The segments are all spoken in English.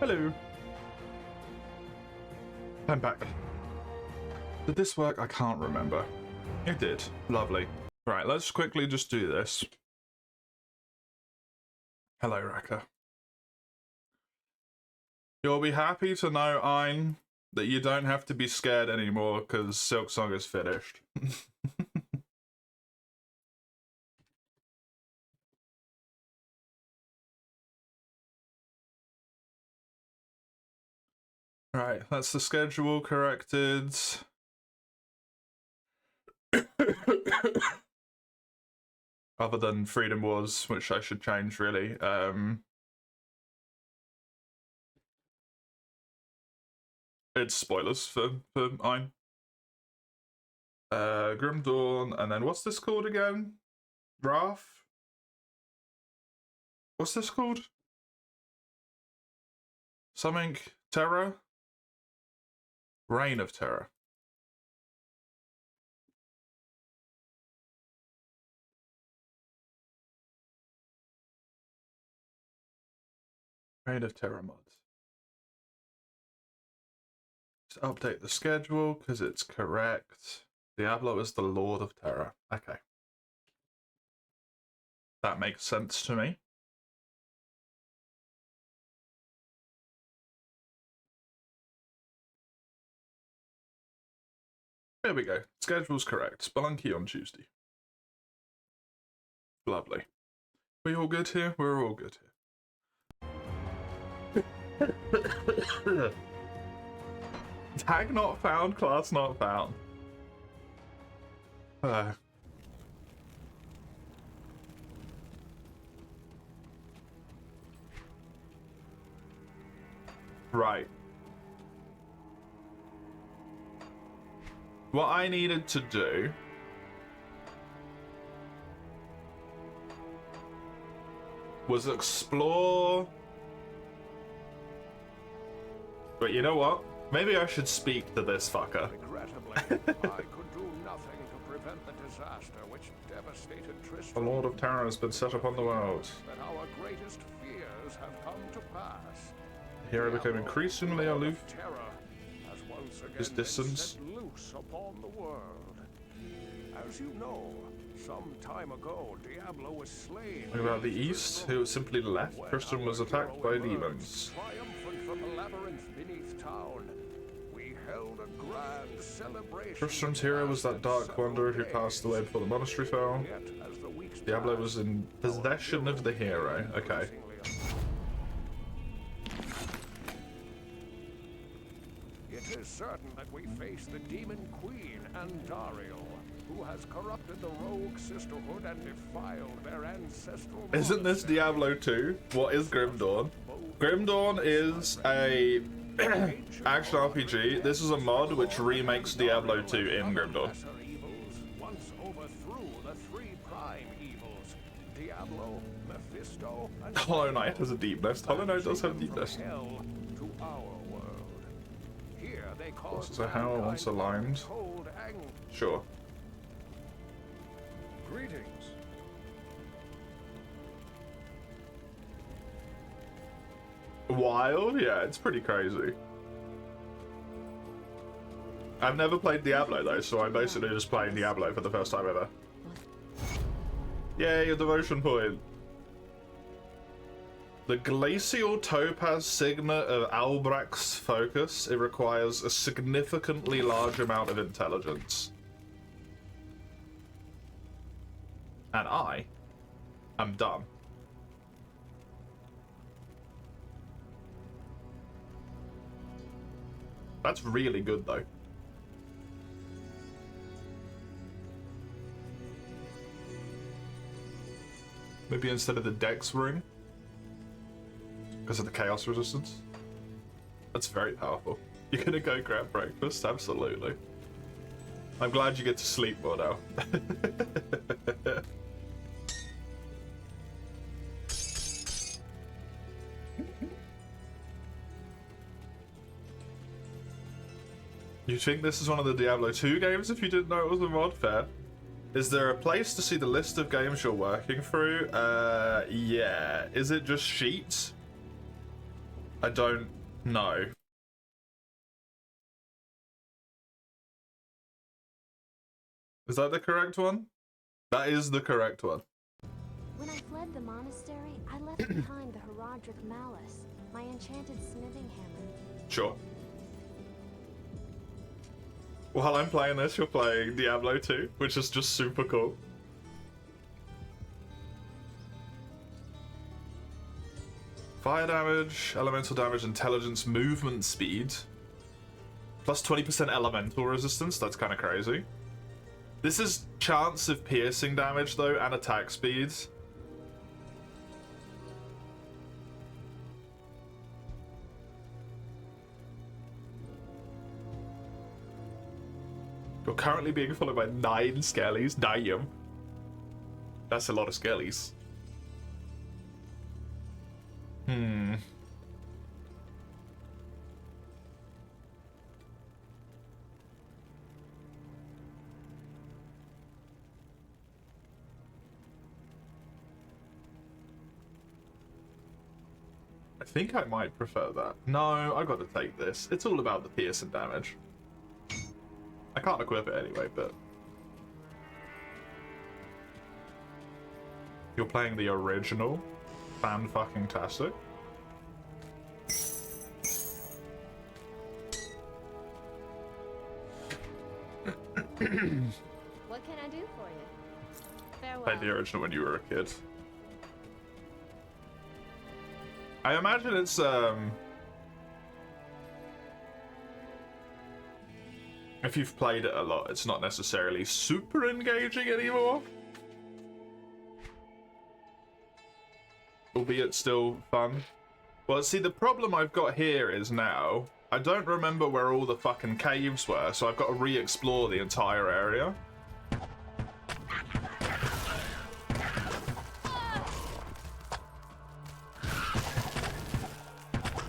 Hello. I'm back. Did this work? I can't remember. It did. Lovely. Right, let's quickly just do this. Hello, Raka. You'll be happy to know, Ein, that you don't have to be scared anymore because Silksong is finished. Right, that's the schedule corrected. Other than Freedom Wars, which I should change, really. It's spoilers for Ein. Grim Dawn, and then what's this called again? Wrath? What's this called? Something Terror? Reign of Terror. Reign of Terror mods. Just update the schedule because it's correct. Diablo is the Lord of Terror. Okay. That makes sense to me. There we go. Schedule's correct. Spelunky on Tuesday. Lovely. We all good here? We're all good here. Tag not found, class not found. Right. What I needed to do was explore... But you know what? Maybe I should speak to this fucker. Regrettably, I could do nothing to prevent the disaster which devastated Tristram. The Lord of Terror has been set upon the world. That our greatest fears have come to pass. The hero became increasingly aloof. Terror has once again His distance. set loose upon the world. As you know, some time ago, Diablo was slain. What about the east? Who was simply left? Tristram was attacked by demons. Triumphant from the labyrinth beneath town, we held a grand celebration. Tristram's hero was that dark wanderer who passed away before the monastery fell. Diablo was in possession of the hero. Okay. It is certain that we face the Demon Queen, Andariel, who has corrupted the rogue sisterhood and defiled their ancestral. Isn't this Diablo 2? What is Grim Dawn? Grim Dawn is a action RPG. This is a mod which remakes Diablo 2 in Grim Dawn. Once overthrew the three prime evils, Diablo, Mephisto, and Hollow Knight has a deep nest. Hollow Knight does have a deep nest. hell to our world. Here they cause So how once aligned? cold anger. Sure. Greetings. Wild? Yeah, it's pretty crazy. I've never played Diablo though, so I'm basically just playing Diablo for the first time ever. Yay, a devotion point. The glacial topaz signet of Albrax's focus. It requires a significantly large amount of intelligence. And I am done. That's really good though. Maybe instead of the Dex ring, because of the chaos resistance. That's very powerful. You're gonna go grab breakfast? Absolutely. I'm glad you get to sleep more now. You think this is one of the Diablo 2 games if you didn't know it was a mod? Fair. Is there a place to see the list of games you're working through? Yeah. Is it just sheets? I don't know. Is that the correct one? That is the correct one. When I fled the monastery, I left behind the Herodric Malus, my enchanted smithing hammer. Sure. While I'm playing this, you're playing Diablo 2, which is just super cool. Fire damage, elemental damage, intelligence, movement speed. Plus 20% elemental resistance, that's kind of crazy. This is chance of piercing damage though, and attack speed. You're currently being followed by 9 skellies. Damn. That's a lot of skellies. I think I might prefer that. No, I gotta take this. It's all about the piercing damage. I can't equip it anyway, but... You're playing the original? Fan-fucking-tastic. What can I do for you? Farewell. Played the original when you were a kid. I imagine it's, if you've played it a lot, it's not necessarily super engaging anymore. Albeit still fun. Well, see, the problem I've got here is now, I don't remember where all the fucking caves were, so I've got to re-explore the entire area.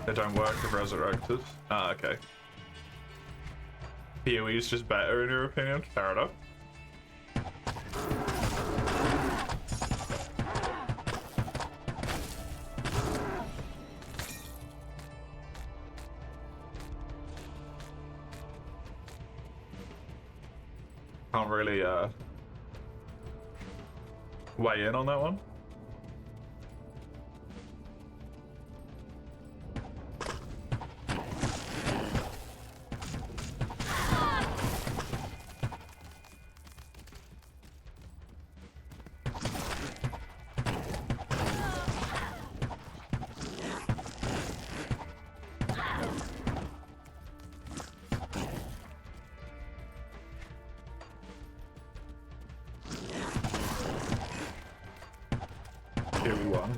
They don't work if resurrected. Ah, okay. PoE is just better in your opinion? Fair enough. Can't really weigh in on that one.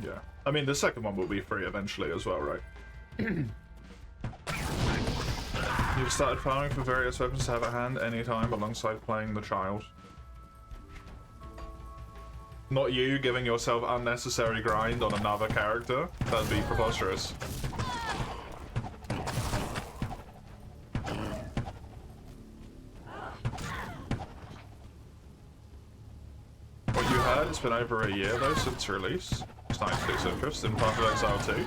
Yeah. I mean, the second one will be free eventually as well, right? You've started farming for various weapons to have at hand anytime alongside playing the child. Not you giving yourself unnecessary grind on another character. That'd be preposterous. What you heard, it's been over a year though since release. It's nice to lose interest in Path of Exile 2.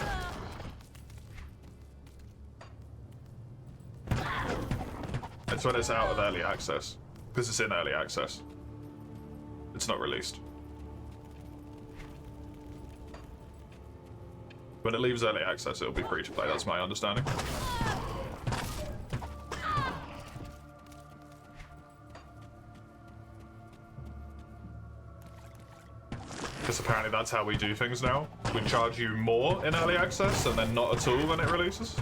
It's when it's out of early access. Because it's in early access. It's not released. When it leaves early access, it'll be free to play, that's my understanding. Because apparently that's how we do things now. We charge you more in early access and then not at all when it releases.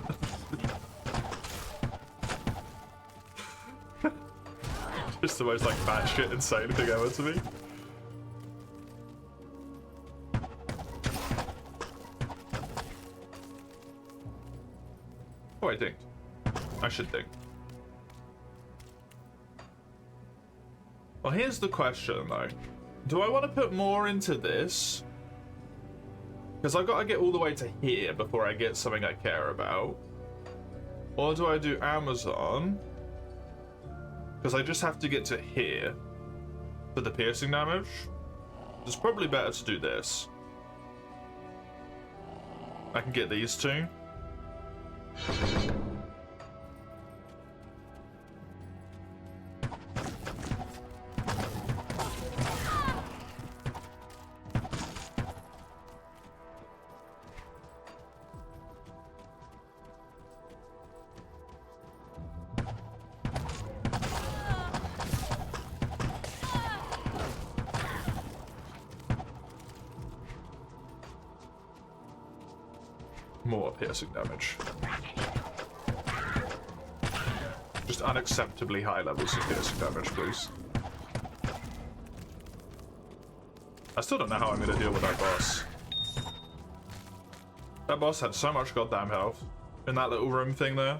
Just the most like batshit insane thing ever to me. Oh, I dinged. I should ding. Well, here's the question though. Do I want to put more into this? Because I've got to get all the way to here before I get something I care about. Or do I do Amazon? Because I just have to get to here for the piercing damage. It's probably better to do this. I can get these two. More piercing damage. Just unacceptably high levels of piercing damage, please. I still don't know how I'm gonna deal with that boss. That boss had so much goddamn health in that little room thing there.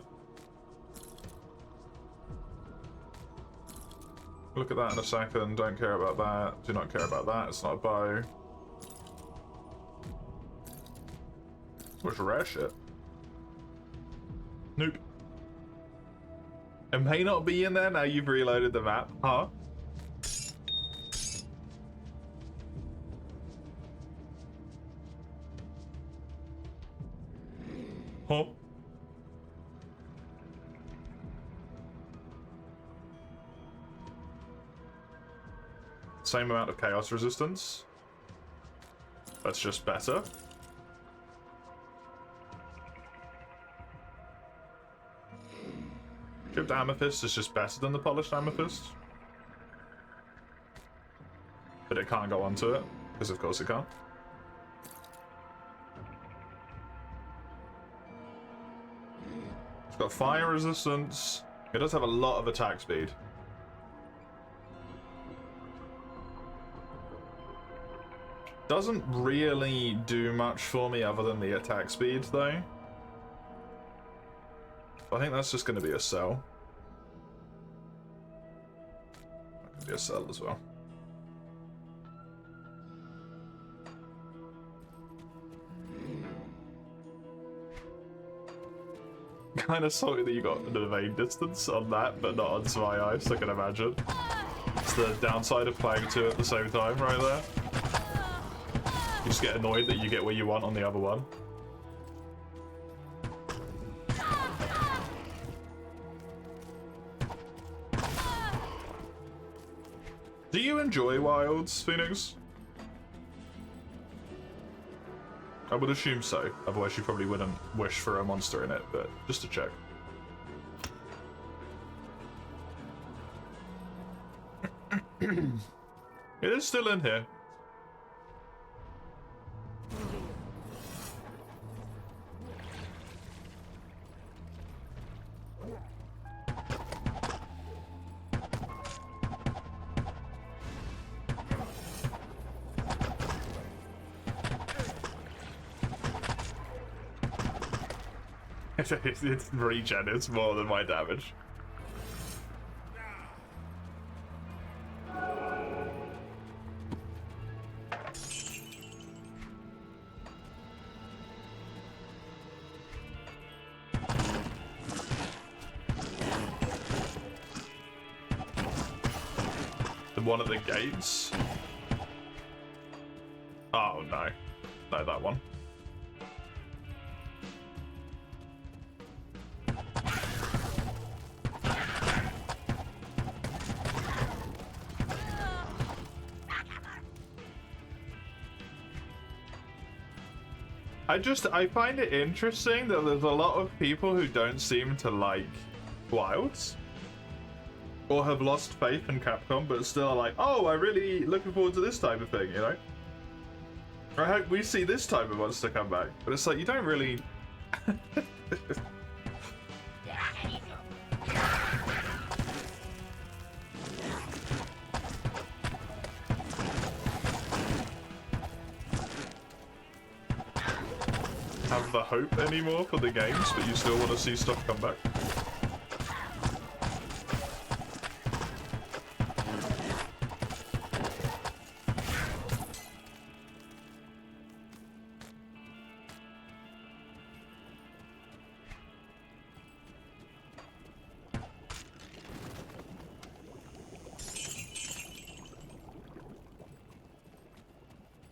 Look at that in a second. Don't care about that. Do not care about that. It's not a bow. Which rare shit. Nope. It may not be in there now you've reloaded the map, huh? Huh? Same amount of chaos resistance. That's just better. Chipped amethyst is just better than the polished amethyst. But it can't go onto it, because of course it can't. It's got fire resistance. It does have a lot of attack speed. Doesn't really do much for me other than the attack speed, though. I think that's just going to be a cell. That could be a cell as well. Kind of salty that you got an evade distance on that, but not on Zwei Ice, I can imagine. It's the downside of playing two at the same time right there. You just get annoyed that you get what you want on the other one. Do you enjoy Wilds, Phoenix? I would assume so, otherwise you probably wouldn't wish for a monster in it, but just to check. It is still in here. It's regen, it's more than my damage. The one at the gates? Oh no. No, that one. I find it interesting that there's a lot of people who don't seem to like Wilds. Or have lost faith in Capcom, but still are like, oh, I'm really looking forward to this type of thing, you know? I hope we see this type of monster come back. But it's like, you don't really... have the hope anymore for the games, but you still want to see stuff come back.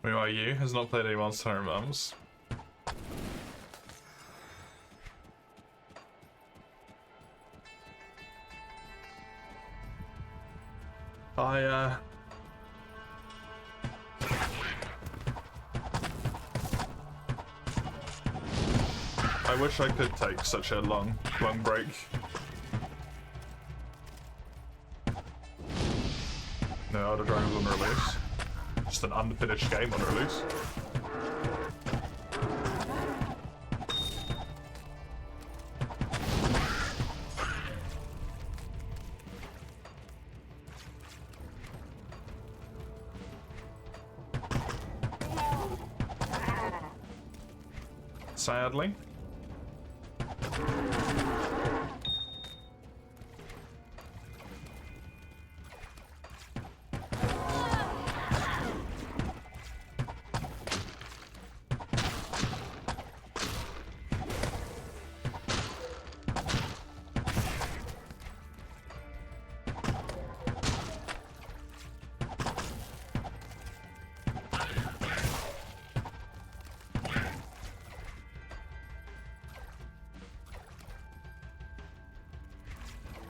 Who are you? Has not played any Monster Hunter Mums. I wish I could take such a long break. No, Elder Dragons on release. Just an unfinished game on release. Sadly.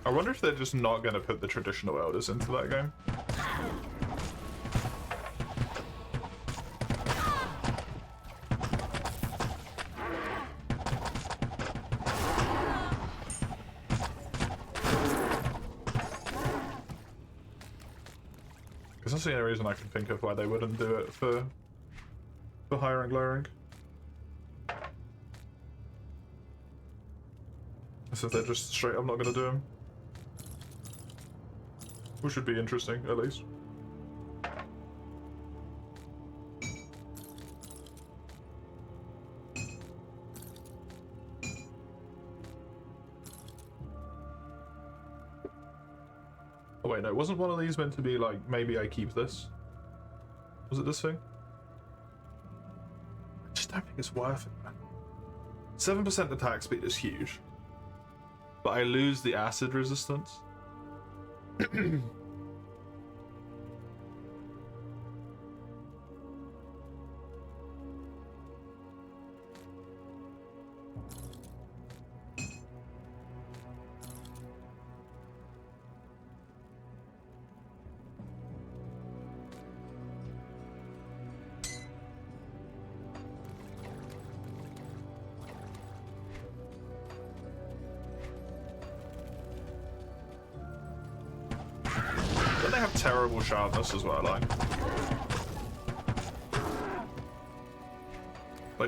I wonder if they're just not going to put the traditional elders into that game. Because that's the only reason I can think of why they wouldn't do it for higher rank, lower rank. So they're just straight up not going to do them. Which should be interesting, at least. Oh wait, no, wasn't one of these meant to be like, maybe I keep this? Was it this thing? I just don't think it's worth it, man. 7% attack speed is huge. But I lose the acid resistance. They have terrible sharpness as well, like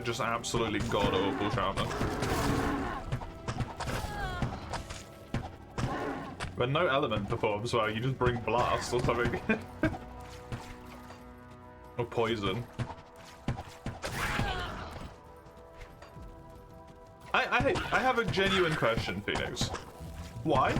just absolutely god awful sharpness. When no element performs well, you just bring blast or something. Or poison. I have a genuine question, Phoenix. Why?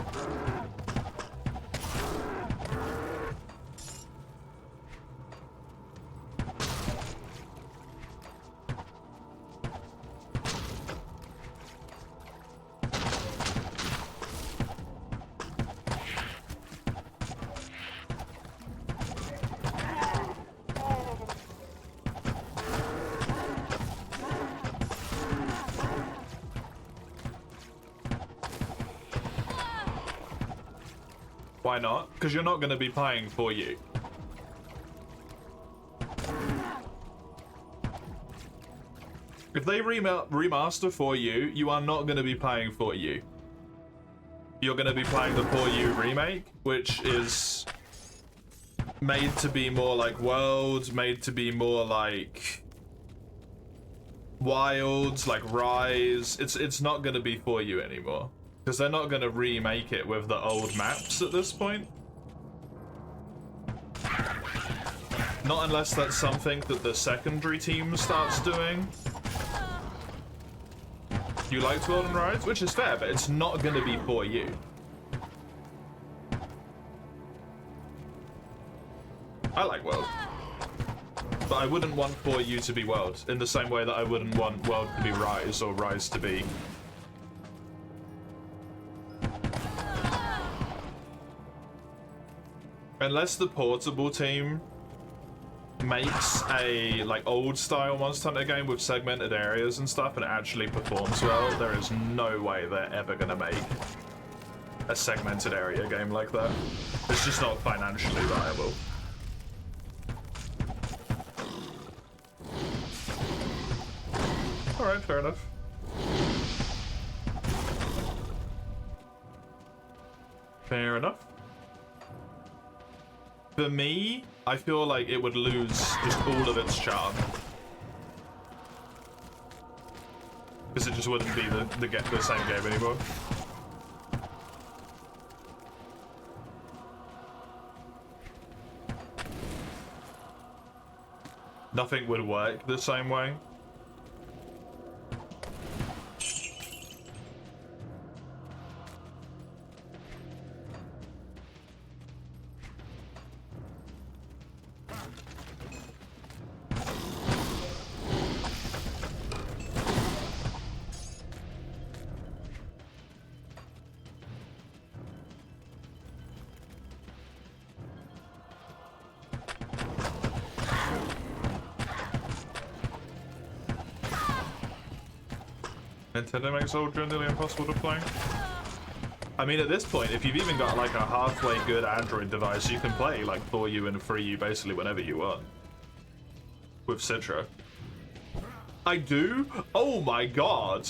Why not? Because you're not going to be playing for you. If they remaster for you, you are not going to be playing for you. You're going to be playing the For You remake, which is made to be more like Worlds, made to be more like Wilds, like Rise. It's not going to be For You anymore. Because they're not going to remake it with the old maps at this point. Not unless that's something that the secondary team starts doing. You liked World and Rise, which is fair, but it's not going to be For You. I like World. But I wouldn't want For You to be World, in the same way that I wouldn't want World to be Rise, or Rise to be... Unless the portable team makes a like old style Monster Hunter game with segmented areas and stuff and it actually performs well, there is no way they're ever gonna make a segmented area game like that. It's just not financially viable. Alright, fair enough. Fair enough. For me, I feel like it would lose just all of its charm. Because it just wouldn't be the same game anymore. Nothing would work the same way. Nintendo makes Ultra nearly impossible to play. I mean, at this point, if you've even got like a halfway good Android device, you can play like 4U and 3U basically whenever you want. With Citra. I do? Oh my god!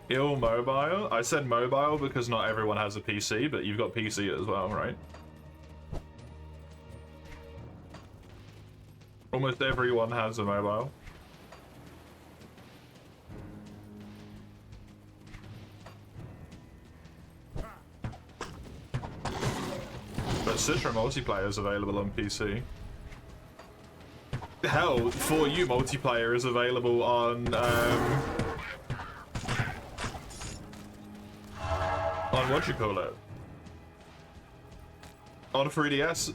Ill mobile? I said mobile because not everyone has a PC, but you've got PC as well, right? Almost everyone has a mobile. But Citra multiplayer is available on PC. Hell, 4U multiplayer is available on what you call it? On 3DS.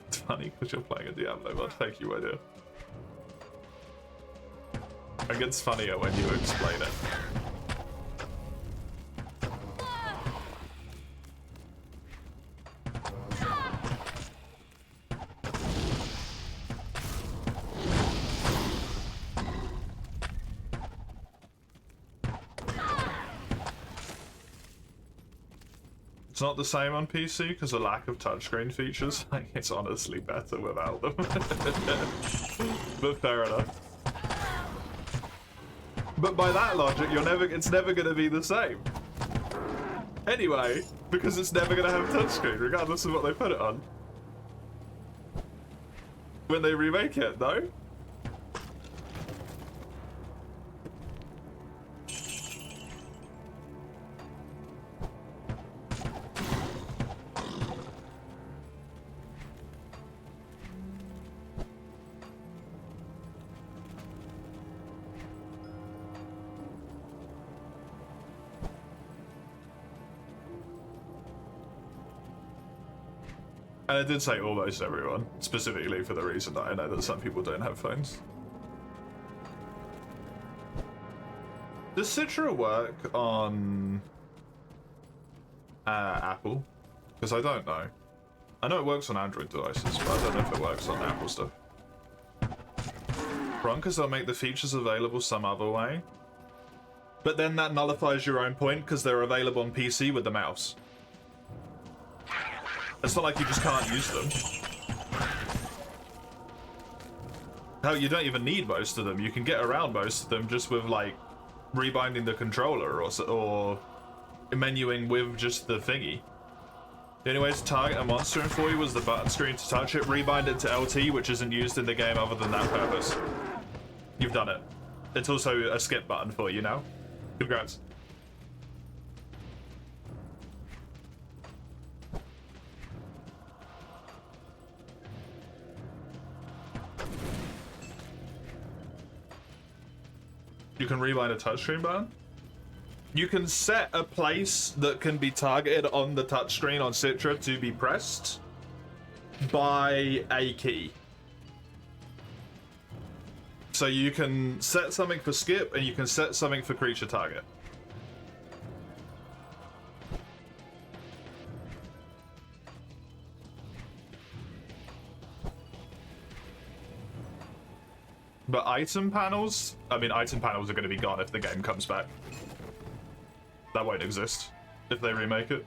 It's funny because you're playing a Diablo mod. Thank you, my dear. It gets funnier when you explain it. It's not the same on PC because of lack of touchscreen features. Like, it's honestly better without them. But fair enough. But by that logic, it's never gonna be the same. Anyway, because it's never gonna have touchscreen, regardless of what they put it on. When they remake it, though. And I did say almost everyone, specifically for the reason that I know that some people don't have phones. Does Citra work on Apple? Because I don't know. I know it works on Android devices, but I don't know if it works on Apple stuff. Wrong, because they'll make the features available some other way. But then that nullifies your own point, because they're available on PC with the mouse. It's not like you just can't use them. Hell, you don't even need most of them. You can get around most of them just with, like, rebinding the controller or menuing with just the thingy. The only way to target a monster in 4U was the button screen to touch it, rebind it to LT, which isn't used in the game other than that purpose. You've done it. It's also a skip button for you now. Congrats. You can rebind a touchscreen button? You can set a place that can be targeted on the touchscreen on Citra to be pressed by a key. So you can set something for skip and you can set something for creature target. But item panels, I mean, item panels are going to be gone if the game comes back. That won't exist if they remake it.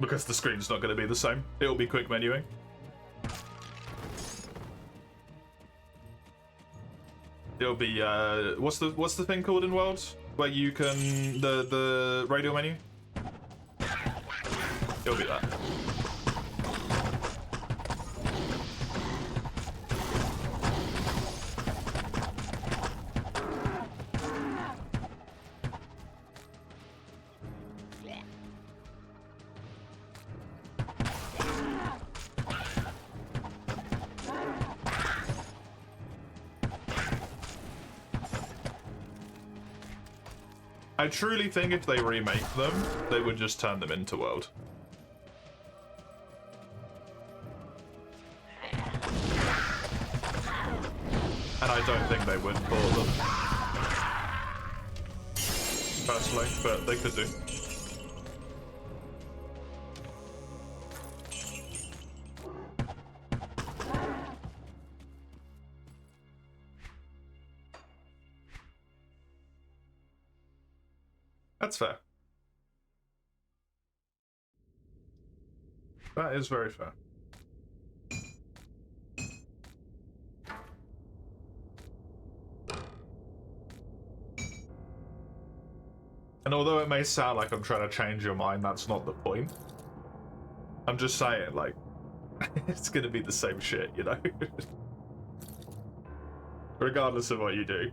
Because the screen's not going to be the same. It'll be quick menuing. It'll be, what's the thing called in Worlds? Where you can, the radial menu? It'll be that. I truly think if they remake them, they would just turn them into World. And I don't think they would for them. Personally, but they could do. That's fair. That is very fair. And although it may sound like I'm trying to change your mind, that's not the point. I'm just saying, like, it's gonna be the same shit, you know? Regardless of what you do.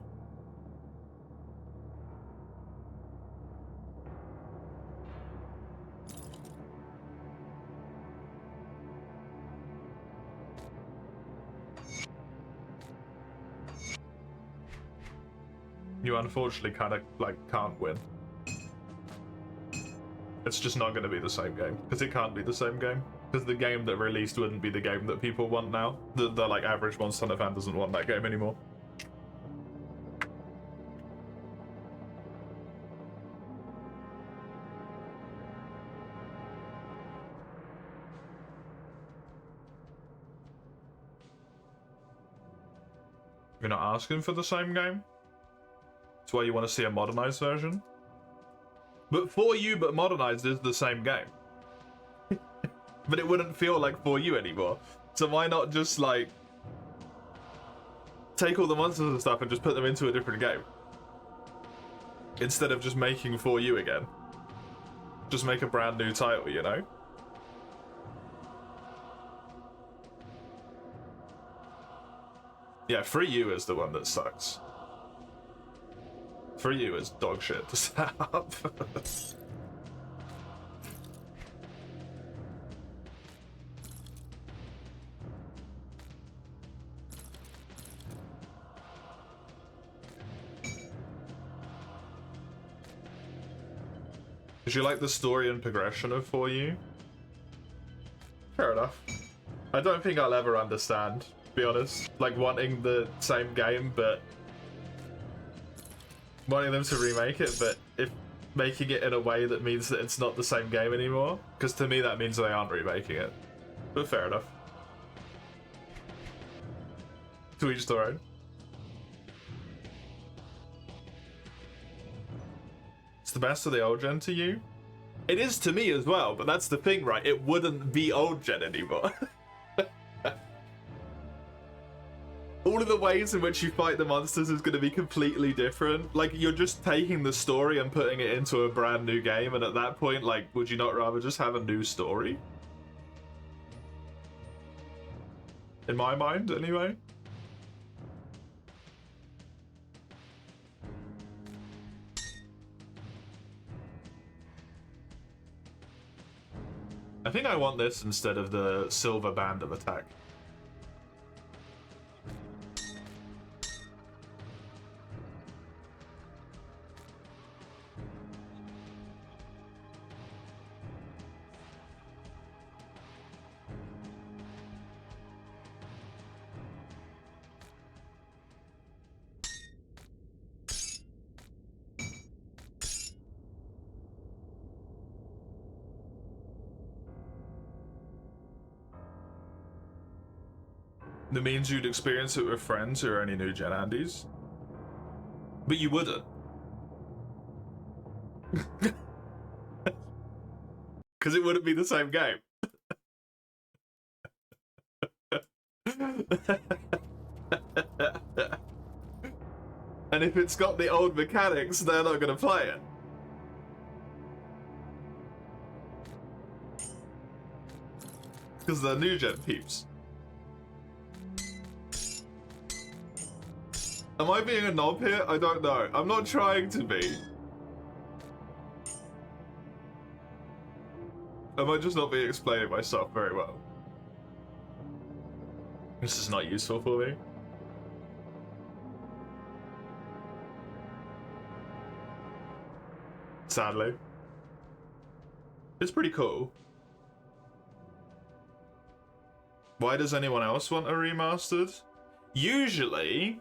You unfortunately kind of, like, can't win. It's just not going to be the same game. Because it can't be the same game. Because the game that released wouldn't be the game that people want now. The like, average Monster Hunter fan doesn't want that game anymore. You're not asking for the same game? That's why you want to see a modernized version? But For You But Modernized is the same game. But it wouldn't feel like For You anymore. So why not just, like, take all the monsters and stuff and just put them into a different game? Instead of just making For You again. Just make a brand new title, you know? Yeah, Free You is the one that sucks. For You is dog shit to set up. Did you like the story and progression of For You? Fair enough. I don't think I'll ever understand, to be honest. Like, wanting the same game, but wanting them to remake it, but if making it in a way that means that it's not the same game anymore, because to me that means they aren't remaking it. But fair enough. To each their own. It's the best of the old gen to you? It is to me as well, but that's the thing, right? It wouldn't be old gen anymore. All of the ways in which you fight the monsters is going to be completely different. Like, you're just taking the story and putting it into a brand new game, and at that point, like, would you not rather just have a new story? In my mind, anyway. I think I want this instead of the silver band of attack. That means you'd experience it with friends who are only new gen Andes. But you wouldn't. Because it wouldn't be the same game. And if it's got the old mechanics, they're not going to play it. Because they're new gen peeps. Am I being a knob here? I don't know. I'm not trying to be. Am I just not being explaining myself very well? This is not useful for me. Sadly. It's pretty cool. Why does anyone else want a remastered? Usually,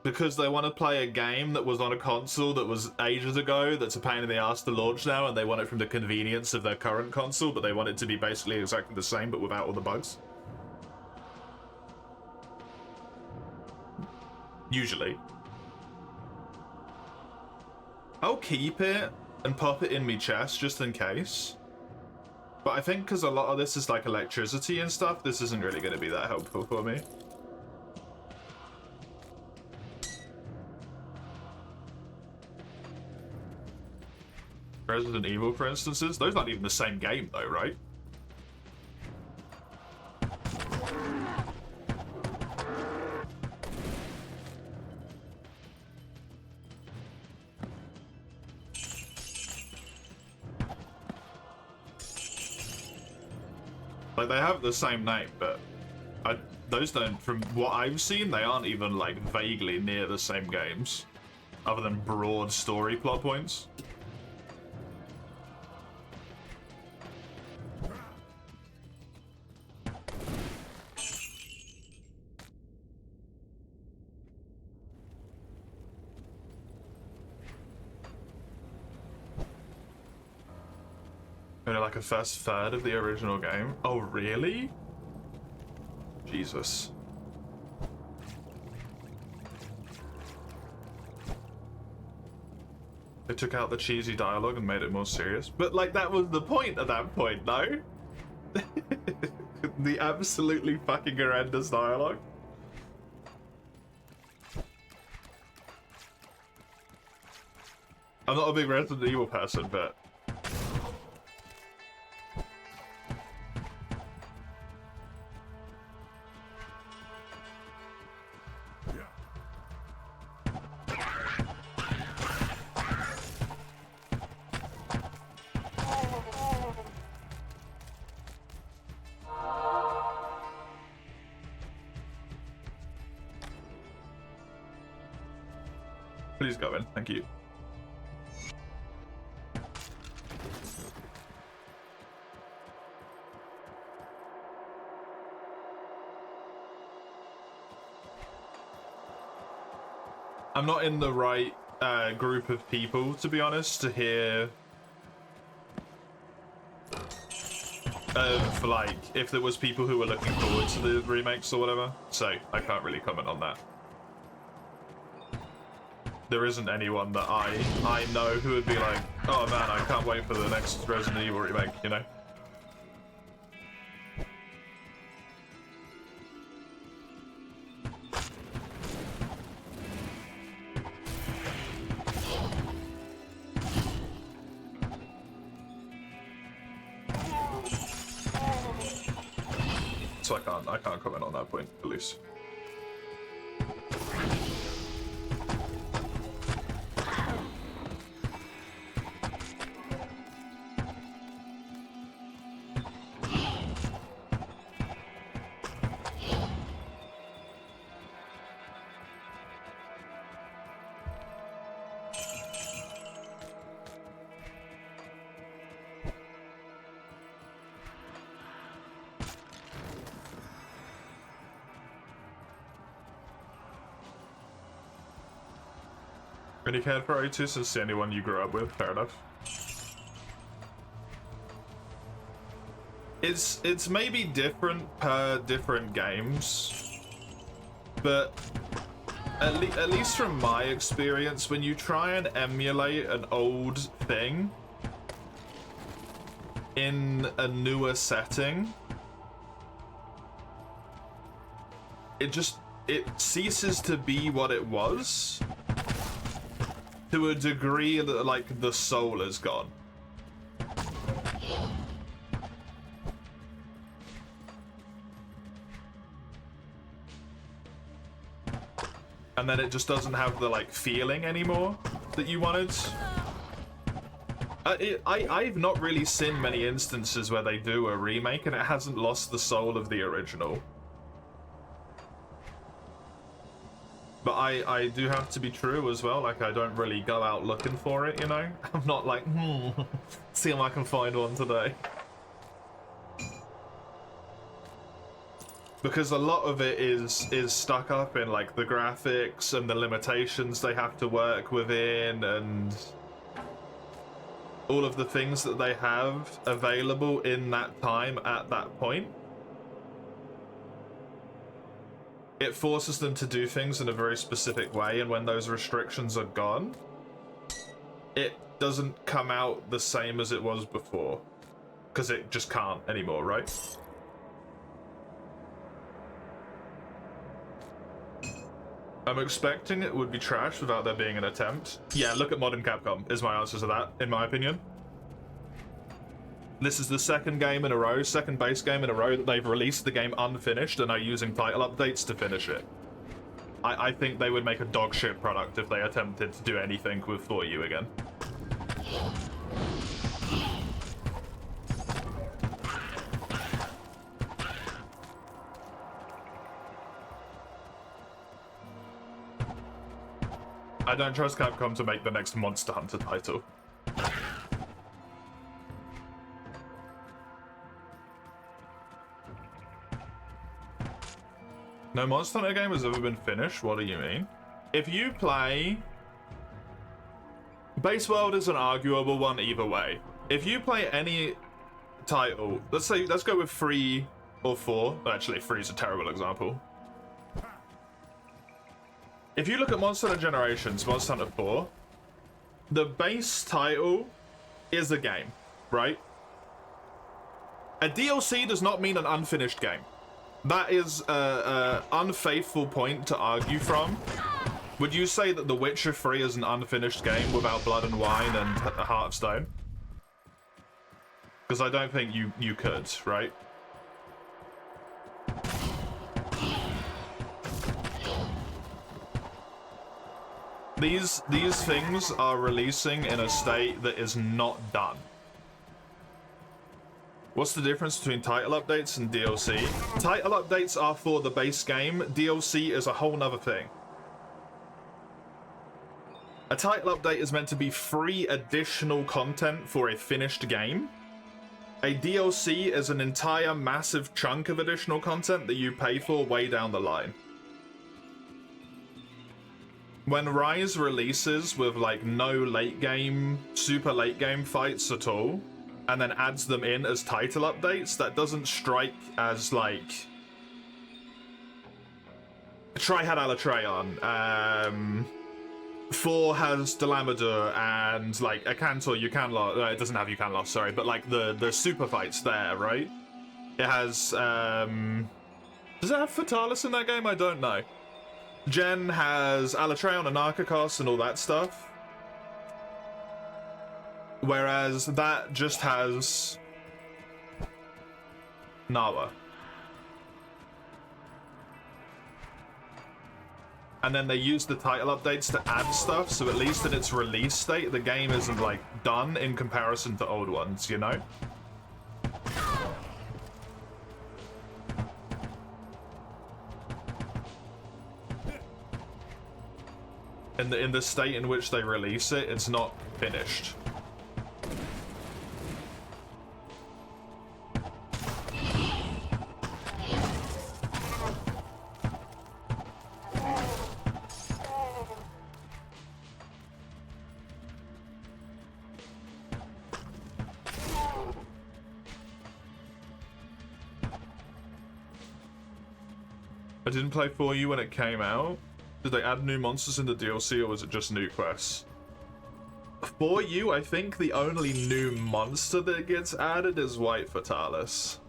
because they want to play a game that was on a console that was ages ago, that's a pain in the ass to launch now, and they want it from the convenience of their current console, but they want it to be basically exactly the same, but without all the bugs. Usually. I'll keep it and pop it in me chest just in case. But I think because a lot of this is like electricity and stuff, this isn't really going to be that helpful for me. Resident Evil, for instances, those aren't even the same game though, right? Like, they have the same name, but those don't, from what I've seen, they aren't even, like, vaguely near the same games. Other than broad story plot points. Only like a first third of the original game. Oh, really? Jesus. They took out the cheesy dialogue and made it more serious. But, like, that was the point at that point, no? The absolutely fucking horrendous dialogue. I'm not a big Resident Evil person, but... Please go in, thank you. I'm not in the right group of people, to be honest, to hear of, like, if there was people who were looking forward to the remakes or whatever, so I can't really comment on that. There isn't anyone that I know who would be like, oh man, I can't wait for the next Resident Evil remake, you know? So I can't comment on that point, at least. Really cared for O2 since the only one you grew up with, fair enough. it's maybe different per different games, but at least from my experience, when you try and emulate an old thing in a newer setting, it ceases to be what it was to a degree that, like, the soul is gone. And then it just doesn't have the, like, feeling anymore that you wanted. I've not really seen many instances where they do a remake and it hasn't lost the soul of the original. But I do have to be true as well, like I don't really go out looking for it, you know? I'm not like, see if I can find one today. Because a lot of it is stuck up in like the graphics and the limitations they have to work within and all of the things that they have available in that time at that point. It forces them to do things in a very specific way, and when those restrictions are gone, it doesn't come out the same as it was before. Because it just can't anymore, right? I'm expecting it would be trash without there being an attempt. Yeah, look at modern Capcom, is my answer to that, in my opinion. This is the second base game in a row that they've released the game unfinished and are using title updates to finish it. I think they would make a dog shit product if they attempted to do anything with For You again. I don't trust Capcom to make the next Monster Hunter title. No Monster Hunter game has ever been finished? What do you mean? If you play... Base World is an arguable one either way. If you play any title, let's go with 3 or 4. Actually, 3 is a terrible example. If you look at Monster Hunter Generations, Monster Hunter 4, the base title is a game, right? A DLC does not mean an unfinished game. That is an unfaithful point to argue from. Would you say that The Witcher 3 is an unfinished game without Blood and Wine and Heart of Stone? Because I don't think you could, right? These things are releasing in a state that is not done. What's the difference between title updates and DLC? Title updates are for the base game. DLC is a whole nother thing. A title update is meant to be free additional content for a finished game. A DLC is an entire massive chunk of additional content that you pay for way down the line. When Rise releases with like no late game, super late game fights at all, and then adds them in as title updates, that doesn't strike as like... Tri had Alatreon, 4 has Delamador, and like a Cantor Yukanlos, it doesn't have Yukanlos, sorry, but like the super fights there, right? It has, does it have Fatalis in that game? I don't know. Gen has Alatreon and Archicos and all that stuff. Whereas that just has Nawa. And then they use the title updates to add stuff, so at least in its release state, the game isn't like done in comparison to old ones, you know? In the state in which they release it, it's not finished. I didn't play For You when it came out. Did they add new monsters in the DLC, or was it just new quests? For You, I think the only new monster that gets added is White Fatalis.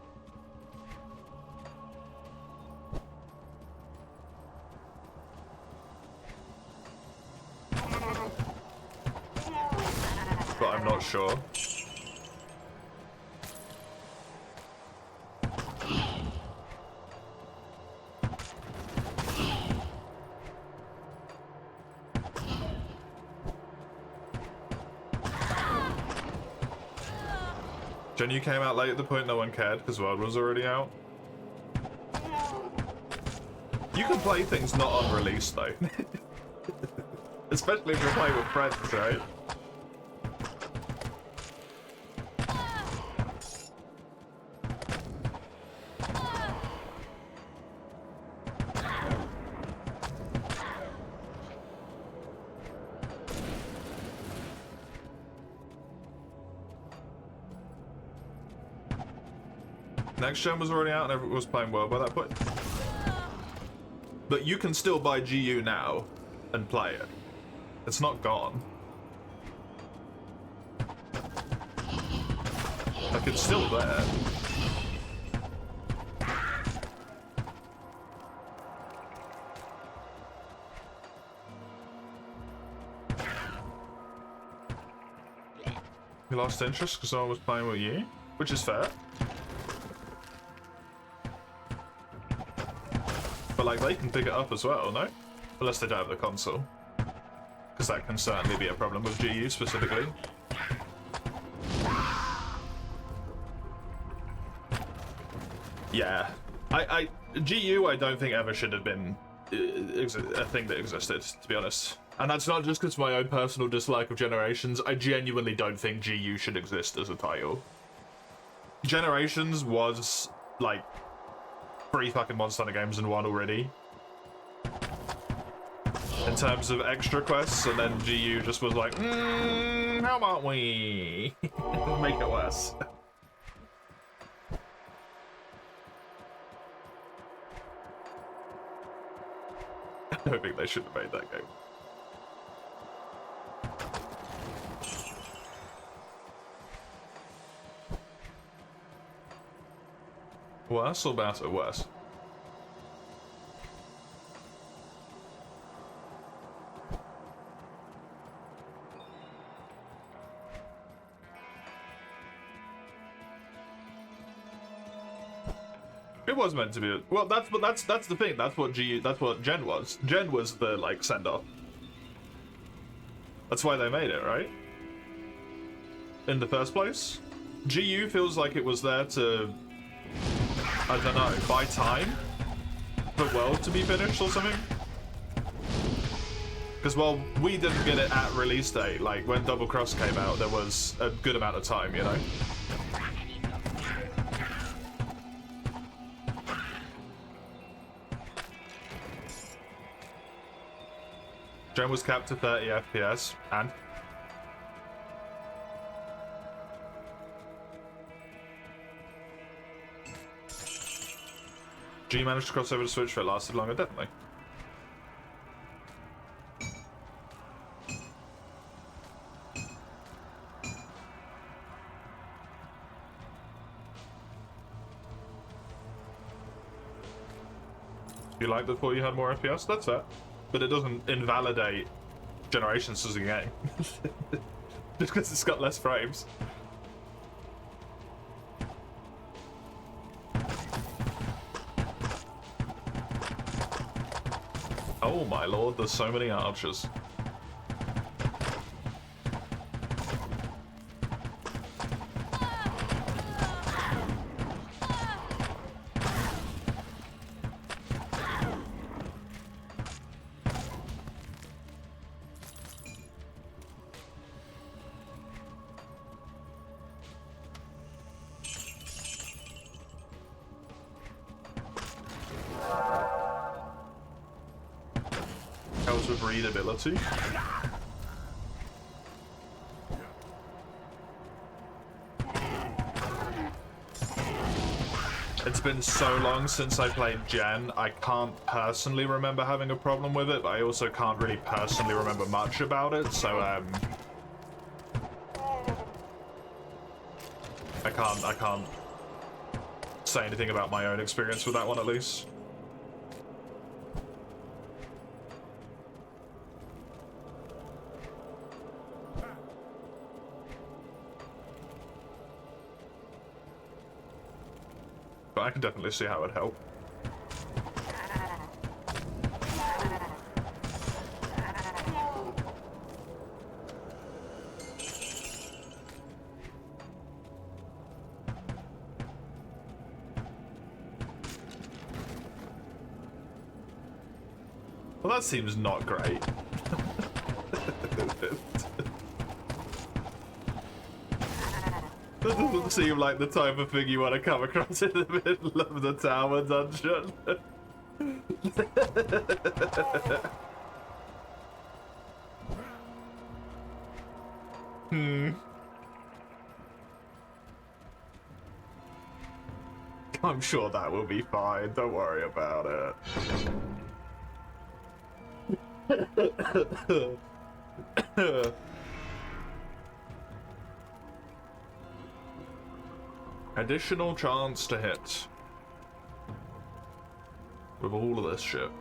But I'm not sure. Gen U came out late at the point no one cared because World was already out. You can play things not on release though. Especially if you're playing with friends, right? Next gen was already out and everyone was playing World by that point. But you can still buy GU now and play it. It's not gone. Like, it's still there. You lost interest because someone was playing with you, which is fair. But like, they can pick it up as well, no? Unless they don't have the console. Because that can certainly be a problem with GU specifically. Yeah. GU I don't think ever should have been a thing that existed, to be honest. And that's not just because of my own personal dislike of Generations. I genuinely don't think GU should exist as a title. Generations was, like, 3 fucking Monster Hunter games in one already. In terms of extra quests, and then GU just was like, how about we make it worse? I don't think they should have made that game. Worse or better? Worse. It was meant to be. Well, that's the thing. That's what Gen was. Gen was the like send off. That's why they made it, right? In the first place, GU feels like it was there to, I don't know, buy time for World to be finished or something. Because, well, we didn't get it at release date. Like, when Double Cross came out, there was a good amount of time, you know? Gen was capped to 30 FPS, and... G managed to cross over to Switch for it lasted longer, definitely. You like the thought you had more FPS? That's fair. But it doesn't invalidate Generations as a game. Just because it's got less frames. Oh my lord, there's so many archers. With readability. It's been so long since I played Gen, I can't personally remember having a problem with it, but I also can't really personally remember much about it, so, I can't say anything about my own experience with that one, at least. But I can definitely see how it would help. Well, that seems not great. That doesn't seem like the type of thing you want to come across in the middle of the tower dungeon. I'm sure that will be fine, don't worry about it. Additional chance to hit. With all of this shit.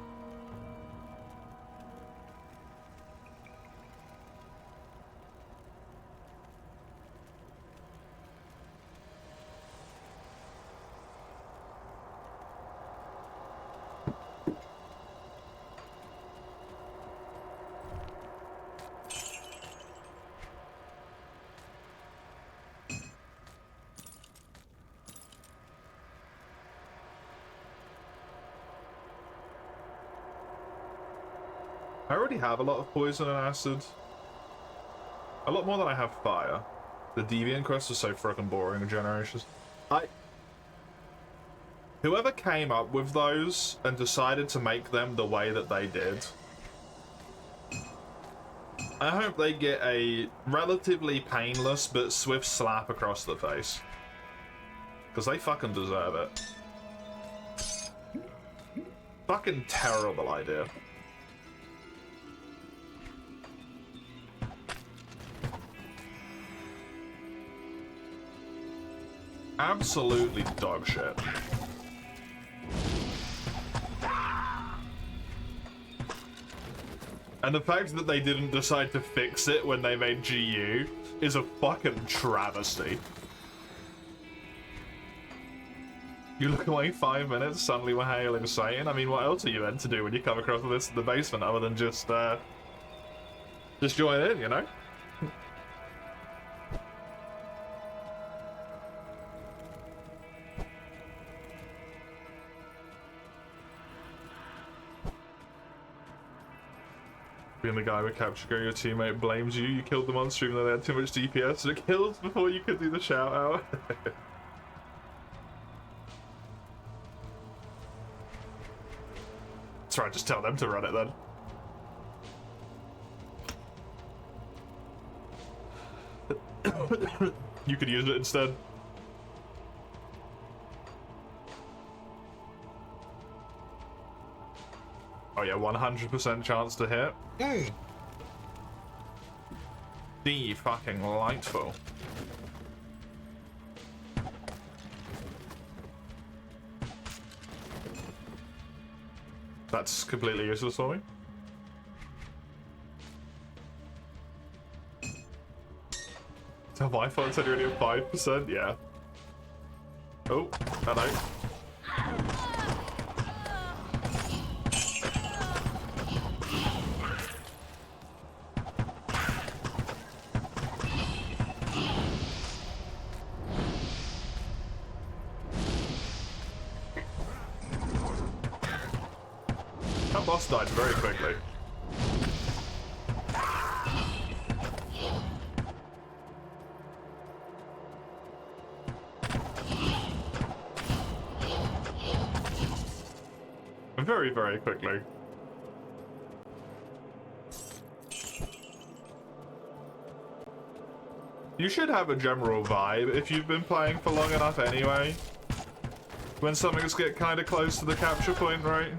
I already have a lot of poison and acid. A lot more than I have fire. The Deviant Quest is so freaking boring in Generations. Whoever came up with those and decided to make them the way that they did, I hope they get a relatively painless but swift slap across the face. Because they fucking deserve it. Fucking terrible idea. Absolutely dog shit. And the fact that they didn't decide to fix it when they made GU is a fucking travesty. You look away 5 minutes, suddenly we're hailing Satan. I mean, what else are you meant to do when you come across this in the basement other than just join in, you know? Being the guy with capture go, your teammate blames you. You killed the monster even though they had too much DPS and it killed before you could do the shout out. That's right, just tell them to run it then. You could use it instead. Oh yeah, 100% chance to hit. The fucking lightful. That's completely useless for me. So my phone said you're only at 5%? Yeah. Oh, hello. That boss died very quickly. Very, very quickly. You should have a general vibe if you've been playing for long enough anyway. when something's get kind of close to the capture point, right?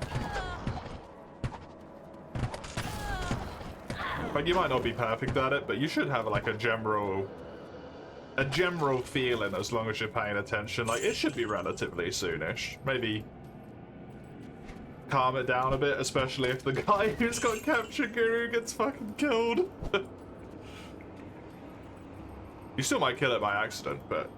Like, you might not be perfect at it, but you should have like a general feeling as long as you're paying attention. Like, it should be relatively soonish. Maybe calm it down a bit, especially if the guy who's got capture guru gets fucking killed. You still might kill it by accident, but...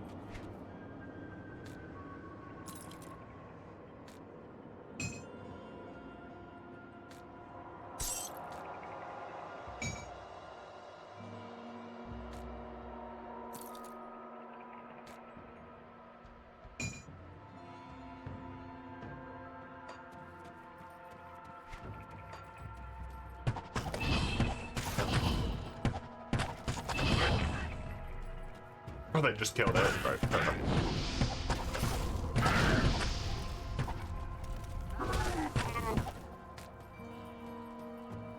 Oh, they just killed it. Right, perfect.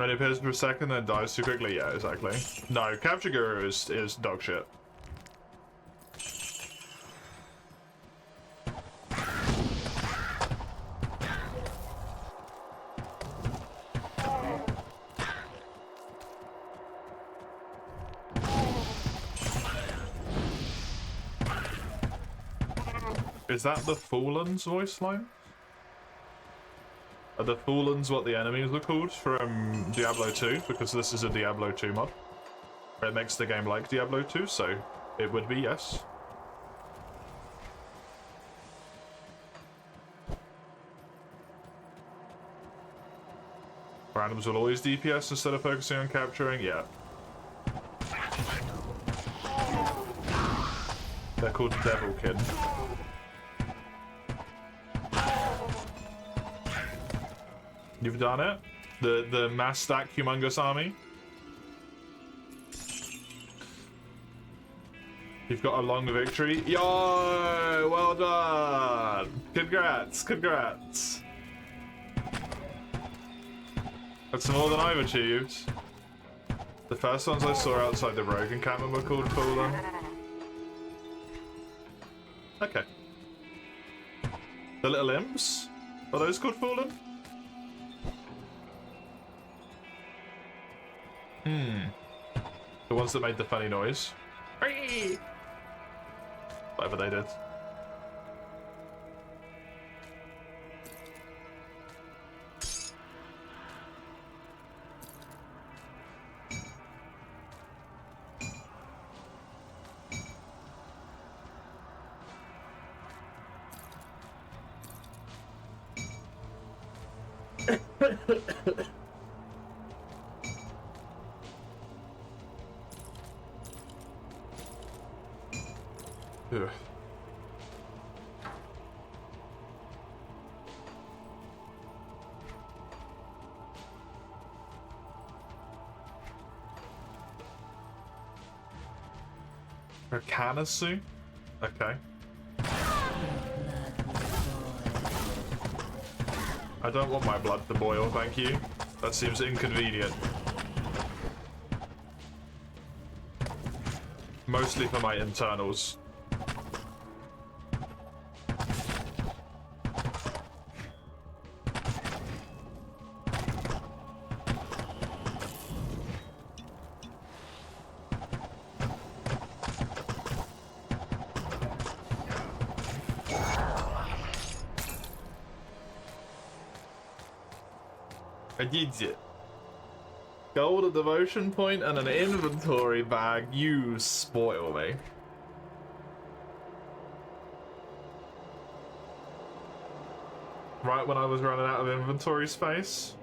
And it appears for a second, then dies too quickly. Yeah, exactly. No, Capture Guru is dog shit. Is that the Fallen's voice line? Are the Fallens what the enemies were called from Diablo 2? Because this is a Diablo 2 mod. It makes the game like Diablo 2, so it would be, yes. Randoms will always DPS instead of focusing on capturing? Yeah. They're called Devilkin. You've done it? The mass stack humongous army? You've got a long victory? Yo! Well done! Congrats, congrats! That's more than I've achieved. The first ones I saw outside the Rogue encampment were called Fallen. Okay. The little imps? Are those called Fallen? The ones that made the funny noise. Whatever they did. Ugh. Arcanasu? Okay. I don't want my blood to boil, thank you. That seems inconvenient. Mostly for my internals. I did it. Gold, a devotion point, and an inventory bag. You spoil me. Right when I was running out of inventory space.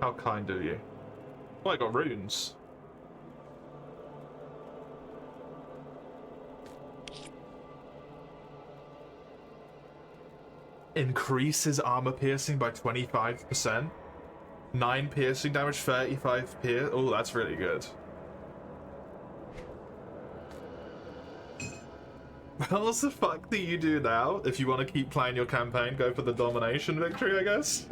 How kind of you. Well, I got runes. Increases armor piercing by 25%. 9 piercing damage, 35 pierce. Oh, that's really good. What else the fuck do you do now? If you want to keep playing your campaign, go for the domination victory, I guess.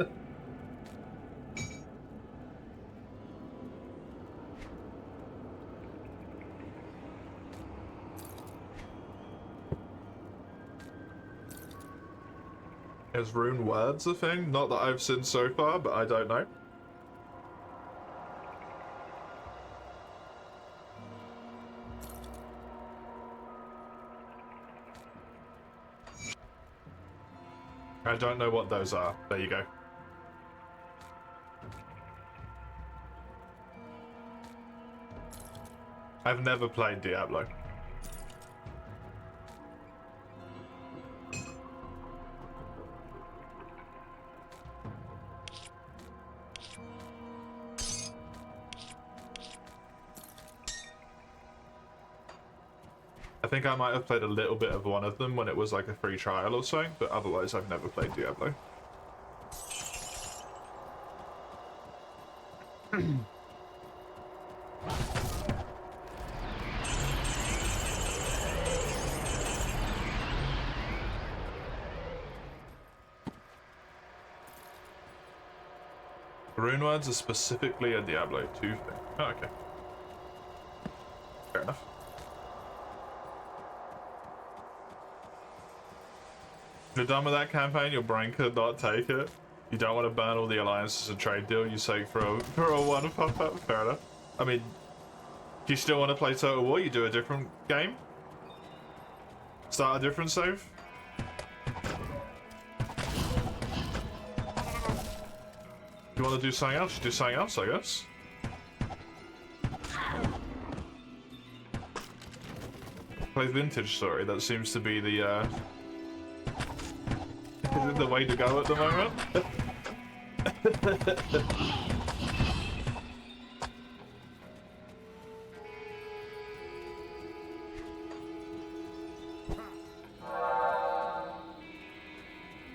Is rune words a thing? Not that I've seen so far, but I don't know. I don't know what those are. There you go. I've never played Diablo. I think I might have played a little bit of one of them when it was like a free trial or so, but otherwise I've never played Diablo. Rune words are specifically a Diablo 2 thing. Oh, okay. Fair enough. If you're done with that campaign, your brain could not take it. You don't want to burn all the alliances and trade deal you seek for a one pop-up. Fair enough. I mean, do you still want to play Total War? You do a different game? Start a different save? You want to do something else? You do something else, I guess. Play Vintage Story. That seems to be the the way to go at the moment.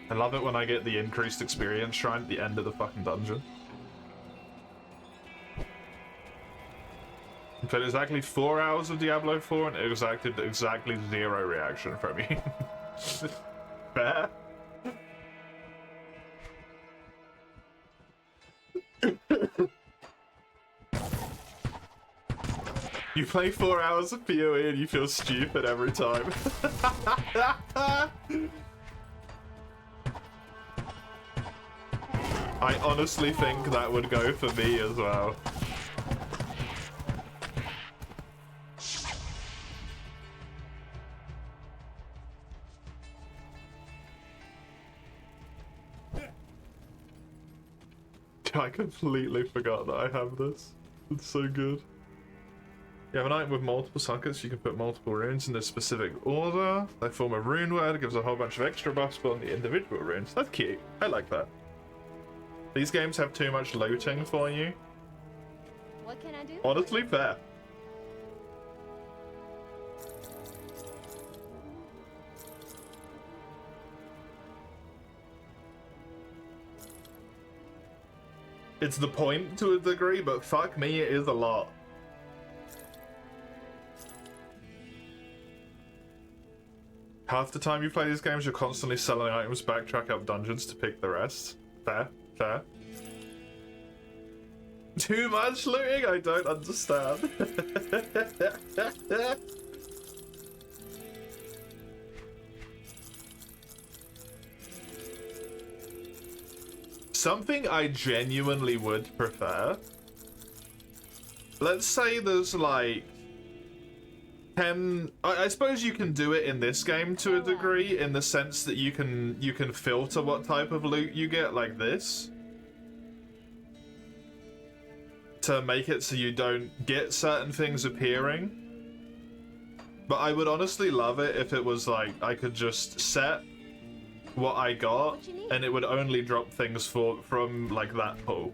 I love it when I get the increased experience shrine at the end of the fucking dungeon. I played exactly 4 hours of Diablo 4 and it exacted exactly 0 reaction from you. Fair? You play 4 hours of PoE and you feel stupid every time. I honestly think that would go for me as well. I completely forgot that I have this. It's so good. You have an item with multiple sockets, you can put multiple runes in a specific order. They form a rune word, gives a whole bunch of extra buffs on the individual runes. That's cute. I like that. These games have too much looting for you. What can I do? Honestly, fair. It's the point to a degree, but fuck me, it is a lot. Half the time you play these games, you're constantly selling items, backtrack up dungeons to pick the rest. Fair, fair. Too much looting? I don't understand. Something I genuinely would prefer. Let's say there's like 10. I suppose you can do it in this game to a degree, in the sense that you can filter what type of loot you get, like this, to make it so you don't get certain things appearing. But I would honestly love it if it was like I could just set what I got and it would only drop things from like that pool.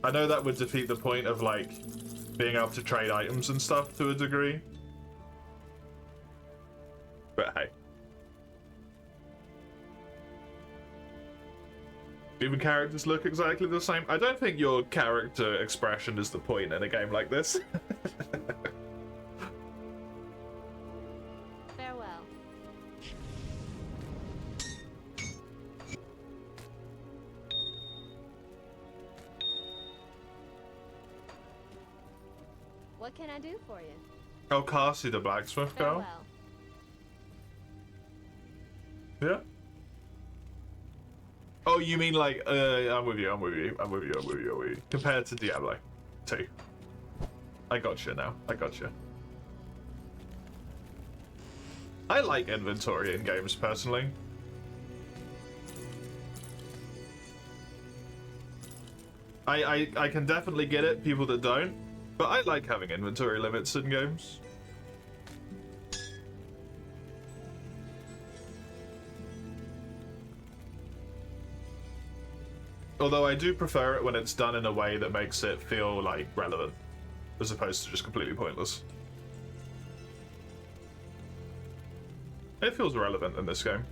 I know that would defeat the point of like being able to trade items and stuff to a degree. But hey. Even characters look exactly the same. I don't think your character expression is the point in a game like this. Farewell. What can I do for you? Oh, Cassie the blacksmith girl? Farewell. Yeah. Oh, you mean like, I'm with you, I'm with you, I'm with you, I'm with you, I'm with you. Compared to Diablo 2. I gotcha now, I gotcha. I like inventory in games, personally. I can definitely get it, people that don't, but I like having inventory limits in games. Although I do prefer it when it's done in a way that makes it feel, like, relevant, as opposed to just completely pointless. It feels relevant in this game.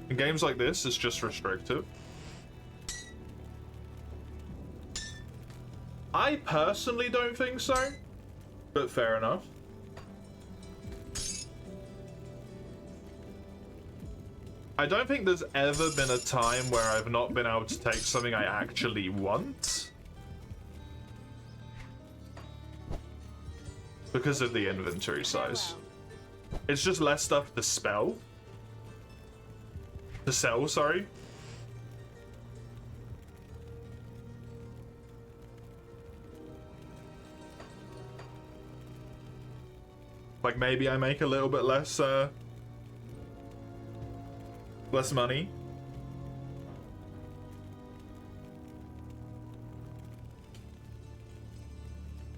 In games like this, it's just restrictive. I personally don't think so, but fair enough. I don't think there's ever been a time where I've not been able to take something I actually want because of the inventory size. It's just less stuff to spell. To sell, sorry. Like maybe I make a little bit less less money.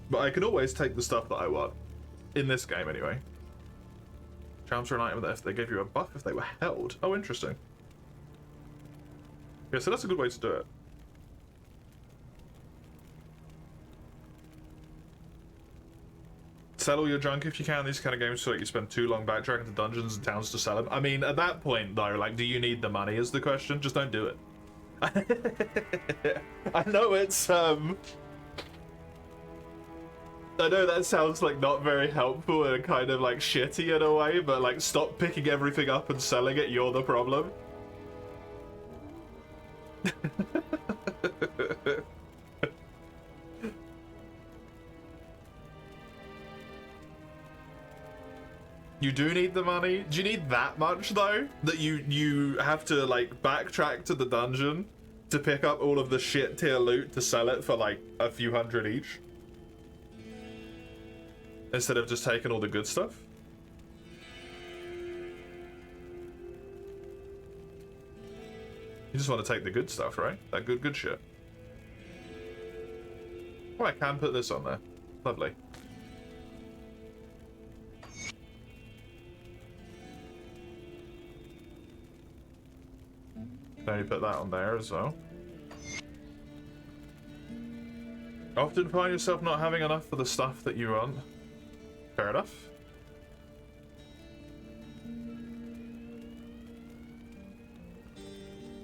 But I can always take the stuff that I want. In this game, anyway. Charms are an item that if they gave you a buff if they were held. Oh, interesting. Yeah, so that's a good way to do it. Sell all your junk if you can. These kind of games feel like you spend too long backtracking to dungeons and towns to sell them. I mean, at that point, though, like, do you need the money is the question. Just don't do it. I know it's, I know that sounds, like, not very helpful and kind of, like, shitty in a way, but, like, stop picking everything up and selling it. You're the problem. You do need the money? Do you need that much, though? That you have to, like, backtrack to the dungeon to pick up all of the shit tier loot to sell it for, like, a few hundred each? Instead of just taking all the good stuff? You just want to take the good stuff, right? That good shit. Oh, I can put this on there. Lovely. Can you put that on there as well? Often find yourself not having enough for the stuff that you want. Fair enough.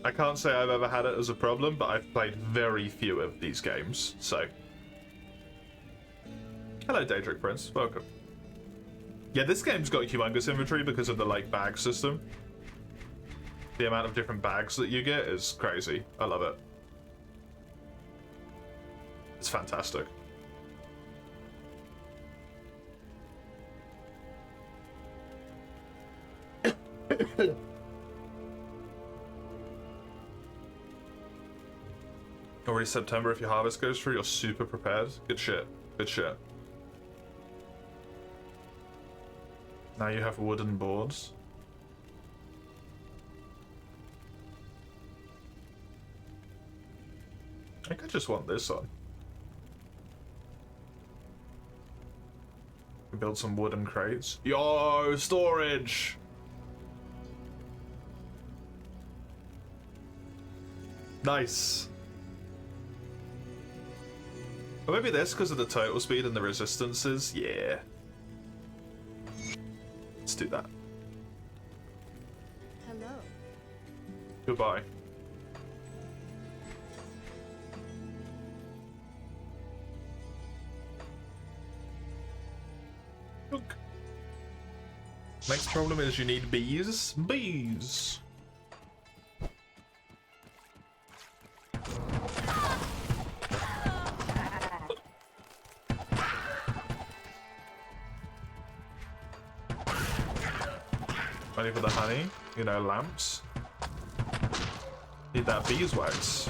I can't say I've ever had it as a problem, but I've played very few of these games, so. Hello, Daedric Prince. Welcome. Yeah, this game's got humongous inventory because of the, like, bag system. The amount of different bags that you get is crazy. I love it. It's fantastic. Already September, if your harvest goes through, you're super prepared. Good shit. Good shit. Now you have wooden boards. I think I just want this on. Build some wooden crates. Yo, storage! Nice. Or maybe this because of the total speed and the resistances. Yeah. Let's do that. Hello. Goodbye. Look. Next problem is you need bees. Bees. Ready for the honey? you know, lamps. Need that beeswax.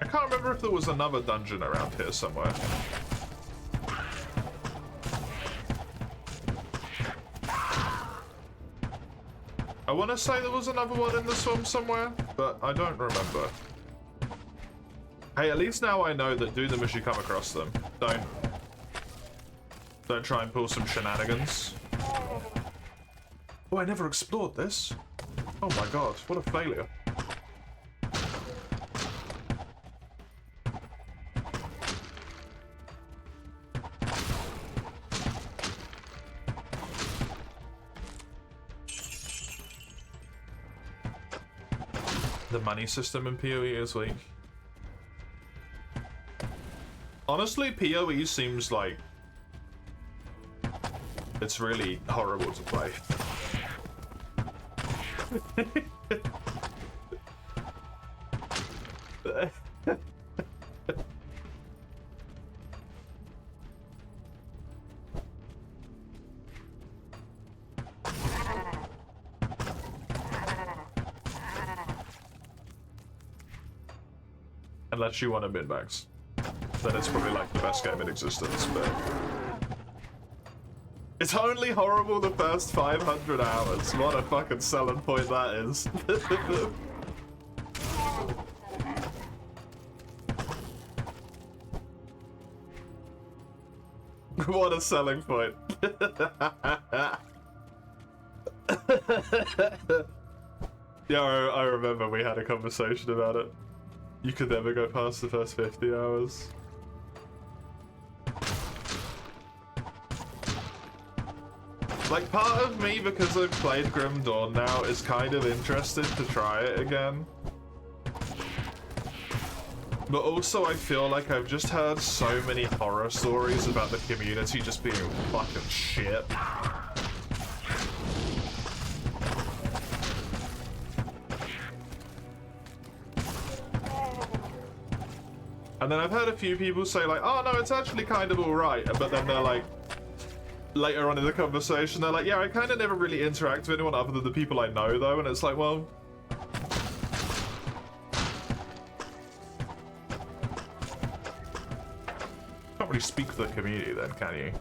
I can't remember if there was another dungeon around here somewhere. I want to say there was another one in the swamp somewhere, but I don't remember. Hey, at least now I know that do them as you come across them. Don't try and pull some shenanigans. Oh, I never explored this. Oh my god, what a failure. The money system in PoE is weak. Honestly, PoE seems like it's really horrible to play. Unless you want a min-max. Then it's probably like the best game in existence, but... It's only horrible the first 500 hours. What a fucking selling point that is. What a selling point. Yeah, I remember we had a conversation about it. You could never go past the first 50 hours. Like, part of me, because I've played Grim Dawn now, is kind of interested to try it again. But also, I feel like I've just heard so many horror stories about the community just being fucking shit. And then I've heard a few people say like, oh no, it's actually kind of alright, but then they're like, later on in the conversation, they're like, yeah, I kind of never really interact with anyone other than the people I know though, and it's like, well... Can't really speak for the community then, can you?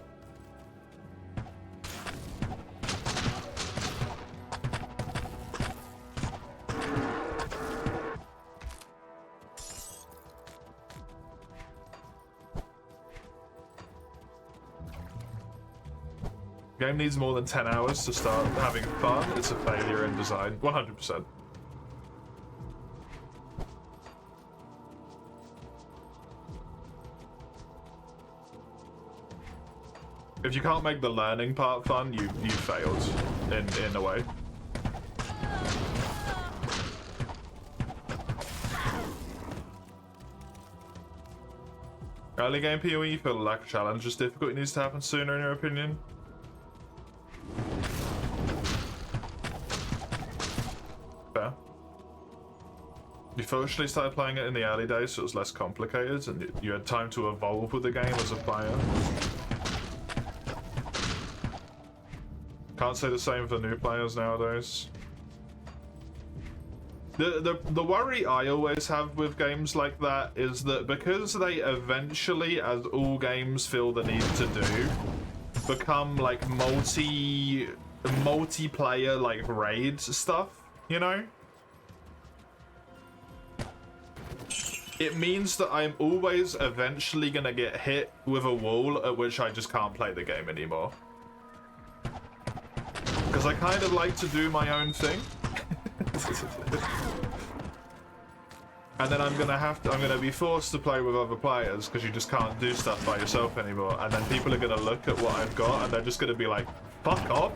Game needs more than 10 hours to start having fun. It's a failure in design. 100%. If you can't make the learning part fun, you failed in a way. Early game PoE, you feel the lack of challenge is difficult. It needs to happen sooner, in your opinion. Fair. You fortunately started playing it in the early days, so it was less complicated, and you had time to evolve with the game as a player. Can't say the same for new players nowadays. The worry I always have with games like that is that because they eventually, as all games feel the need to do, become like multiplayer like raid stuff, you know? It means that I'm always eventually gonna get hit with a wall at which I just can't play the game anymore. Because I kind of like to do my own thing. And then I'm gonna be forced to play with other players because you just can't do stuff by yourself anymore. And then people are gonna look at what I've got and they're just gonna be like, fuck off,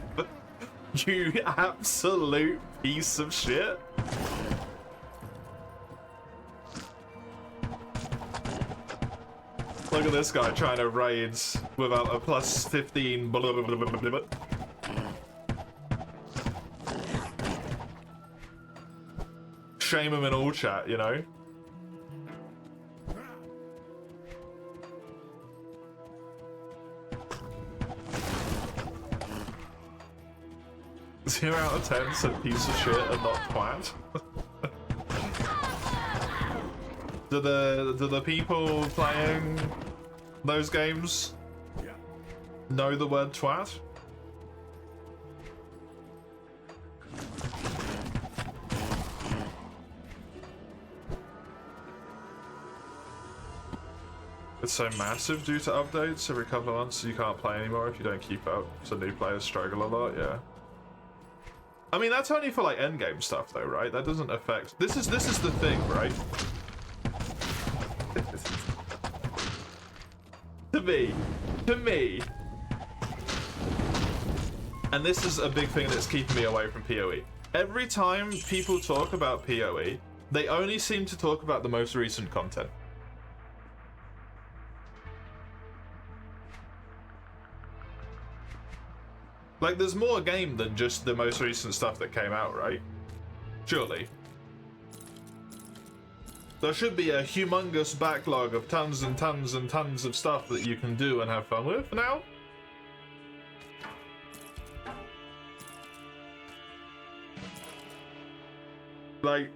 you absolute piece of shit. Look at this guy trying to raid without a plus 15 blah, blah, blah, blah, blah, blah. shame them in all chat, you know? Zero out of 10 said piece of shit and not twat. Do the people playing those games know the word twat? It's so massive due to updates every couple of months, so you can't play anymore if you don't keep up. So new players struggle a lot, yeah. I mean, that's only for like endgame stuff though, right? That doesn't affect... This is the thing, right? To me. And this is a big thing that's keeping me away from PoE. Every time people talk about PoE, they only seem to talk about the most recent content. Like, there's more game than just the most recent stuff that came out, right? Surely. There should be a humongous backlog of tons and tons and tons of stuff that you can do and have fun with now. Like...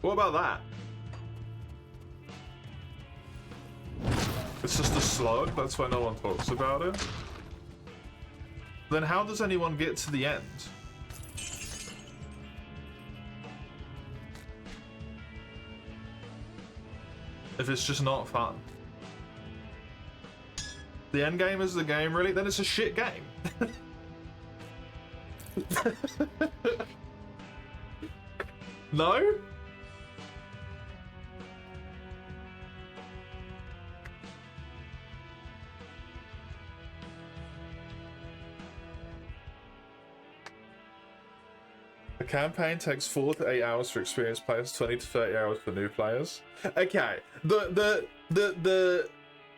What about that? It's just a slog, that's why no one talks about it. Then how does anyone get to the end? If it's just not fun. The end game is the game, really? Then it's a shit game. No? A campaign takes 4 to 8 hours for experienced players, 20 to 30 hours for new players. Okay,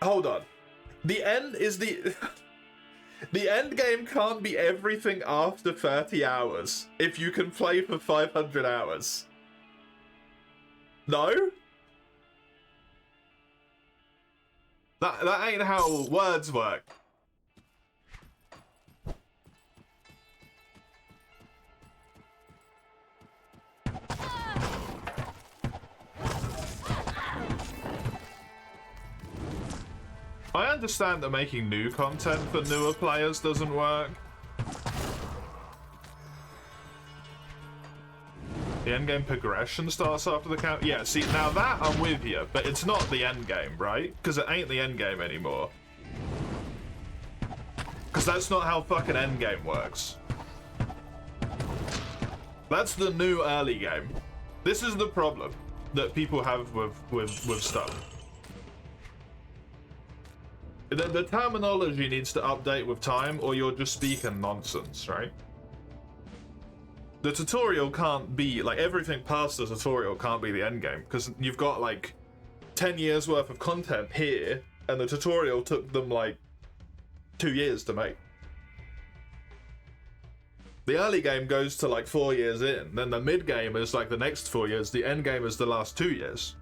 hold on. The end is the end game can't be everything after 30 hours if you can play for 500 hours. No? That ain't how words work. I understand that making new content for newer players doesn't work. The endgame progression starts after the count. Yeah, see, now that I'm with you, but it's not the endgame, right? Because it ain't the endgame anymore. Because that's not how fucking endgame works. That's the new early game. This is the problem that people have with stuff. The terminology needs to update with time, or you're just speaking nonsense, right? The tutorial can't be, like, everything past the tutorial can't be the endgame, because you've got, like, 10 years worth of content here, and the tutorial took them, like, 2 years to make. The early game goes to, like, 4 years in, then the mid game is, like, the next 4 years, the end game is the last 2 years.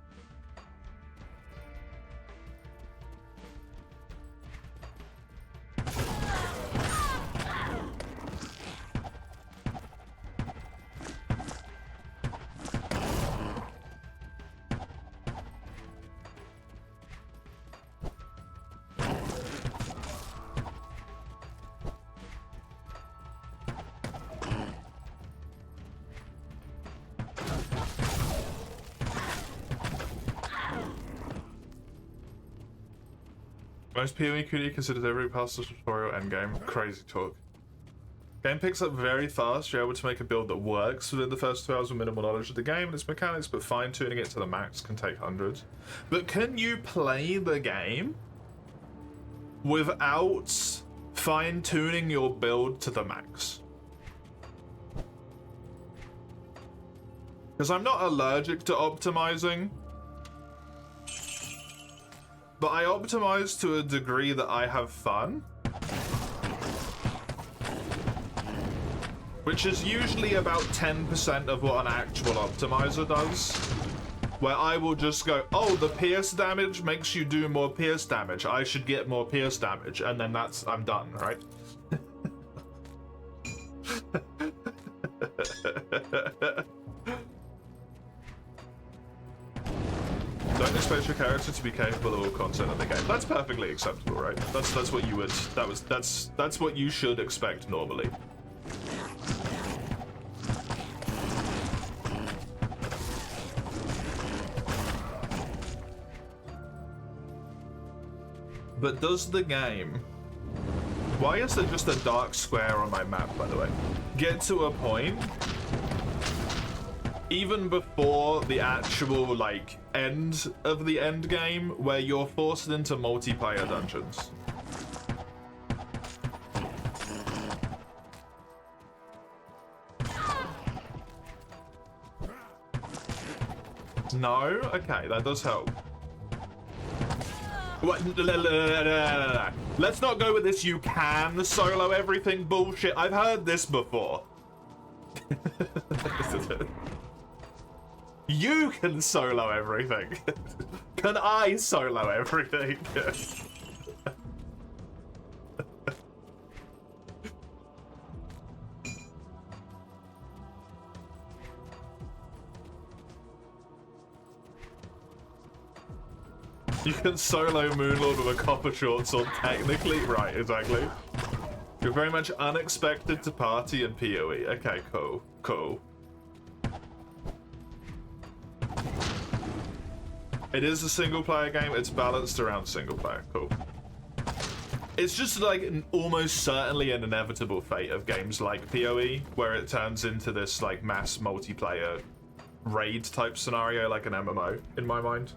Most PoE community considers every past tutorial endgame. Crazy talk. Game picks up very fast. You're able to make a build that works within the first 2 hours with minimal knowledge of the game and its mechanics, but fine-tuning it to the max can take hundreds. But can you play the game without fine-tuning your build to the max? Because I'm not allergic to optimizing, but I optimize to a degree that I have fun. which is usually about 10% of what an actual optimizer does. Where I will just go, oh, the pierce damage makes you do more pierce damage. I should get more pierce damage, and then I'm done, right? Don't expect your character to be capable of all content in the game. That's perfectly acceptable, right? That's what you would. That's what you should expect normally. But does the game... Why is there just a dark square on my map, by the way? Get to a point, even before the actual, like, end of the end game, where you're forced into multiplayer dungeons. No? Okay, that does help. What? Let's not go with this you can solo everything bullshit. I've heard this before. You can solo everything. Can I solo everything? You can solo Moonlord with a copper short sword, technically. Right, exactly. You're very much unexpected to party in PoE. Okay, cool. Cool. It is a single player game. It's balanced around single player. Cool. It's just like almost certainly an inevitable fate of games like PoE, where it turns into this like mass multiplayer raid type scenario, like an MMO, in my mind.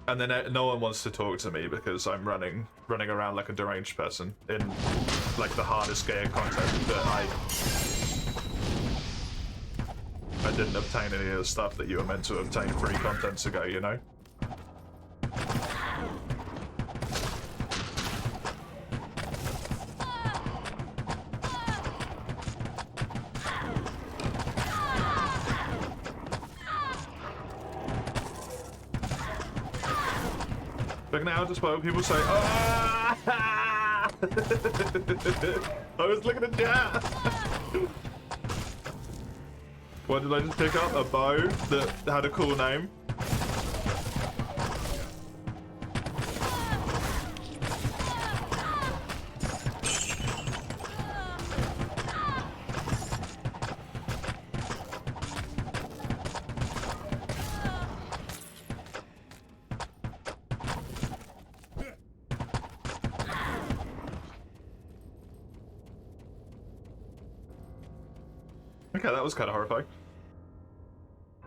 And then no one wants to talk to me because I'm running around like a deranged person in like the hardest game content that I didn't obtain any of the stuff that you were meant to obtain 3 contents ago, you know? But now, despite people say, ah! I was looking at chat. What did I just pick up? A bow that had a cool name. Okay, that was kind of horrifying.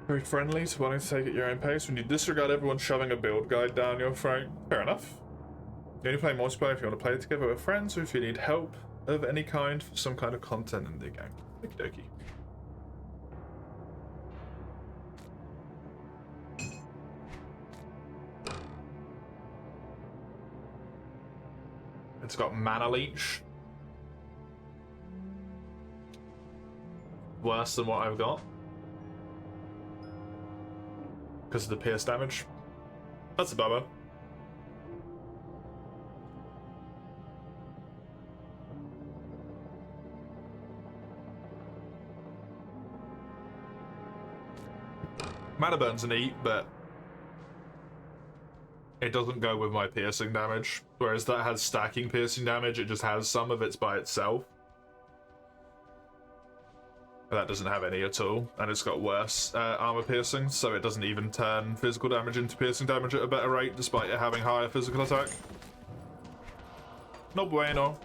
Very friendly to wanting to take at your own pace when you disregard everyone shoving a build guide down your throat. Fair enough. You only play multiplayer if you want to play together with friends or if you need help of any kind for some kind of content in the game. Okie dokie. It's got mana leech. Worse than what I've got. Because of the pierce damage. That's a bummer. Mana burn's neat, but it doesn't go with my piercing damage. Whereas that has stacking piercing damage, it just has some of it by itself. That doesn't have any at all, and it's got worse armor piercing, so it doesn't even turn physical damage into piercing damage at a better rate, despite it having higher physical attack. No bueno.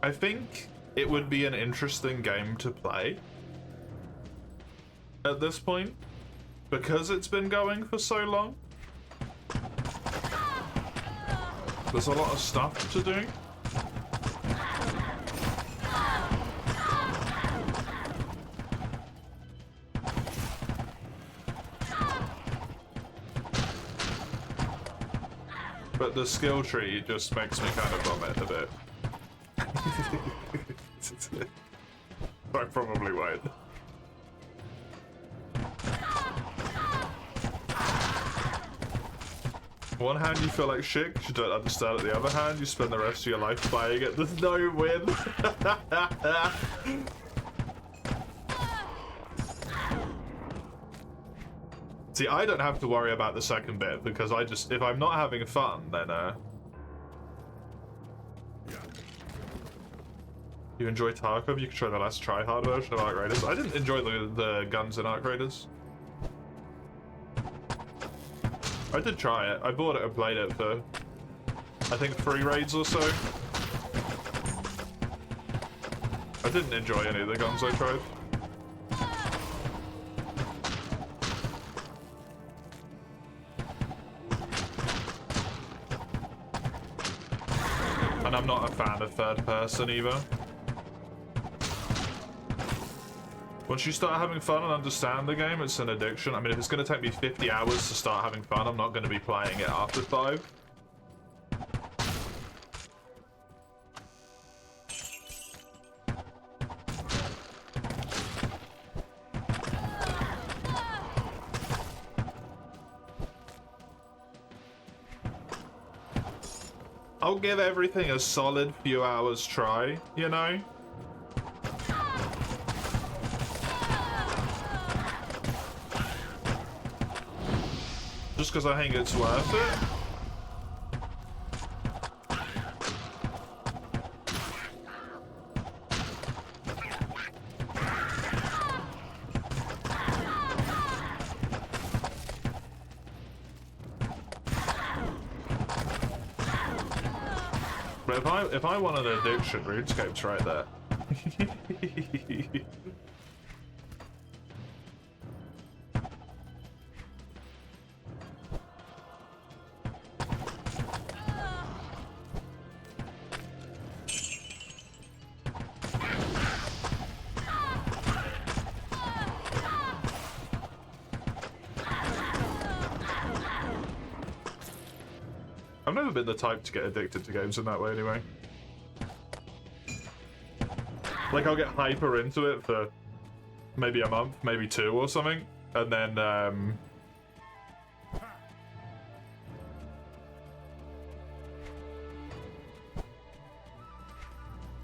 I think it would be an interesting game to play at this point, because it's been going for so long. There's a lot of stuff to do. But the skill tree just makes me kind of vomit a bit. I probably won't. On one hand, you feel like shit 'cause you don't understand it. The other hand, you spend the rest of your life playing it. There's no win. See, I don't have to worry about the second bit because I just, if I'm not having fun, then you enjoy Tarkov, you can try the less try-hard version of Arc Raiders. I didn't enjoy the guns in Arc Raiders. I did try it. I bought it and played it for, I think, 3 raids or so. I didn't enjoy any of the guns I tried. And I'm not a fan of third person either. Once you start having fun and understand the game, it's an addiction. I mean, if it's going to take me 50 hours to start having fun, I'm not going to be playing it after 5. I'll give everything a solid few hours try, you know? Just because I think it's worth it. But if I want an addiction, RuneScape's right there. I've never been the type to get addicted to games in that way anyway. Like, I'll get hyper into it for maybe a month, maybe 2 or something, and then,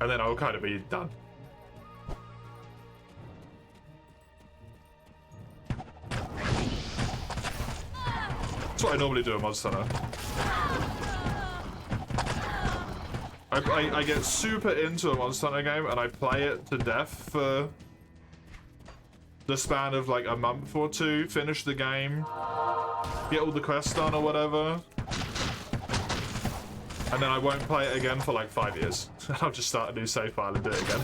I'll kind of be done. That's what I normally do in Monster Hunter. I get super into a Monster Hunter game and I play it to death for the span of like a month or 2, finish the game, get all the quests done or whatever, and then I won't play it again for like 5 years. I'll just start a new save file and do it again.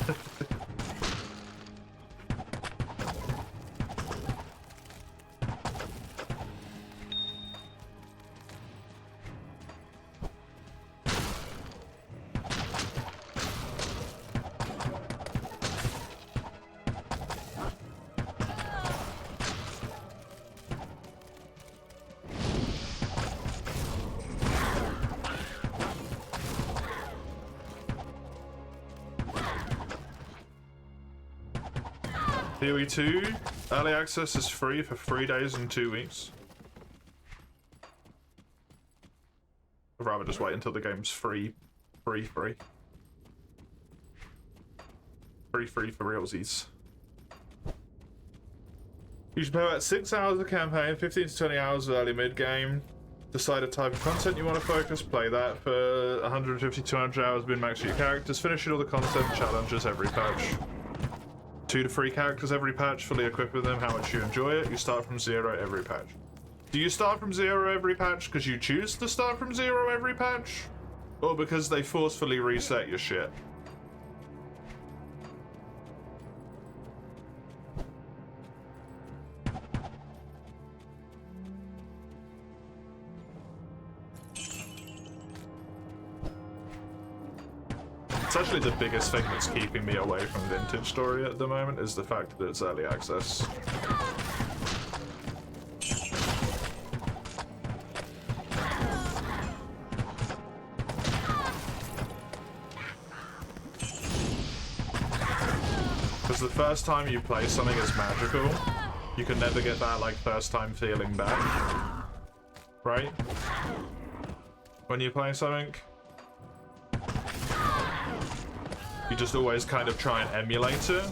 Theory 2, early access is free for 3 days and 2 weeks. I'd rather just wait until the game's free. Free for realsies. You should play about 6 hours of campaign, 15 to 20 hours of early mid-game. Decide a type of content you want to focus, play that for 150 to 200 hours, min-max your characters, finishing all the content challenges every patch. 2 to 3 characters every patch, fully equipped with them, how much you enjoy it. You start from 0 every patch. Do you start from 0 every patch because you choose to start from 0 every patch? Or because they forcefully reset your shit? It's actually the biggest thing that's keeping me away from Vintage Story at the moment is the fact that it's early access. Because the first time you play something as magical, you can never get that like first time feeling back. Right? When you're playing something, you just always kind of try and emulate it.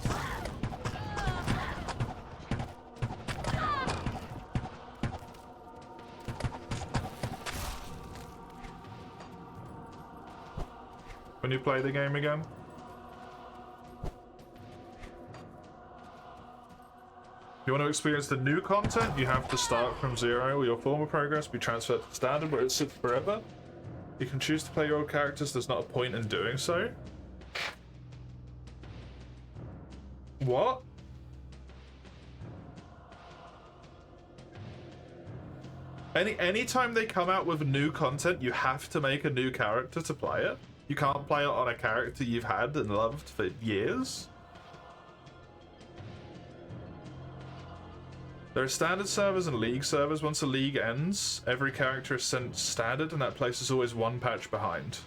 When you play the game again. If you want to experience the new content, you have to start from zero. Will your former progress be transferred to standard where it sits forever? You can choose to play your old characters, there's not a point in doing so. What? Anytime they come out with new content, you have to make a new character to play it. You can't play it on a character you've had and loved for years. There are standard servers and league servers. Once a league ends, every character is sent standard and that place is always one patch behind.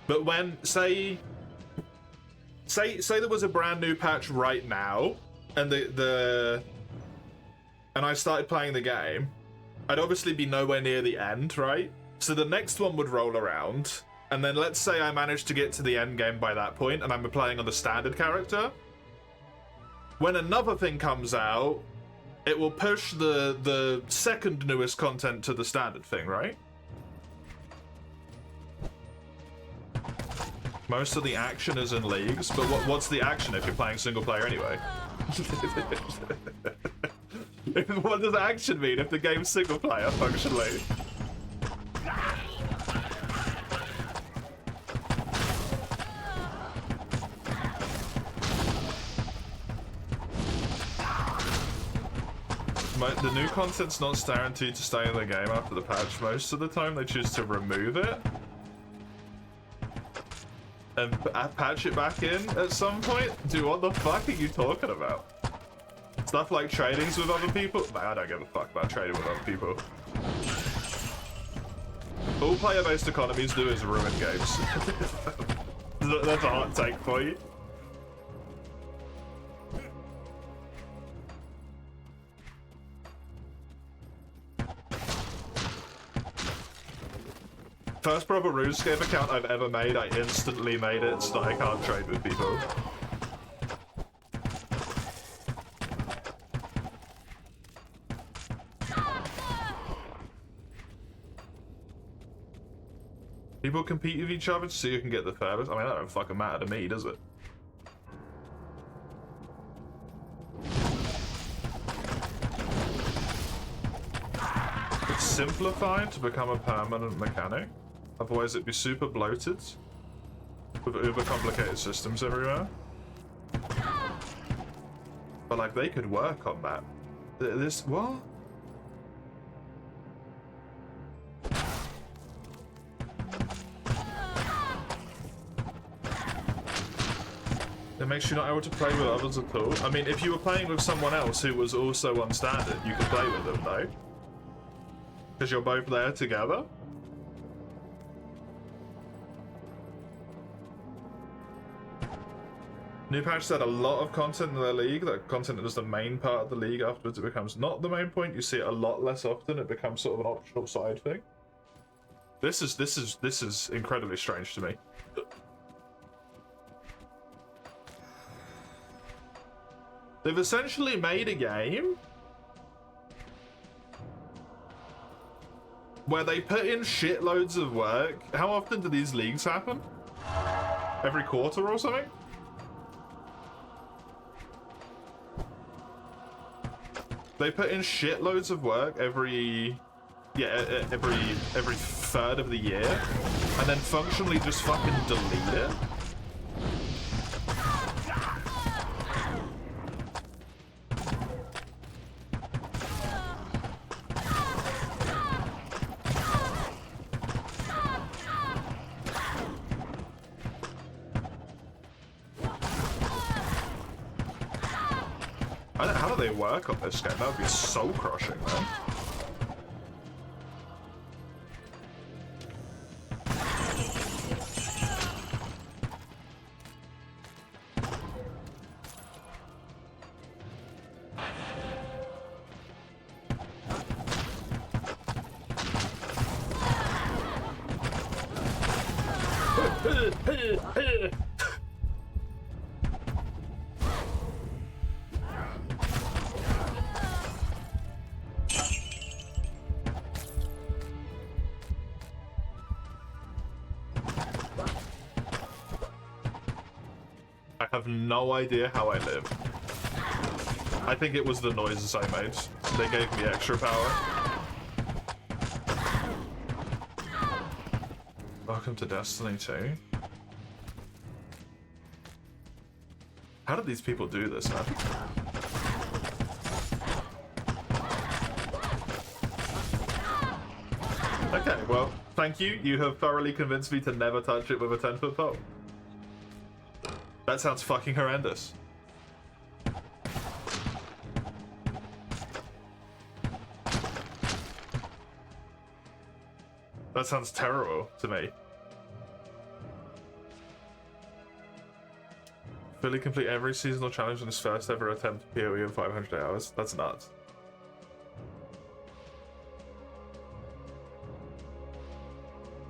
But when, say there was a brand new patch right now, and and I started playing the game, I'd obviously be nowhere near the end, right? So the next one would roll around, and then let's say I managed to get to the end game by that point, and I'm playing on the standard character. When another thing comes out, it will push the second newest content to the standard thing, right? Most of the action is in leagues, but what's the action if you're playing single player anyway? What does action mean if the game's single player, functionally? The new content's not guaranteed to stay in the game after the patch. Most of the time they choose to remove it and patch it back in at some point. Dude, what the fuck are you talking about? Stuff like tradings with other people? Nah, I don't give a fuck about trading with other people. All player-based economies do is ruin games. That's a hot take for you. First proper RuneScape account I've ever made, I instantly made it so that I can't trade with people. People compete with each other to see who can get the furthest. I mean, that don't fucking matter to me, does it? It's simplified to become a permanent mechanic. Otherwise it'd be super bloated with uber complicated systems everywhere. But like they could work on that. This what? It makes you not able to play with others at all. I mean, if you were playing with someone else who was also on standard, you could play with them though. Because you're both there together. New patch said a lot of content in their league, that content is the main part of the league, afterwards it becomes not the main point, you see it a lot less often, it becomes sort of an optional side thing. This is incredibly strange to me. They've essentially made a game where they put in shitloads of work. How often do these leagues happen? Every quarter or something? They put in shitloads of work every third of the year, and then functionally just fucking delete it. How do they work on this game? That would be soul crushing, man. I have no idea how I live. I think it was the noises I made. They gave me extra power. Welcome to Destiny 2. How did these people do this, man? Okay, well, thank you. You have thoroughly convinced me to never touch it with a 10-foot pole. That sounds fucking horrendous. That sounds terrible to me. Fully complete every seasonal challenge in his first ever attempt at PoE in 500 hours. That's nuts.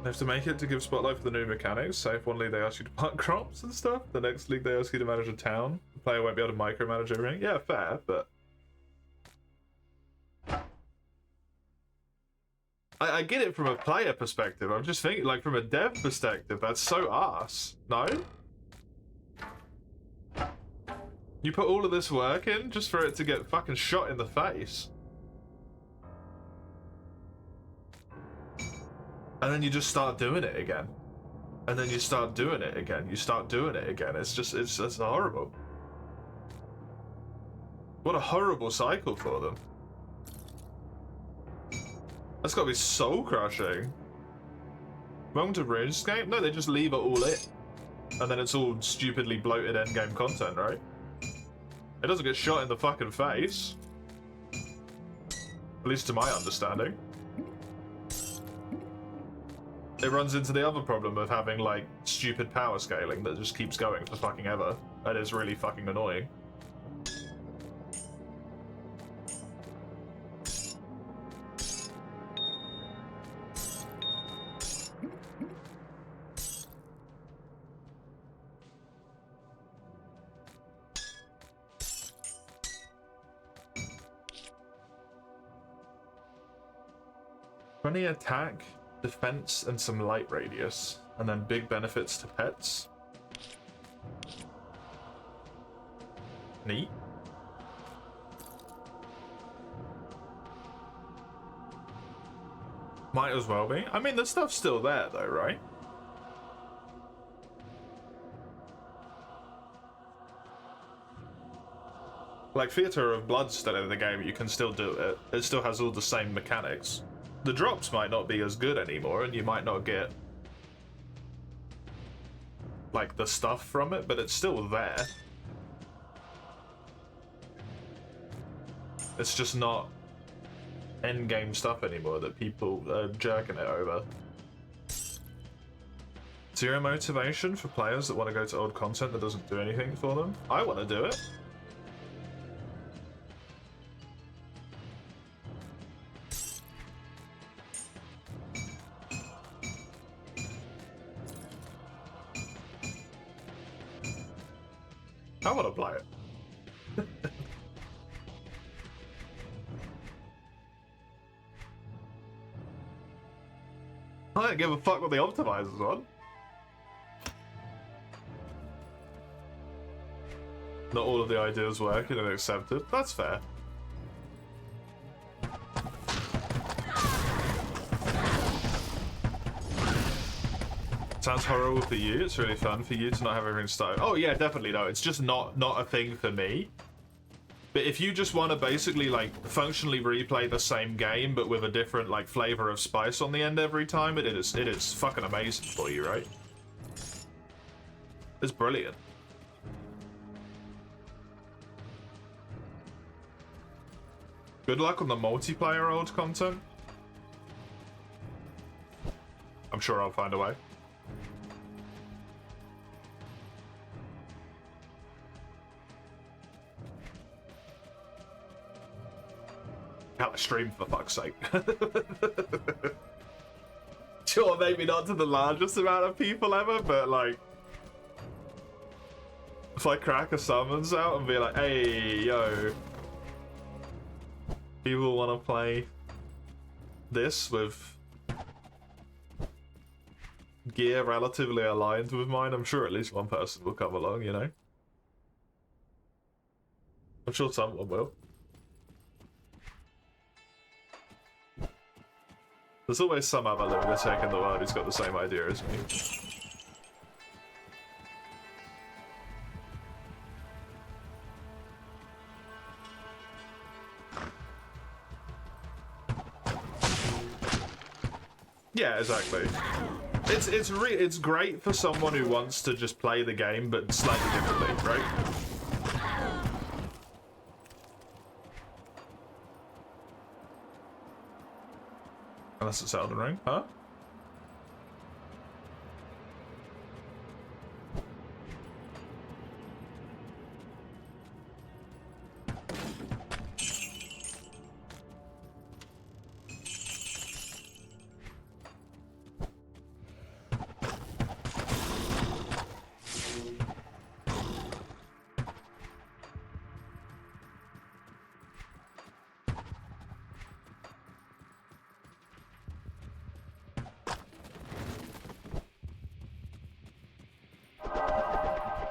They have to make it to give spotlight for the new mechanics. Say if one league they ask you to plant crops and stuff, the next league they ask you to manage a town. The player won't be able to micromanage everything. Yeah, fair, but... I get it from a player perspective. I'm just thinking, like, from a dev perspective, that's so arse. No? You put all of this work in just for it to get fucking shot in the face. And then you just start doing it again. And then you start doing it again. You start doing it again. It's horrible. What a horrible cycle for them. That's gotta be soul crushing. Welcome to RuneScape? No, they just leave it all in. And then it's all stupidly bloated endgame content, right? It doesn't get shot in the fucking face. At least to my understanding. It runs into the other problem of having, like, stupid power scaling that just keeps going for fucking ever. That is really fucking annoying. Funny attack, defense, and some light radius, and then big benefits to pets. Neat. Might as well be. I mean, the stuff's still there, though, right? Like, Theatre of Blood's still in the game, you can still do it. It still has all the same mechanics. The drops might not be as good anymore, and you might not get, like, the stuff from it, but it's still there. It's just not endgame stuff anymore that people are jerking it over. Zero motivation for players that want to go to old content that doesn't do anything for them. I want to do it. I want to play it. I don't give a fuck what the optimizer's on. Not all of the ideas working and accepted. That's fair. Sounds horrible for you. It's really fun for you to not have everything started. Oh yeah, definitely no. It's just not a thing for me. But if you just want to basically like functionally replay the same game but with a different like flavor of spice on the end every time, it is fucking amazing for you, right? It's brilliant. Good luck on the multiplayer old content. I'm sure I'll find a way. Hell, I stream for fuck's sake. Sure, maybe not to the largest amount of people ever, but like, if I crack a summons out and be like, hey, yo, people want to play this with gear relatively aligned with mine, I'm sure at least one person will come along, you know? I'm sure someone will. There's always some other lunatic in the world who's got the same idea as me. Yeah, exactly. It's great for someone who wants to just play the game but slightly differently, right? Unless it's Elden Ring, huh?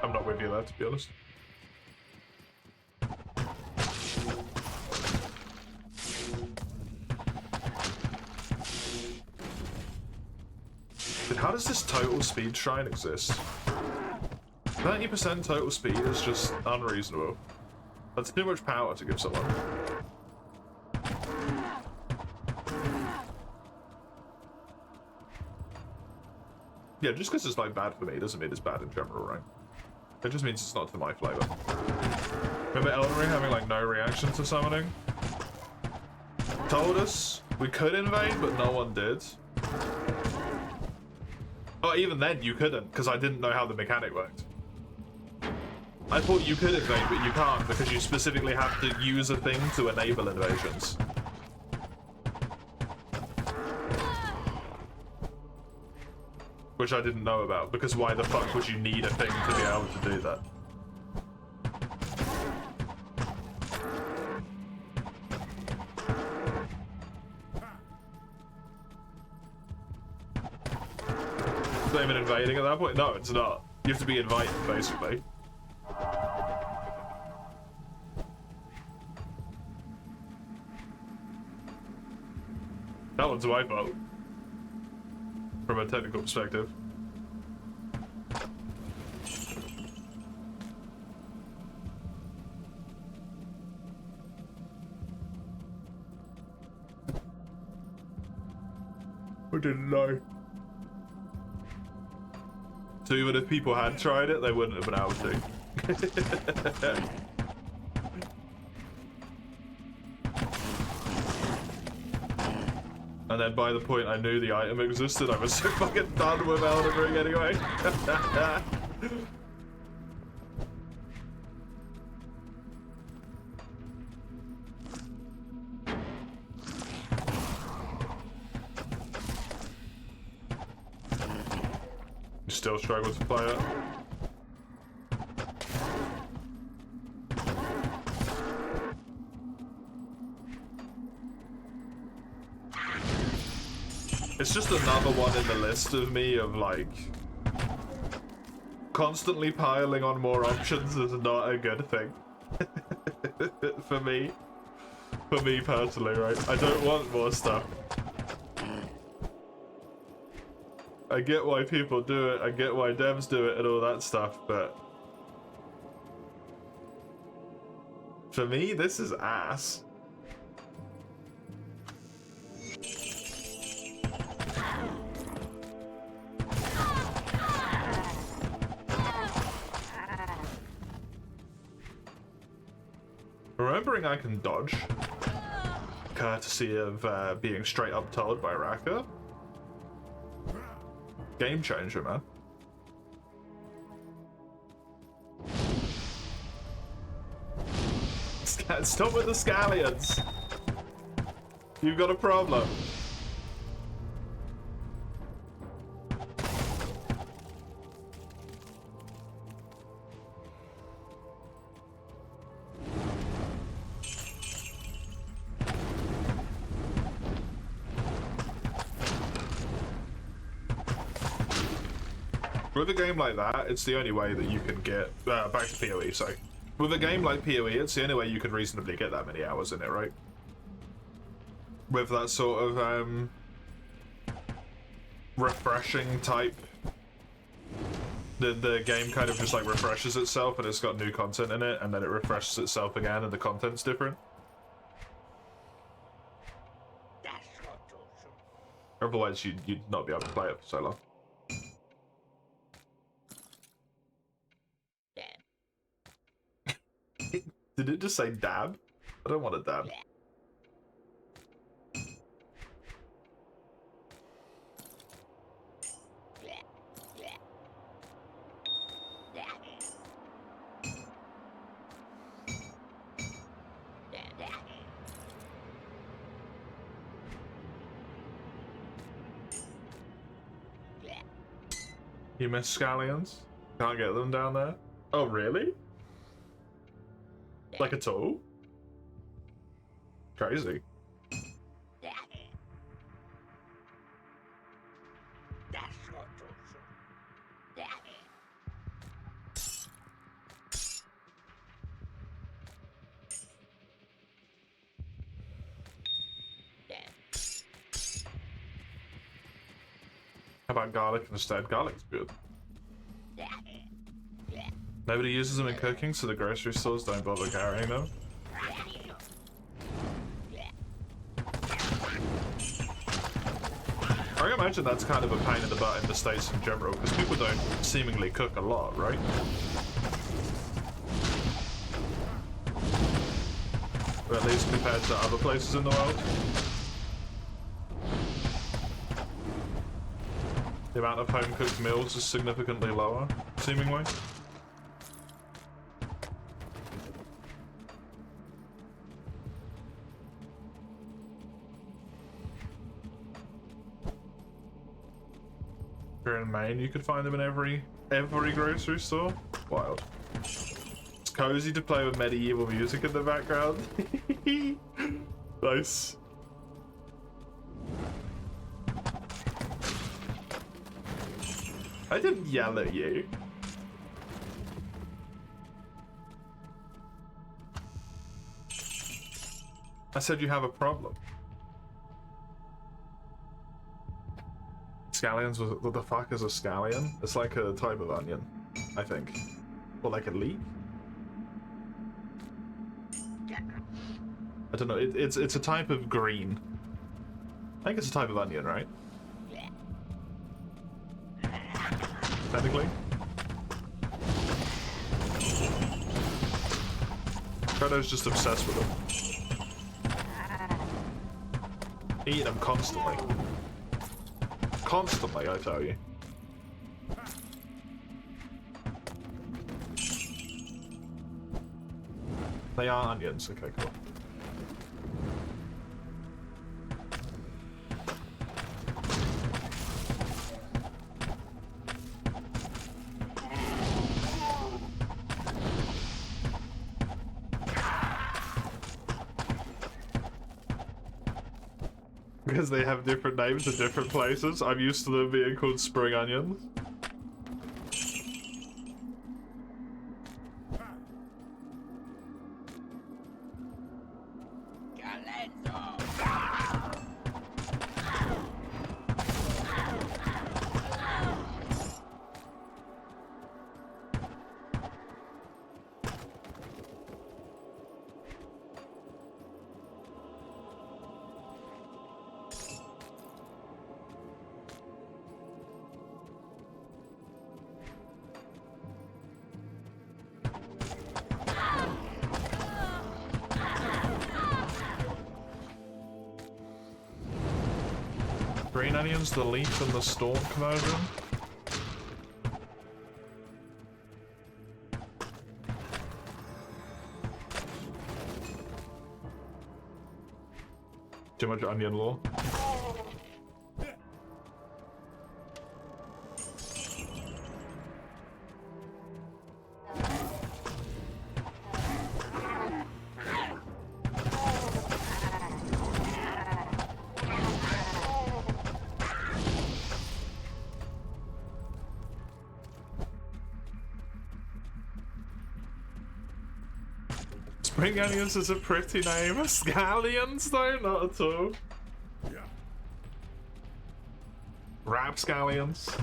I'm not with you there, to be honest. But how does this total speed shrine exist? 30% total speed is just unreasonable. That's too much power to give someone. Yeah, just because it's like bad for me doesn't mean it's bad in general, right? It just means it's not to my flavor. Remember Elden Ring having like no reaction to summoning? Told us we could invade, but no one did. Oh, even then you couldn't, because I didn't know how the mechanic worked. I thought you could invade, but you can't, because you specifically have to use a thing to enable invasions. Which I didn't know about, because why the fuck would you need a thing to be able to do that? It's not even invading at that point? No, it's not. You have to be invited, basically. That one's my fault. From a technical perspective. I didn't know. So even if people had tried it, they wouldn't have been able to. And then by the point I knew the item existed, I was so fucking done with Elden Ring anyway. You still struggle to play it? It's just another one in the list of me of like constantly piling on more options is not a good thing. For me personally, right? I don't want more stuff. I get why people do it, I get why devs do it and all that stuff, but for me, this is ass. Remembering I can dodge courtesy of being straight up told by Raka. Game changer, man. Stop with the scallions. You've got a problem. With a game like that, it's the only way that you can get back to PoE. Sorry, with a game like PoE, it's the only way you could reasonably get that many hours in it, right? With that sort of refreshing type, the game kind of just like refreshes itself, and it's got new content in it, and then it refreshes itself again, and the content's different. Otherwise, you'd not be able to play it for so long. Did it just say dab? I don't want a dab. You miss scallions? Can't get them down there? Oh, really? Like at all? Crazy. How about garlic instead? Garlic's good. Nobody uses them in cooking, so the grocery stores don't bother carrying them. I imagine that's kind of a pain in the butt in the States in general, because people don't seemingly cook a lot, right? Or at least compared to other places in the world. The amount of home-cooked meals is significantly lower, seemingly. If you're in Maine, you could find them in every grocery store. Wild. It's cozy to play with medieval music in the background. Nice. I didn't yell at you. I said you have a problem. Scallions? What the fuck is a scallion? It's like a type of onion, I think. Or like a leaf? I don't know, it's a type of green. I think it's a type of onion, right? Technically. Fredo's just obsessed with them. Eating them constantly. Constantly, I tell you. They are onions, okay, cool. Because they have different names in different places. I'm used to them being called spring onions. Green onions, the leaf, and the stalk version. Too much onion lore. Spring onions is a pretty name. Scallions though, not at all. Rapscallions.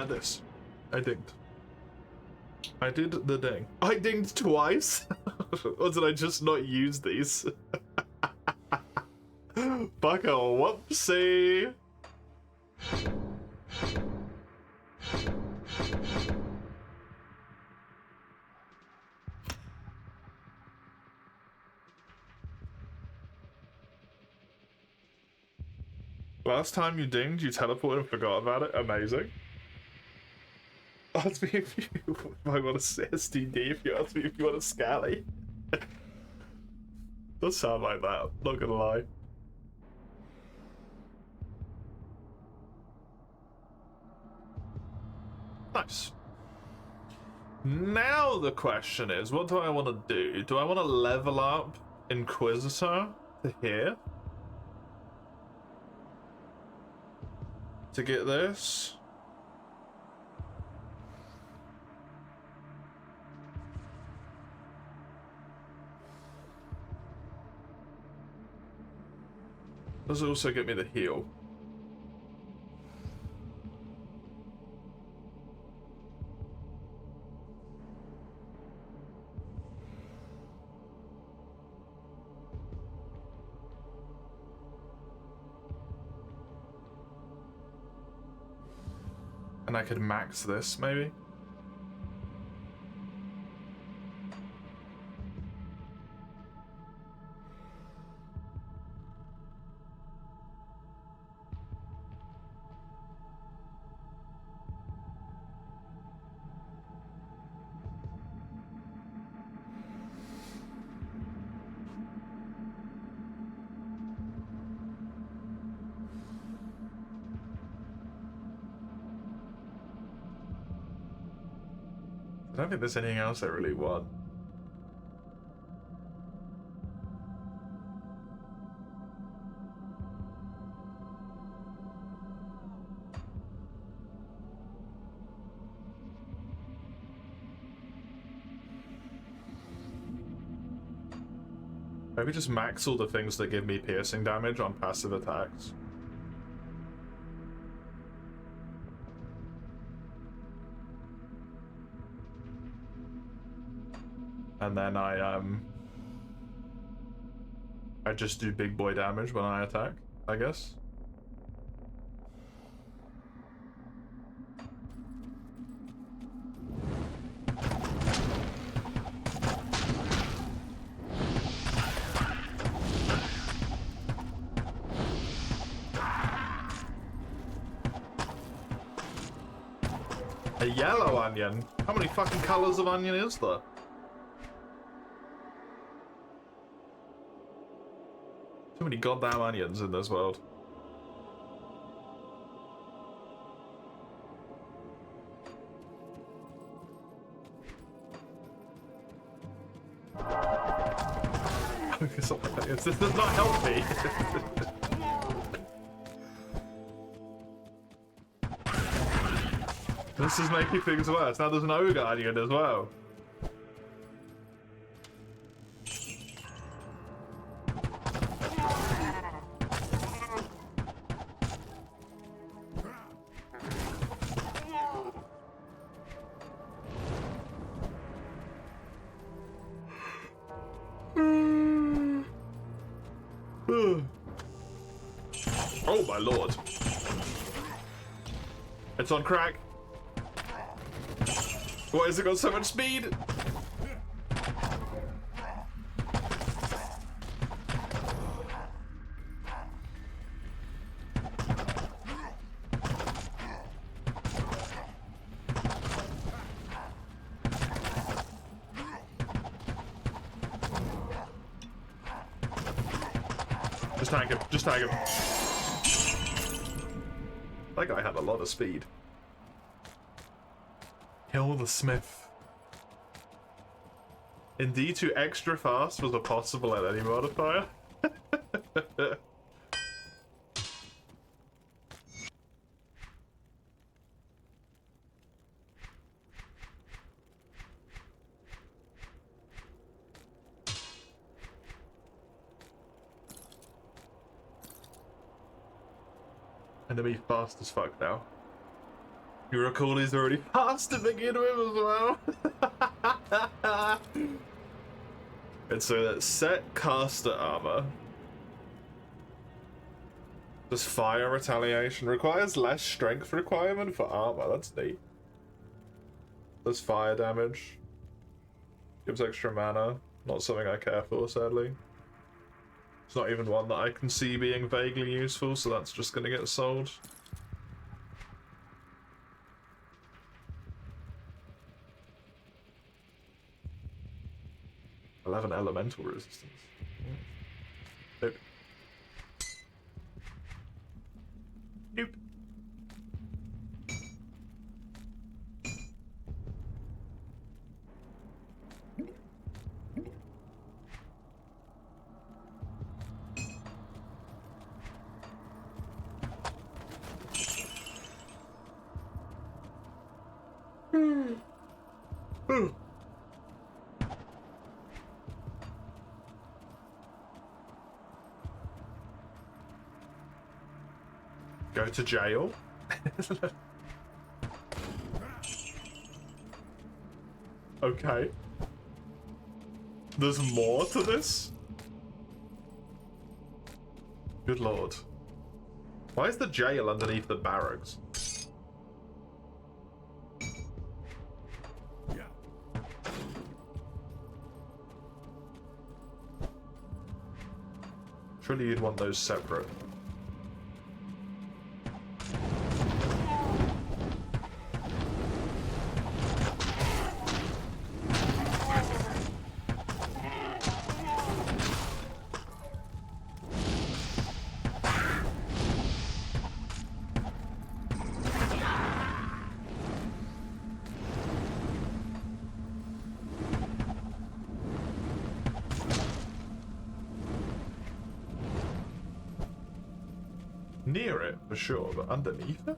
This. I dinged. I did the ding. I dinged twice? Or did I just not use these? Fuck a whoopsie. Last time you dinged, you teleported and forgot about it. Amazing. Ask me if I want a STD, if you ask me if you want a scally. Does sound like that, not gonna lie. Nice. Now the question is, what do I want to do? Do I want to level up Inquisitor to here? To get this? Does it also get me the heal? And I could max this, maybe? I don't think there's anything else I really want. Maybe just max all the things that give me piercing damage on passive attacks. And then I just do big boy damage when I attack, I guess. A yellow onion? How many fucking colors of onion is there? Too many goddamn onions in this world. focus on my face. This does not help me. This is making things worse. Now there's an O Guardian as well. Oh my lord. It's on crack. Why has it got so much speed? Just tag him. Just tag him. That guy had a lot of speed. Kill the Smith. Indeed, too extra fast was a possible at any modifier. Enemy fast as fuck now. You recall he's already fast to begin with as well. And so that set caster armor. Does fire retaliation requires less strength requirement for armor? That's neat. Does fire damage. Gives extra mana. Not something I care for, sadly. It's not even one that I can see being vaguely useful, so that's just gonna get sold. I'll have an elemental resistance. Nope. Nope. Go to jail. Okay. There's more to this? Good lord. Why is the jail underneath the barracks? Surely you'd want those separate. Near it, for sure, but underneath it?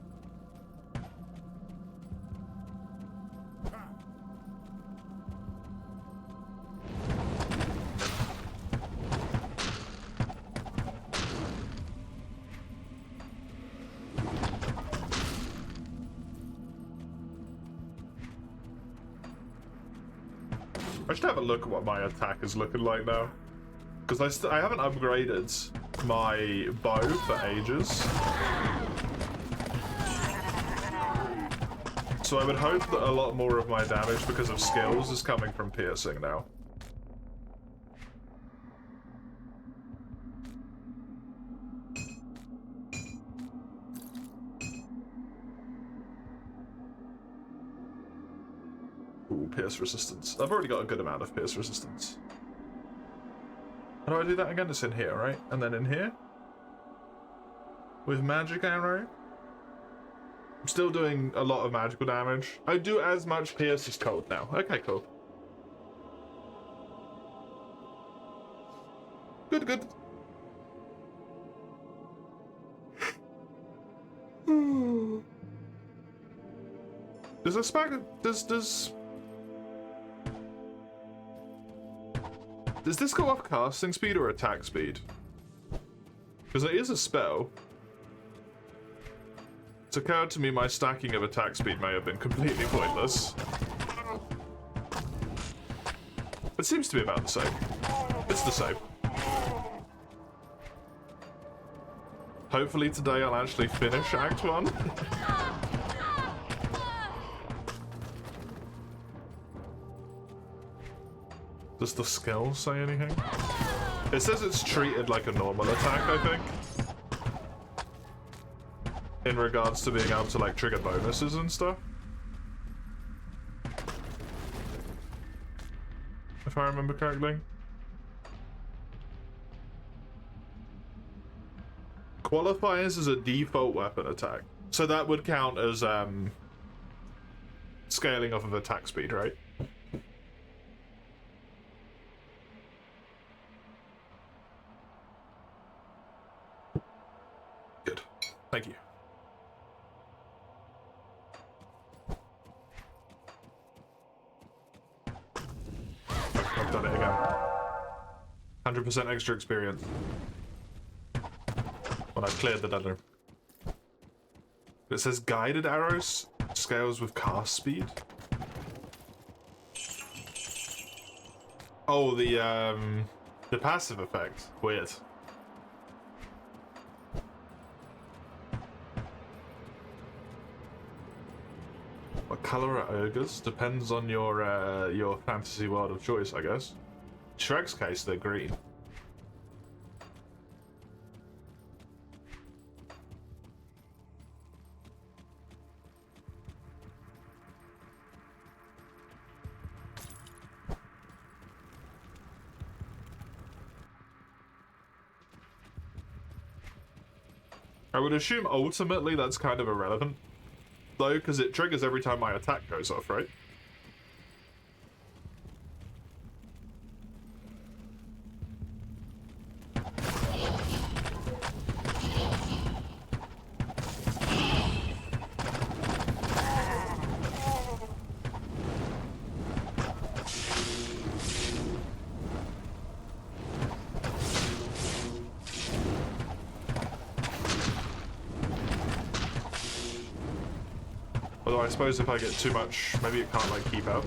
I should have a look at what my attack is looking like now. Because I haven't upgraded my bow for ages. So I would hope that a lot more of my damage because of skills is coming from piercing now. Ooh, pierce resistance. I've already got a good amount of pierce resistance. How do I do that again? It's in here, right? And then in here? With magic arrow? I'm still doing a lot of magical damage. I do as much pierce as cold now. Okay, cool. Good, good. Does this back does this go off casting speed or attack speed? Because it is a spell. It's occurred to me my stacking of attack speed may have been completely pointless. It seems to be about the same. It's the same. Hopefully today I'll actually finish Act 1. Does the skill say anything? It says it's treated like a normal attack, I think. In regards to being able to like trigger bonuses and stuff. If I remember correctly. Qualifiers as a default weapon attack. So that would count as scaling off of attack speed, right? Good. Thank you. I've done it again. 100% extra experience. When I've cleared the dungeon. It says guided arrows scales with cast speed. Oh, the passive effect. Weird. What color are ogres? Depends on your fantasy world of choice, I guess. Shrek's case, they're green. I would assume ultimately that's kind of irrelevant, though, because it triggers every time my attack goes off, right? Although I suppose if I get too much, maybe it can't like keep up.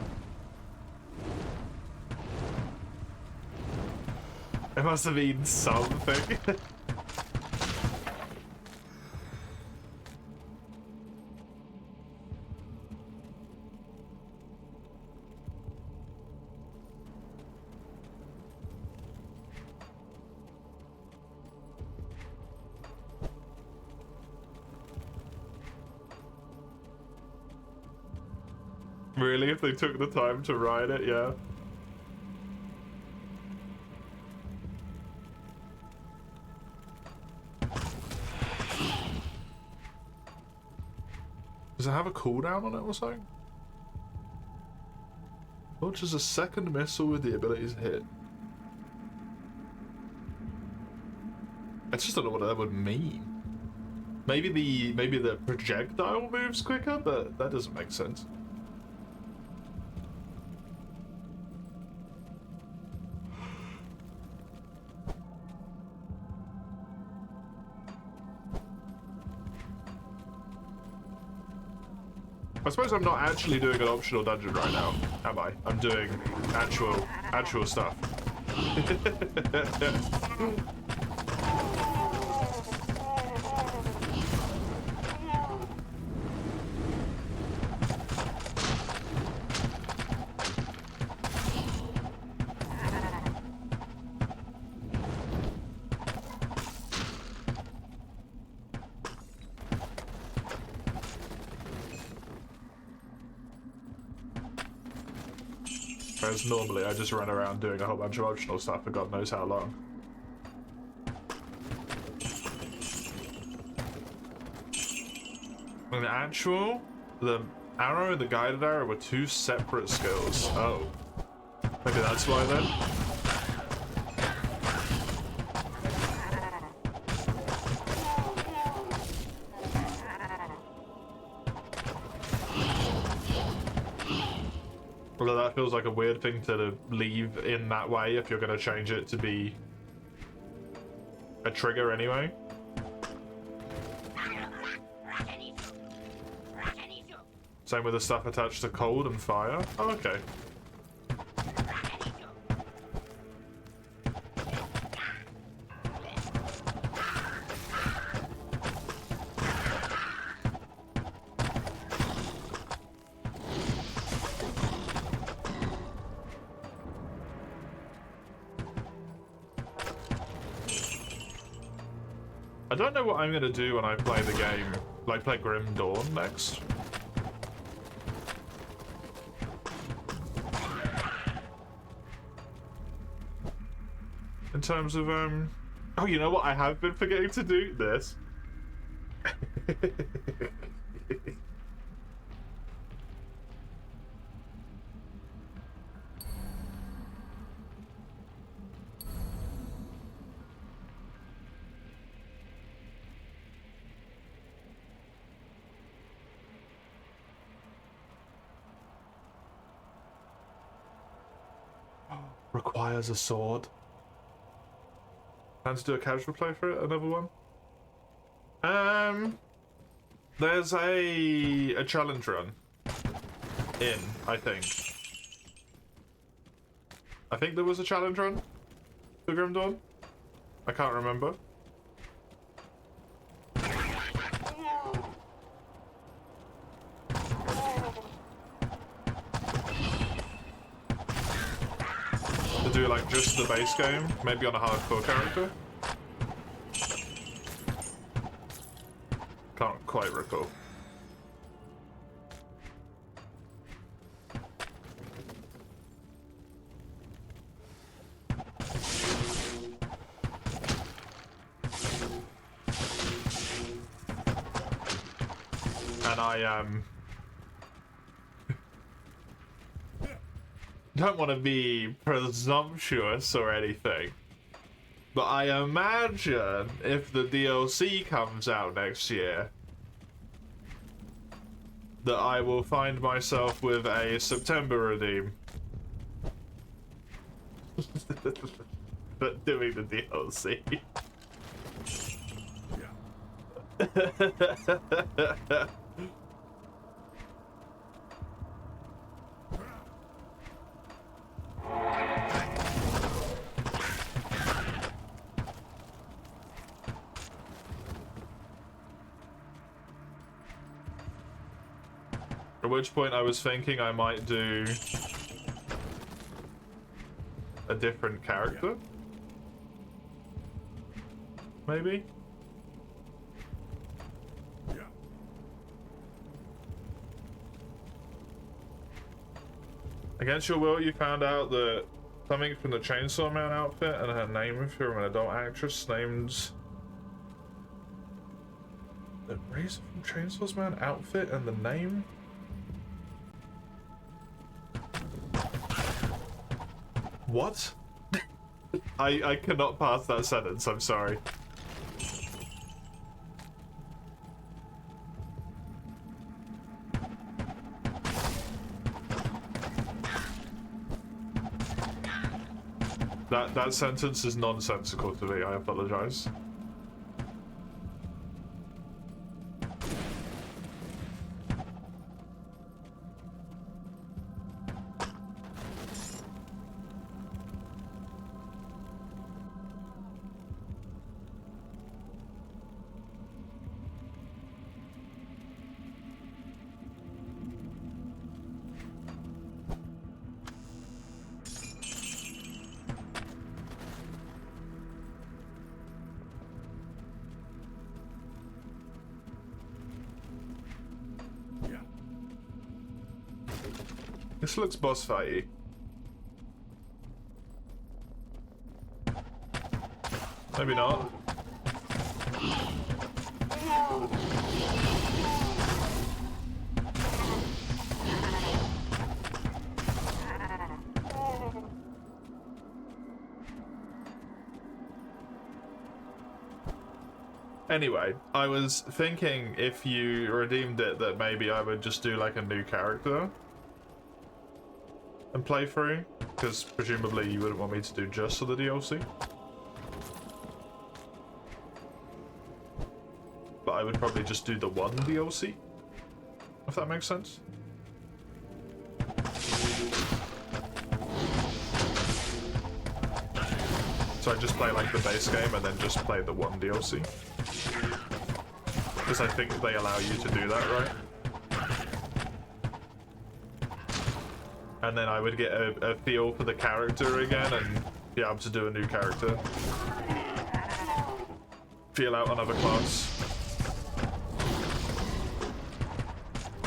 It must have been something. Really, if they took the time to write it, yeah. Does it have a cooldown on it or something? Launches a second missile with the ability to hit. I just don't know what that would mean. Maybe the projectile moves quicker, but that doesn't make sense. I suppose I'm not actually doing an optional dungeon right now, am I? I'm doing actual stuff. Whereas normally I just run around doing a whole bunch of optional stuff for God knows how long. And the arrow and the guided arrow were two separate skills. Oh. Maybe that's why then. Although that feels like a weird thing to leave in that way if you're going to change it to be a trigger anyway. Same with the stuff attached to cold and fire. Oh, okay. I don't know what I'm gonna do when I play the game, like play Grim Dawn next. In terms of, oh, you know what? I have been forgetting to do this. Requires a sword. Plan to do a casual play for it? Another one? There's a challenge run in, I think. I think there was a challenge run for Grim Dawn. I can't remember. To do like just the base game, maybe on a hardcore character. Can't quite recall. And I don't want to be presumptuous or anything, but I imagine if the DLC comes out next year, that I will find myself with a September redeem. But doing the DLC. At which point I was thinking I might do a different character. Maybe? Against your will, you found out that something from the Chainsaw Man outfit and her name from an adult actress named... The Razor from Chainsaw Man outfit and the name? What? I cannot pass that sentence, I'm sorry. That sentence is nonsensical to me, I apologize. This looks boss fighty. Maybe not. Anyway, I was thinking if you redeemed it that maybe I would just do like a new character. and play through, because presumably you wouldn't want me to do just for the DLC. But I would probably just do the one DLC, if that makes sense. So I just play like the base game and then just play the one DLC. Because I think they allow you to do that, right? And then I would get a feel for the character again and be able to do a new character. Feel out another class.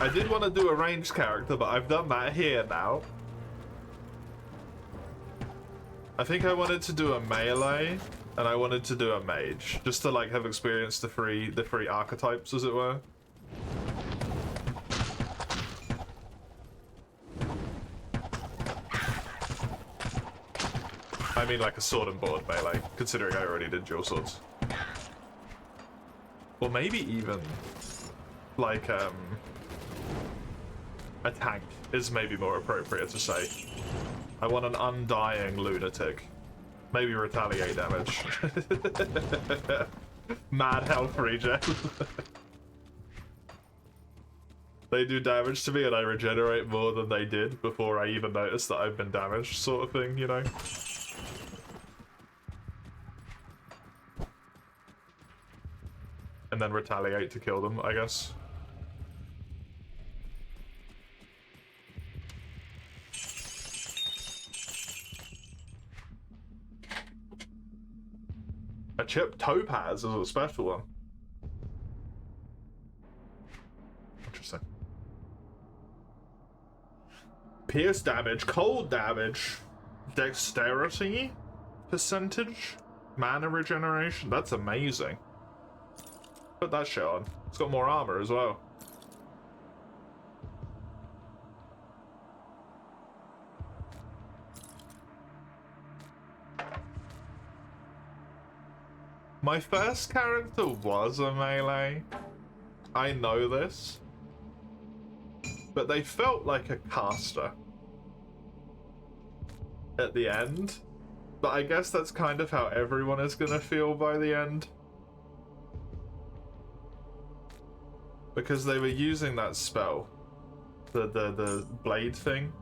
I did want to do a ranged character, but I've done that here now. I think I wanted to do a melee, and I wanted to do a mage, just to like have experienced the three archetypes, as it were. I mean like a sword and board melee, considering I already did dual swords. Or maybe even like a tank is maybe more appropriate to say. I want an undying lunatic. Maybe retaliate damage. Mad health regen. They do damage to me and I regenerate more than they did before I even noticed that I've been damaged, sort of thing, you know? And then retaliate to kill them, I guess. A chip topaz is a special one. Interesting. Pierce damage, cold damage, dexterity percentage, mana regeneration. That's amazing. Put that shit on. It's got more armor as well. My first character was a melee. I know this. But they felt like a caster at the end. But I guess that's kind of how everyone is gonna feel by the end. Because they were using that spell. The blade thing.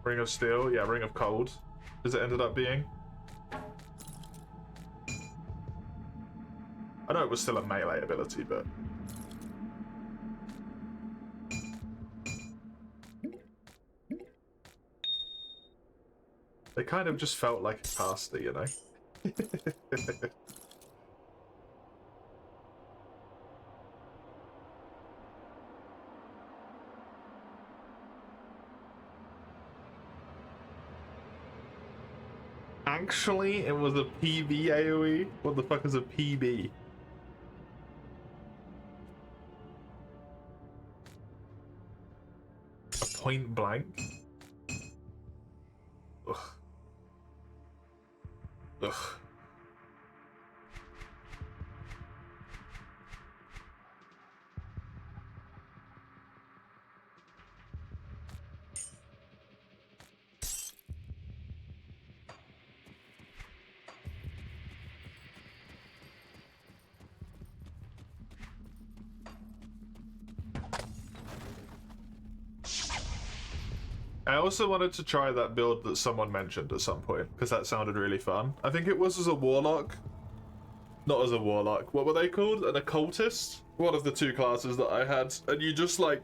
Ring of Steel, yeah, Ring of Cold, as it ended up being. I know it was still a melee ability, but... they kind of just felt like a caster, you know? Actually, it was a PB AoE? What the fuck is a PB? A point blank? Ugh. Ugh. I also wanted to try that build that someone mentioned at some point, because that sounded really fun. I think it was as a warlock. Not as a warlock. What were they called? An occultist? One of the two classes that I had. And you just, like,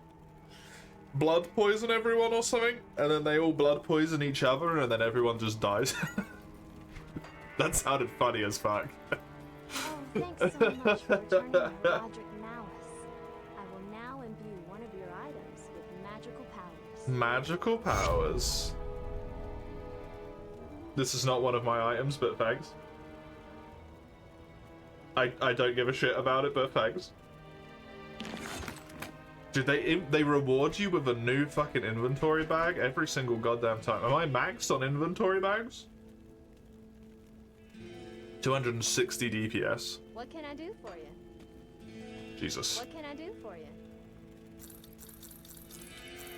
blood poison everyone or something, and then they all blood poison each other, and then everyone just dies. That sounded funny as fuck. Oh, thanks so much for returning my Roderick Malice. I will now imbue one of your items with magical powers. Magical powers. This is not one of my items, but thanks. I don't give a shit about it, but thanks. Dude, they reward you with a new fucking inventory bag every single goddamn time. Am I maxed on inventory bags? 260 DPS. What can I do for you? Jesus. What can I do for you?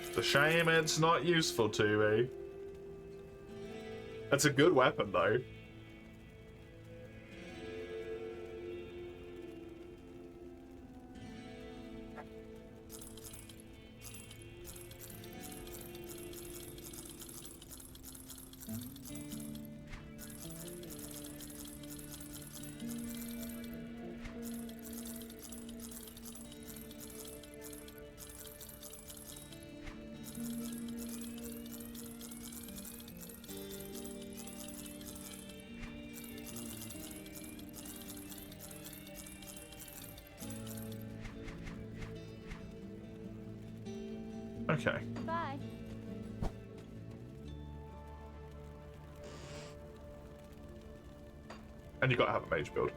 It's a shame it's not useful to me. It's a good weapon though. Okay. Bye. And you gotta have a mage build.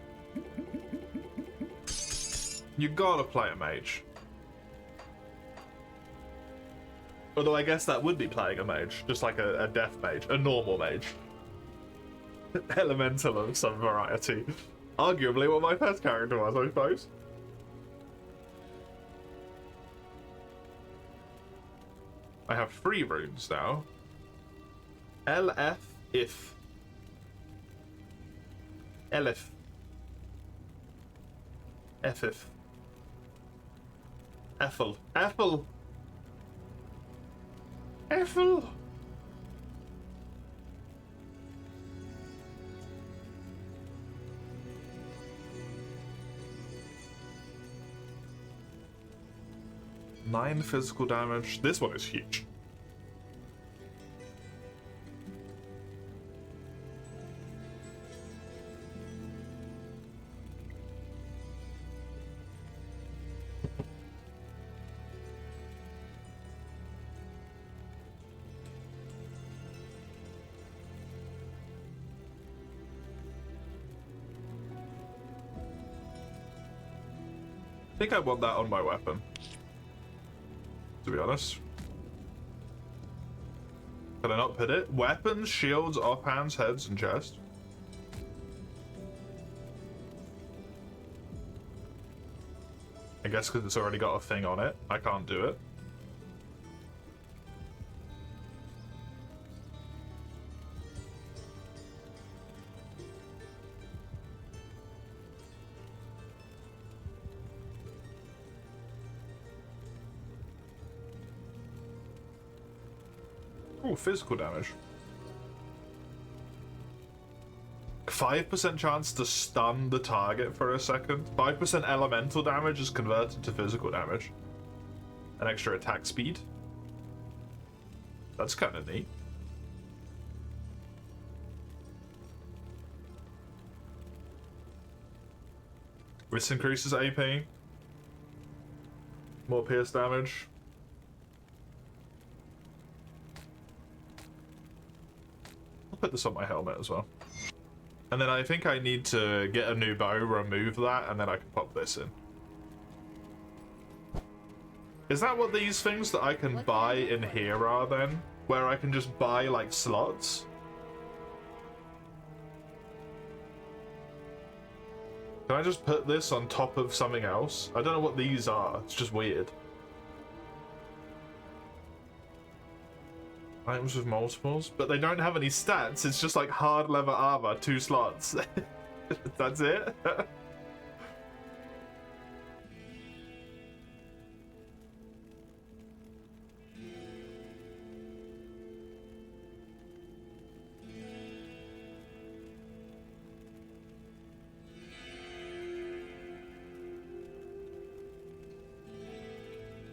You gotta play a mage. Although I guess that would be playing a mage, just like a death mage, a normal mage. Elemental of some variety. Arguably what my first character was, I suppose. I have 3 runes now. LF if. Elif. Effif. Ethel. Ethel! Ethel! Nine physical damage. This one is huge. I think I want that on my weapon, to be honest. Can I not put it? Weapons, shields, offhands, heads, and chest. I guess because it's already got a thing on it, I can't do it. Ooh, physical damage. 5% chance to stun the target for a second. 5% elemental damage is converted to physical damage. An extra attack speed. That's kind of neat. This increases AP. More pierce damage. I'll put this on my helmet as well. And then I think I need to get a new bow, remove that, and then I can pop this in. Is that what these things that I can buy in here are then? Where I can just buy, like, slots? Can I just put this on top of something else? I don't know what these are. It's just weird. Items with multiples, but they don't have any stats. It's just like hard leather armor, 2 slots. That's it.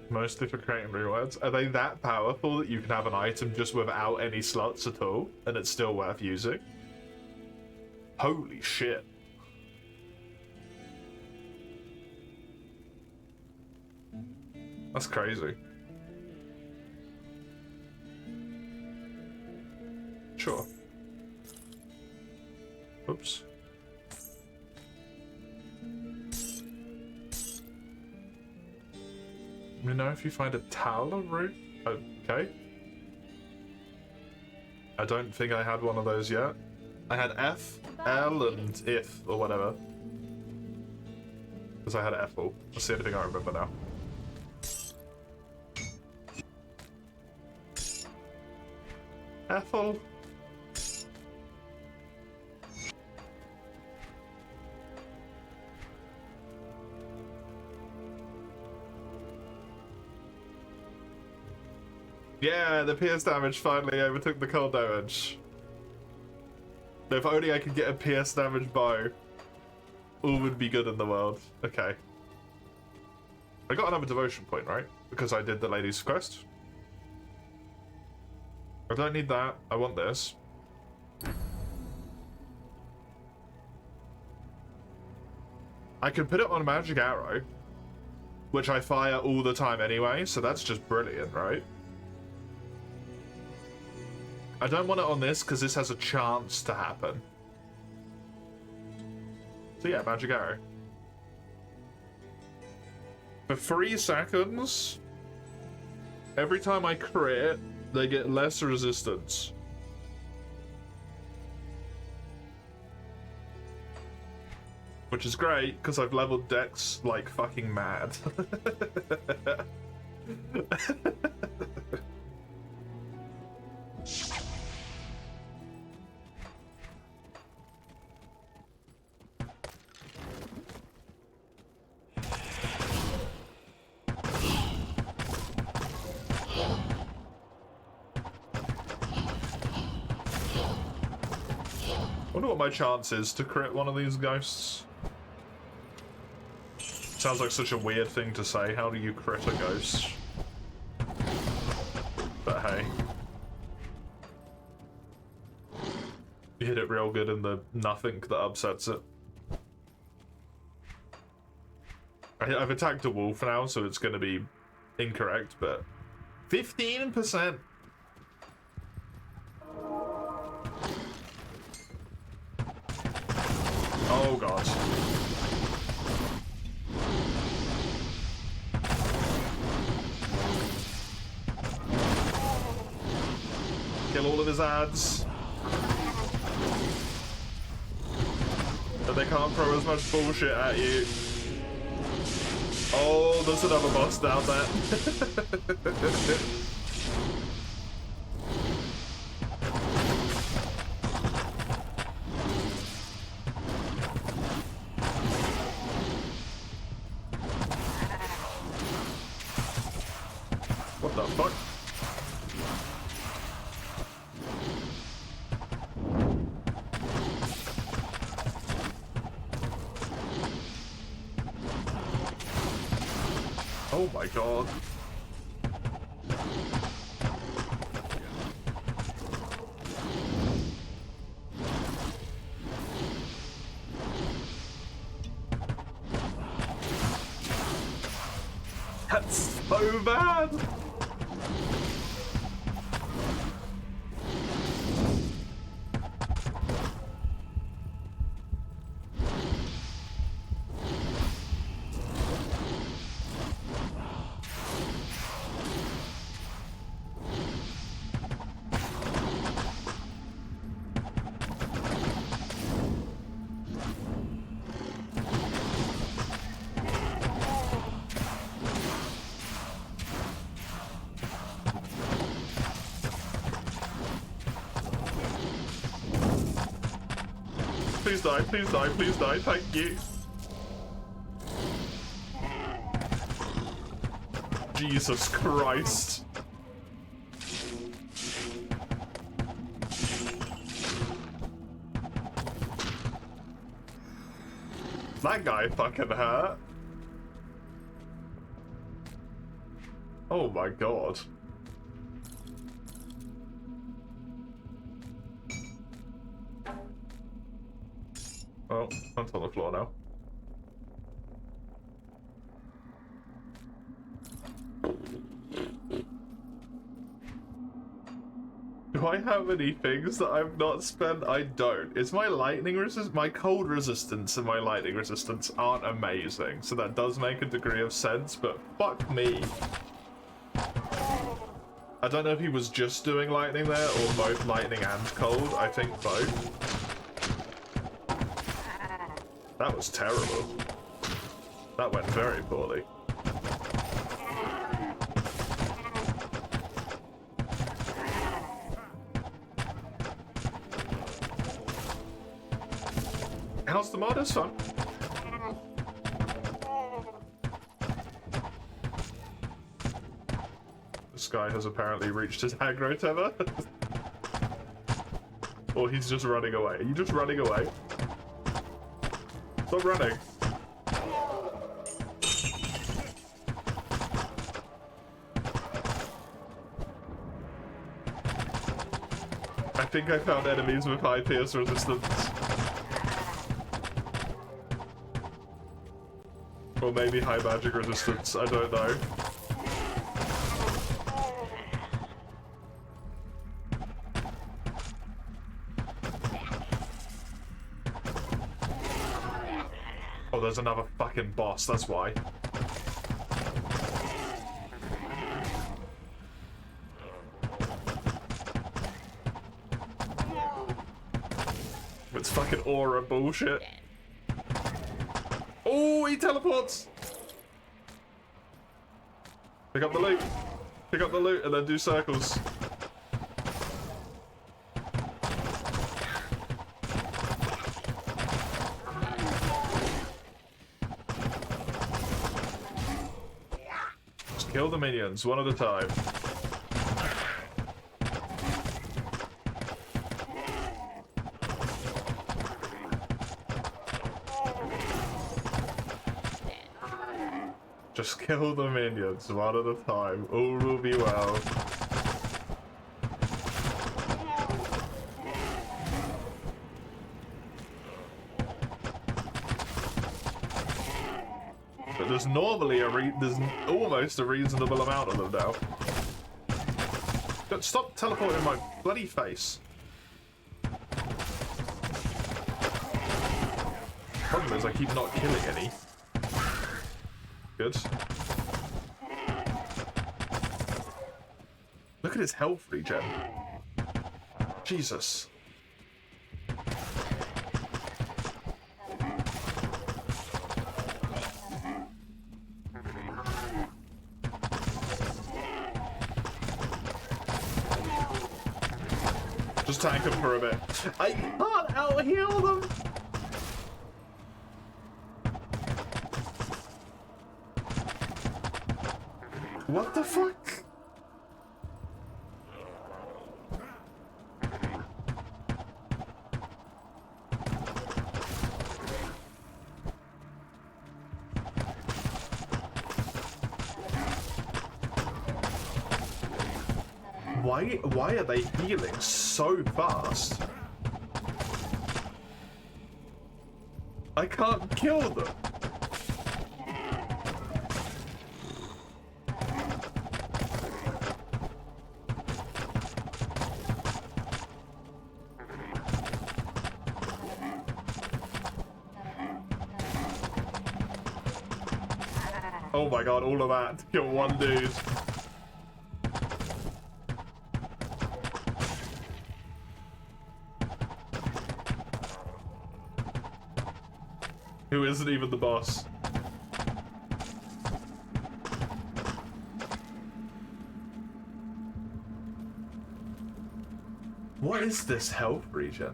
Mostly for creating rewards. Are they that powerful that you can have an item just without any slots at all, and it's still worth using? Holy shit. That's crazy. Sure. Oops. Let me know if you find a Towler root. Okay. I don't think I had one of those yet. I had F, L, and if, or whatever. Because I had Ethel. That's the only thing I remember now. Ethel. Yeah, the pierce damage finally overtook the cold damage. If only I could get a pierce damage bow, all would be good in the world. Okay. I got another devotion point, right? Because I did the lady's quest. I don't need that. I want this. I can put it on a magic arrow, which I fire all the time anyway, so that's just brilliant, right? I don't want it on this because this has a chance to happen. So yeah, magic arrow. For 3 seconds, every time I crit, they get less resistance. Which is great, because I've leveled Dex like fucking mad. I wonder what my chance is to crit one of these ghosts. Sounds like such a weird thing to say. How do you crit a ghost? But hey. You hit it real good in the nothing that upsets it. I've attacked a wolf now, so it's going to be incorrect, but 15%. Oh god. Kill all of his ads. But they can't throw as much bullshit at you. Oh, there's another boss down there. What the fuck? Oh my god. That's so bad. Please die, please die, thank you. Jesus Christ. That guy fucking hurt. Oh my god. Oh, that's on the floor now. Do I have any things that I've not spent? I don't. Is my lightning resist? My cold resistance and my lightning resistance aren't amazing, so that does make a degree of sense, but fuck me. I don't know if he was just doing lightning there, or both lightning and cold. I think both. That was terrible. That went very poorly. How's the mod? It's fun. This guy has apparently reached his aggro tether. Or he's just running away. Are you just running away? Stop running. I think I found enemies with high pierce resistance. Or maybe high magic resistance, I don't know. Oh, there's another fucking boss, that's why. It's fucking aura bullshit. Oh, he teleports! Pick up the loot. Pick up the loot and then do circles. Just kill the minions, one at a time. Just kill the minions one at a time. All will be well. But there's normally there's almost a reasonable amount of them now. But stop teleporting my bloody face. Problem is I keep not killing any. Good. Look at his health regen. Jesus. Just tank him for a bit. I can't out-heal them! What the fuck? Why are they healing so fast? I can't kill them. Oh my god, all of that to kill one dude. Who isn't even the boss. What is this health regen?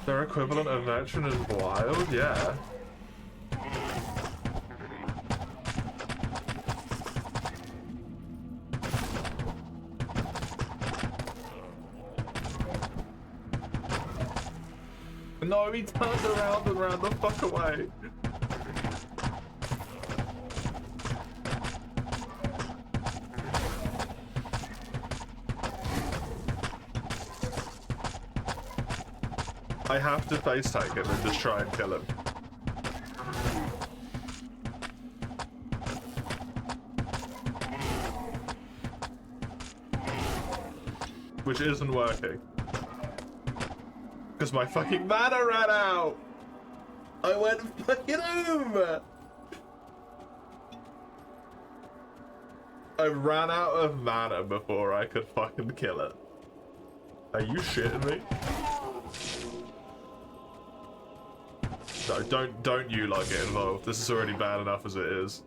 Their equivalent of veteran is wild, yeah. No, he turned around and ran the fuck away. I have to face tag him and just try and kill him. Which isn't working. Because my fucking mana ran out! I went fucking over! I ran out of mana before I could fucking kill it. Are you shitting me? No, don't you like get involved. This is already bad enough as it is.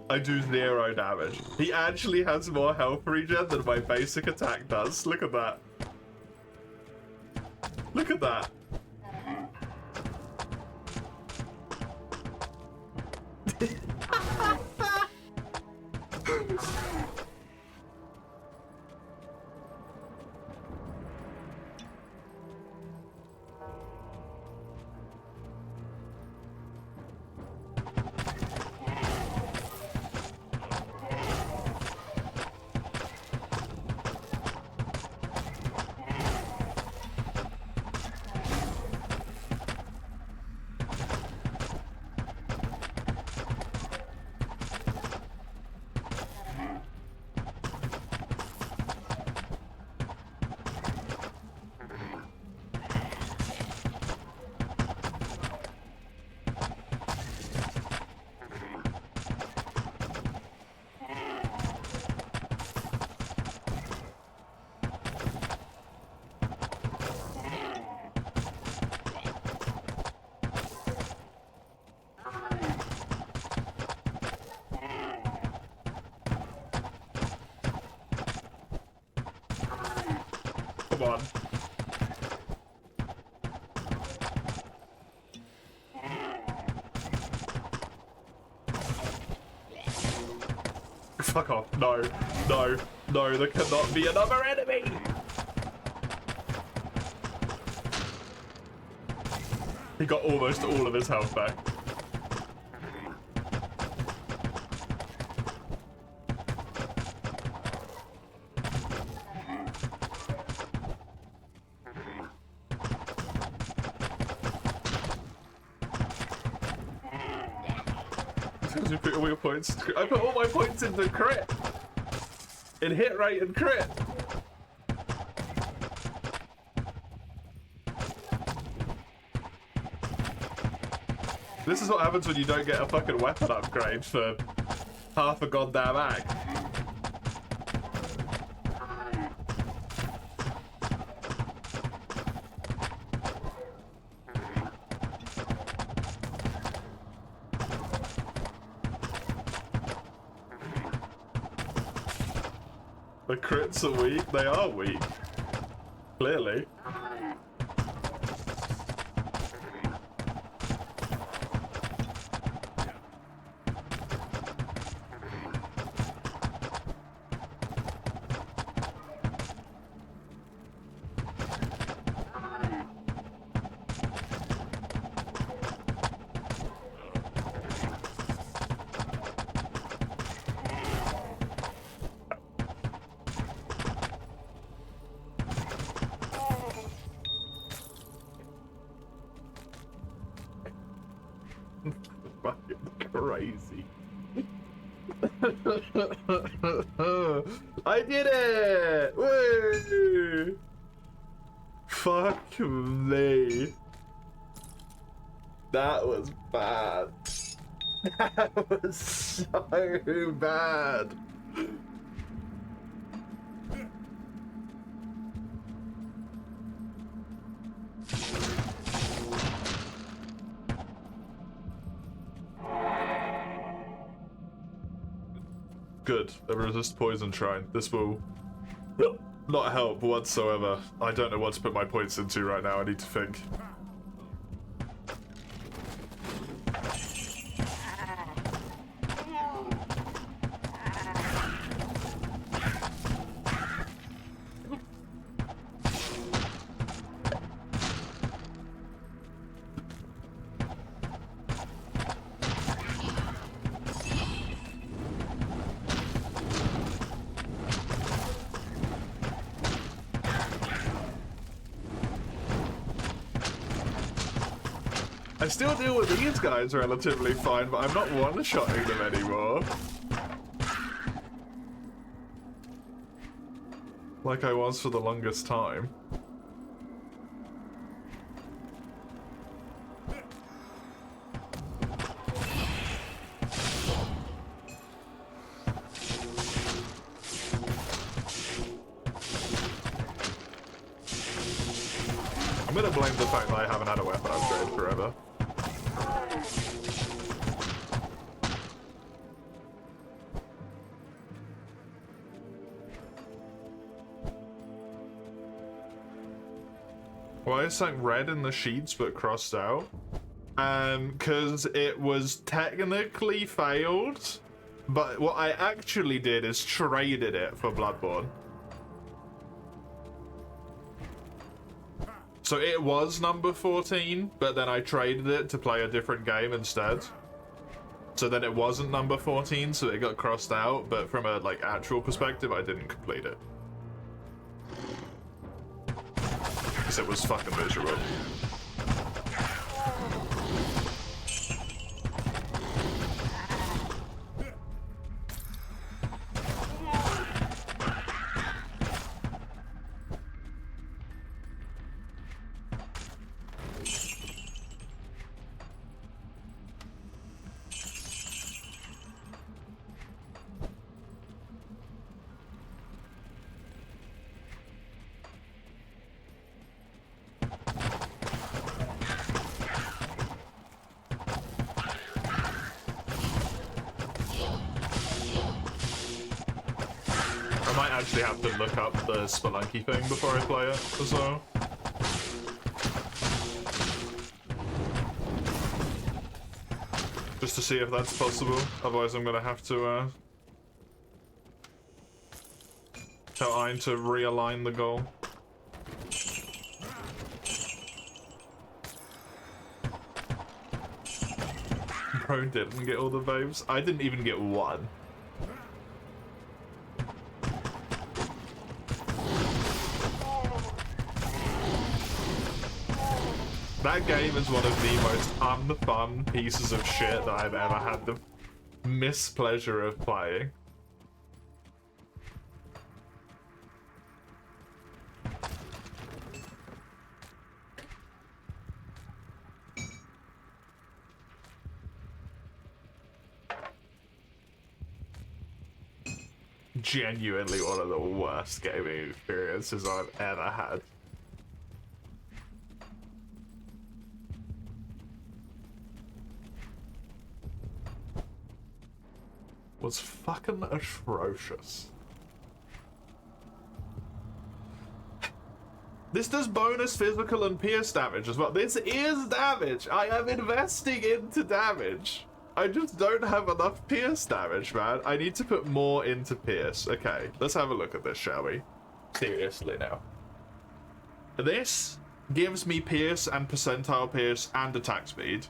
I do 0 damage. He actually has more health regen than my basic attack does. Look at that. Look at that. Come on. Fuck off. No. No. No, there cannot be another enemy! He got almost all of his health back. You put all your points. I put all my points into crit. In hit rate and crit. This is what happens when you don't get a fucking weapon upgrade for half a goddamn act. The crits are weak. They are weak. Clearly. Fucking crazy. I did it! Woo! Fuck me. That was bad. That was so bad. Good. A resist poison shrine. This will not help whatsoever. I don't know what to put my points into right now. I need to think. I still deal with these guys relatively fine, but I'm not one-shotting them anymore. Like I was for the longest time. I'm gonna blame the fact that I haven't had a weapon upgrade forever. Why is something red in the sheets but crossed out? Because it was technically failed, but what I actually did is traded it for Bloodborne. So it was number 14, but then I traded it to play a different game instead. So then it wasn't number 14, so it got crossed out, but from a like actual perspective, I didn't complete it. Because it was fucking miserable. Actually have to look up the Spelunky thing before I play it as well. Just to see if that's possible, otherwise I'm gonna have to tell Ein to realign the goal. Bro didn't get all the babes. I didn't even get one. That game is one of the most unfun pieces of shit that I've ever had the mispleasure of playing. Genuinely one of the worst gaming experiences I've ever had. Was fucking atrocious. This does bonus physical and pierce damage as well. This is damage. I am investing into damage. I just don't have enough pierce damage, man. I need to put more into pierce. Okay, let's have a look at this, shall we? Seriously now. This gives me pierce and percentile pierce and attack speed.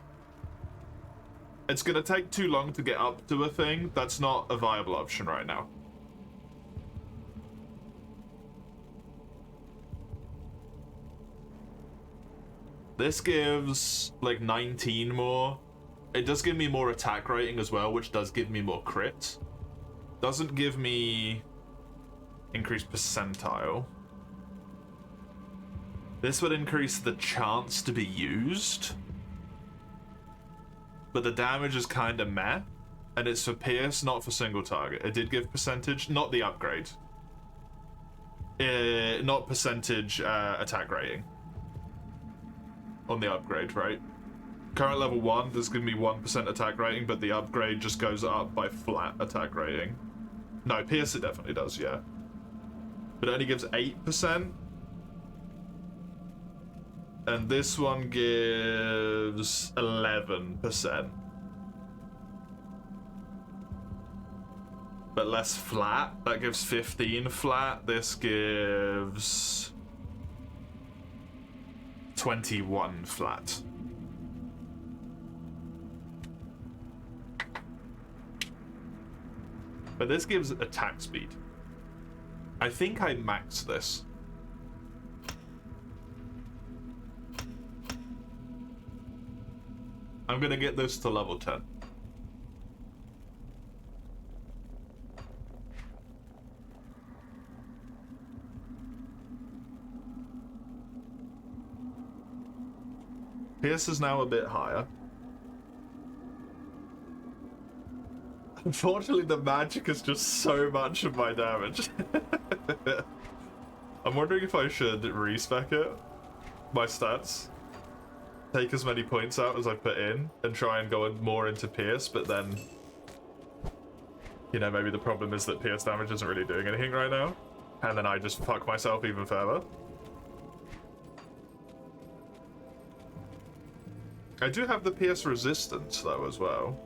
It's gonna take too long to get up to a thing. That's not a viable option right now. This gives like 19 more. It does give me more attack rating as well, which does give me more crits. Doesn't give me increased percentile. This would increase the chance to be used. But the damage is kind of meh, and it's for pierce, not for single target. It did give percentage, not the upgrade. Not percentage attack rating on the upgrade, right? Current level 1, there's going to be 1% attack rating, but the upgrade just goes up by flat attack rating. No, pierce it definitely does, yeah. But it only gives 8%. And this one gives 11%. But less flat. That gives 15 flat. This gives 21 flat. But this gives attack speed. I think I maxed this. I'm gonna get this to level 10. Pierce is now a bit higher. Unfortunately, the magic is just so much of my damage. I'm wondering if I should respec it. my stats. Take as many points out as I put in and try and go more into Pierce, but then, you know, maybe the problem is that Pierce damage isn't really doing anything right now, and then I just fuck myself even further. I do have the Pierce resistance though as well.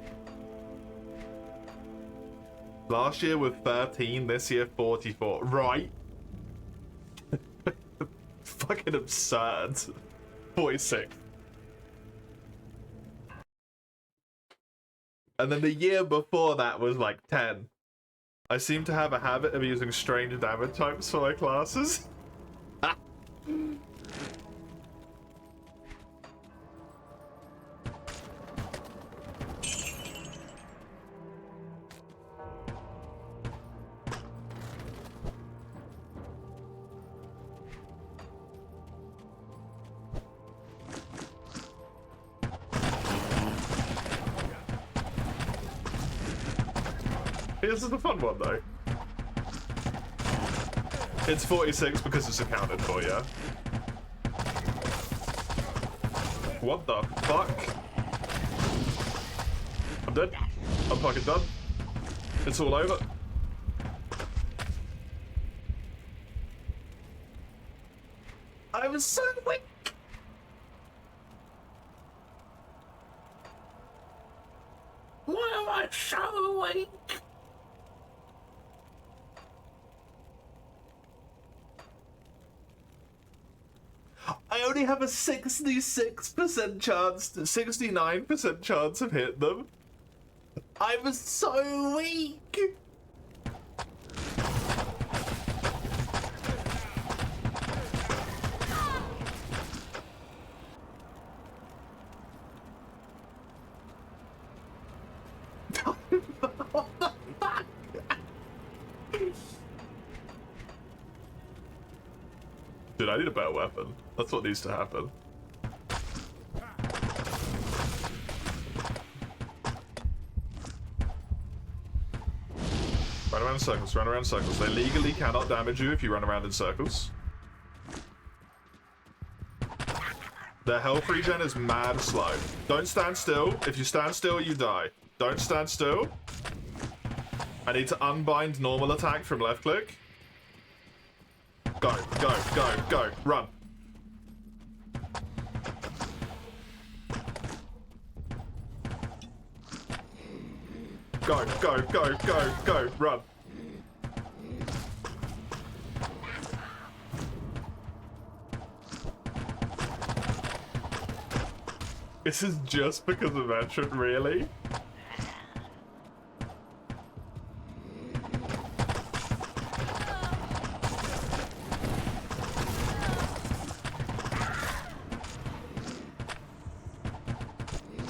Last year with 13, this year 44. Right. Fucking absurd. 46. And then the year before that was like 10. I seem to have a habit of using strange damage types for my classes. This is the fun one, though. It's 46 because it's accounted for, yeah? What the fuck? I'm dead. I'm fucking done. It's all over. I was so weak. Why am I so weak? I only have a 66% chance, 69% chance of hitting them. I was so weak. What the fuck? Dude, I need a better weapon. That's what needs to happen. Run around in circles, run around in circles. They legally cannot damage you if you run around in circles. Their health regen is mad slow. Don't stand still. If you stand still, you die. Don't stand still. I need to unbind normal attack from left click. Go, go, go, go, run. Go, go, go, go, go, run. This is just because of Veteran, really?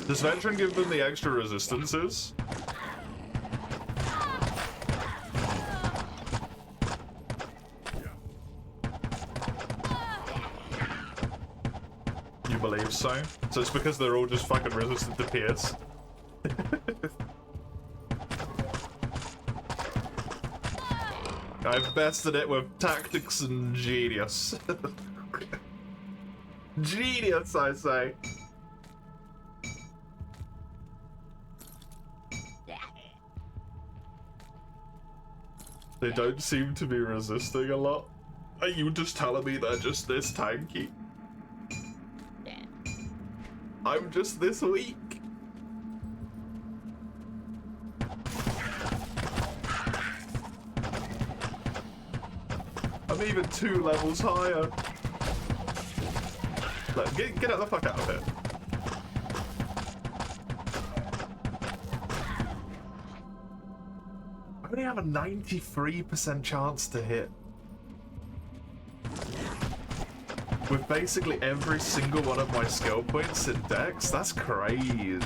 Does Veteran give them the extra resistances? You believe so? So it's because they're all just fucking resistant to Pierce. I've bested it with tactics and genius. Genius, I say. They don't seem to be resisting a lot. Are you just telling me they're just this tanky? I'm just this weak. I'm even 2 levels higher. Look, get the fuck out of here. I only have a 93% chance to hit. With basically every single one of my skill points in Dex, that's crazy.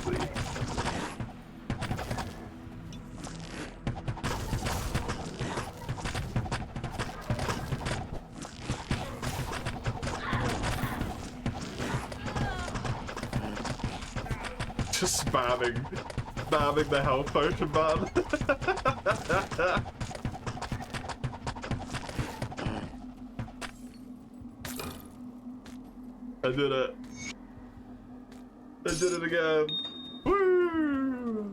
Just spamming the health potion button. I did it. I did it again. Woo!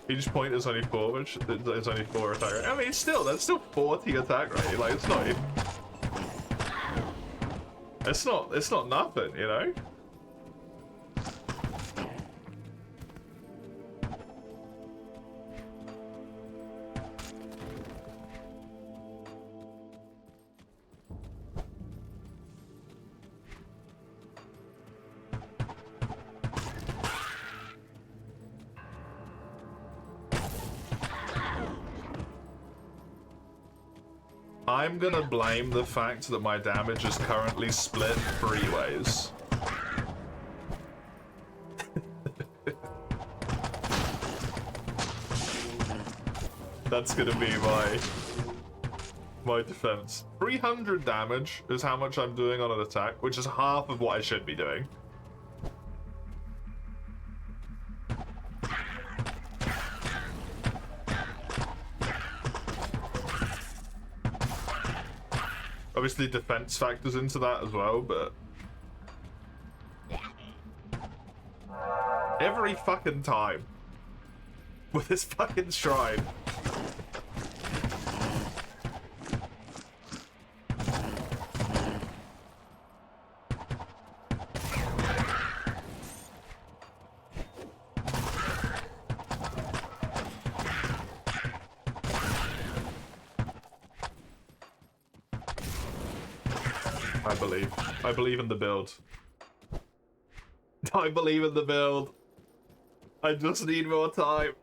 Each point is only 4, which is only 4 attack rate. I mean, still, that's still 40 attack rate. Like, it's not even... It's not nothing, you know? I'm gonna blame the fact that my damage is currently split 3 ways. That's gonna be my defense. 300 damage is how much I'm doing on an attack, which is half of what I should be doing. Obviously, defense factors into that as well, but every fucking time with this fucking shrine. I believe in the build. I believe in the build. I just need more time.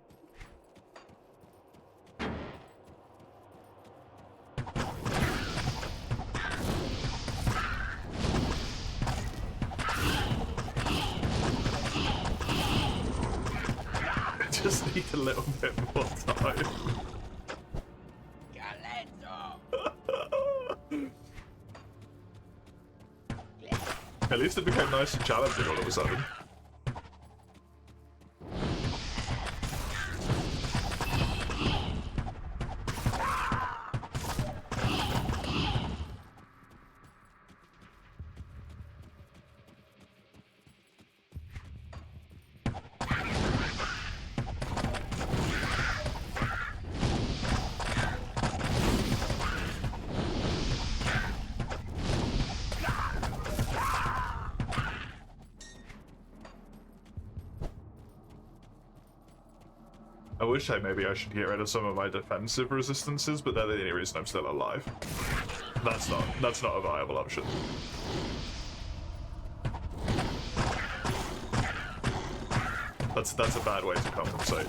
I just need a little bit more time. At least it became nice and challenging all of a sudden. I wish maybe I should get rid of some of my defensive resistances, but they're the only reason I'm still alive. That's not a viable option. That's a bad way to compensate.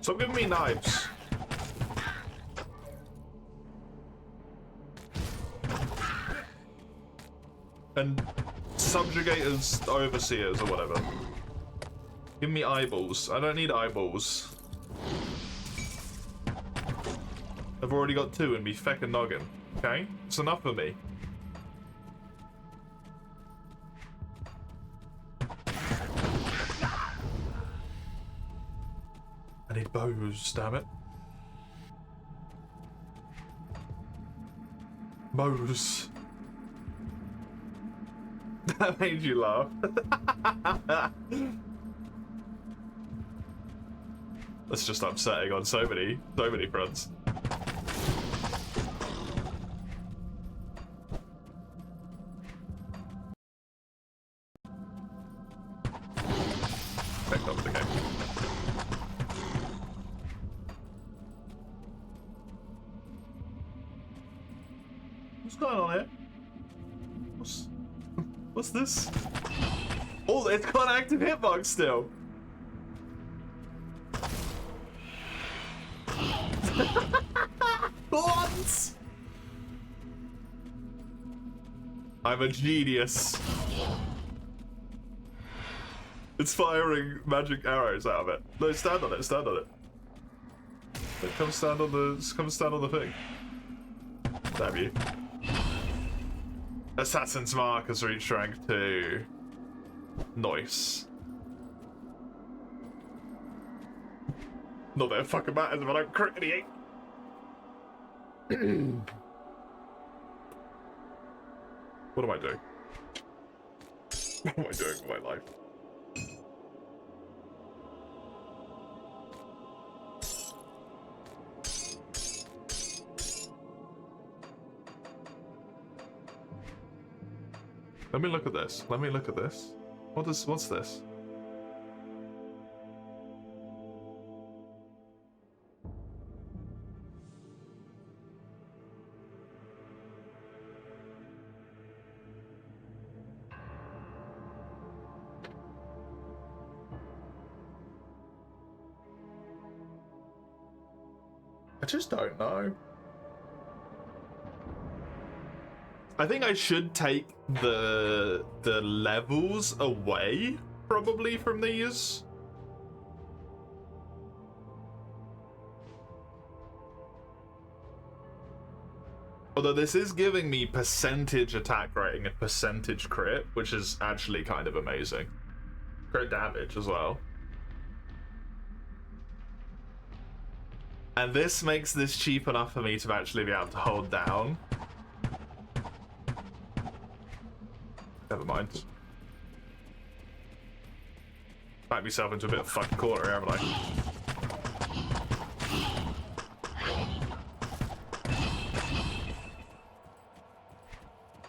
Stop giving me knives. And subjugators, overseers, or whatever. Give me eyeballs. I don't need eyeballs. I've already got 2 in me feckin' noggin. Okay? It's enough for me. I need bows, damn it. Bows. That made you laugh. That's just upsetting on so many fronts. Back up the game. What's going on here? What's this? Oh, it's got an active hitbox still. What? I'm a genius. It's firing magic arrows out of it. No, stand on it, stand on it. Come stand on the thing. Damn you. Assassin's Mark has reached rank 2. Nice. Not that it fucking matters if I don't crit any 8. What am I doing? What am I doing with my life? Let me look at this. Let me look at this. What's this? I just don't know. I think I should take the levels away, probably, from these. Although this is giving me percentage attack rating and percentage crit, which is actually kind of amazing. Crit damage as well. And this makes this cheap enough for me to actually be able to hold down. Never mind. Back myself into a bit of fucking corner here, haven't I?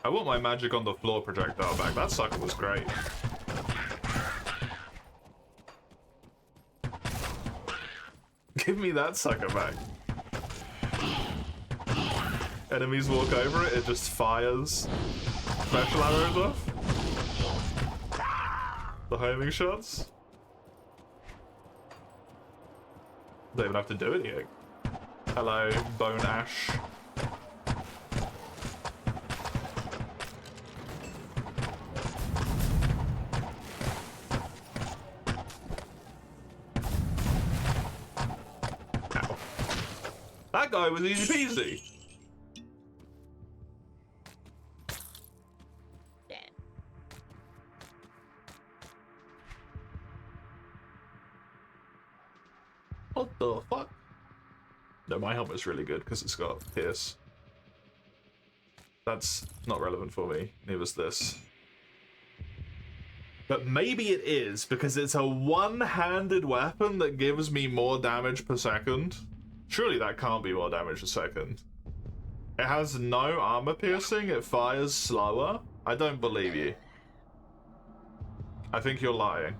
I want my magic on the floor projectile back. That sucker was great. Give me that sucker back. Enemies walk over it, it just fires special arrows off. The homing shots. Don't even have to do anything. Hello, Bone Ash. Ow. That guy was easy peasy. What the fuck? No, my helmet's really good because it's got pierce. That's not relevant for me. Neither's this. But maybe it is because it's a one-handed weapon that gives me more damage per second. Surely that can't be more damage a second. It has no armor piercing. It fires slower. I don't believe you. I think you're lying.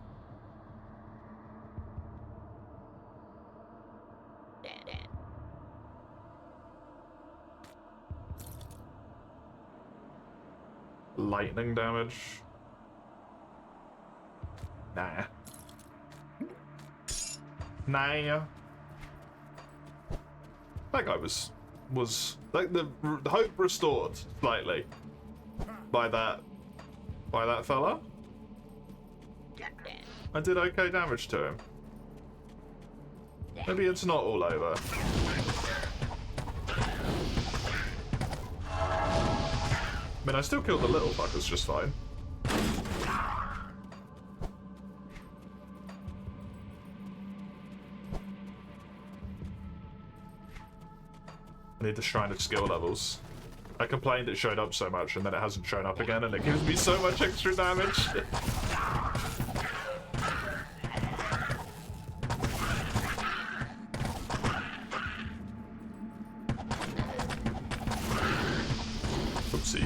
Lightning damage? Nah. Nah. That guy was like the hope restored slightly by that fella. I did okay damage to him. Maybe it's not all over. I mean, I still killed the little fuckers just fine. I need the Shrine of Skill levels. I complained it showed up so much and then it hasn't shown up again and it gives me so much extra damage. Oopsie.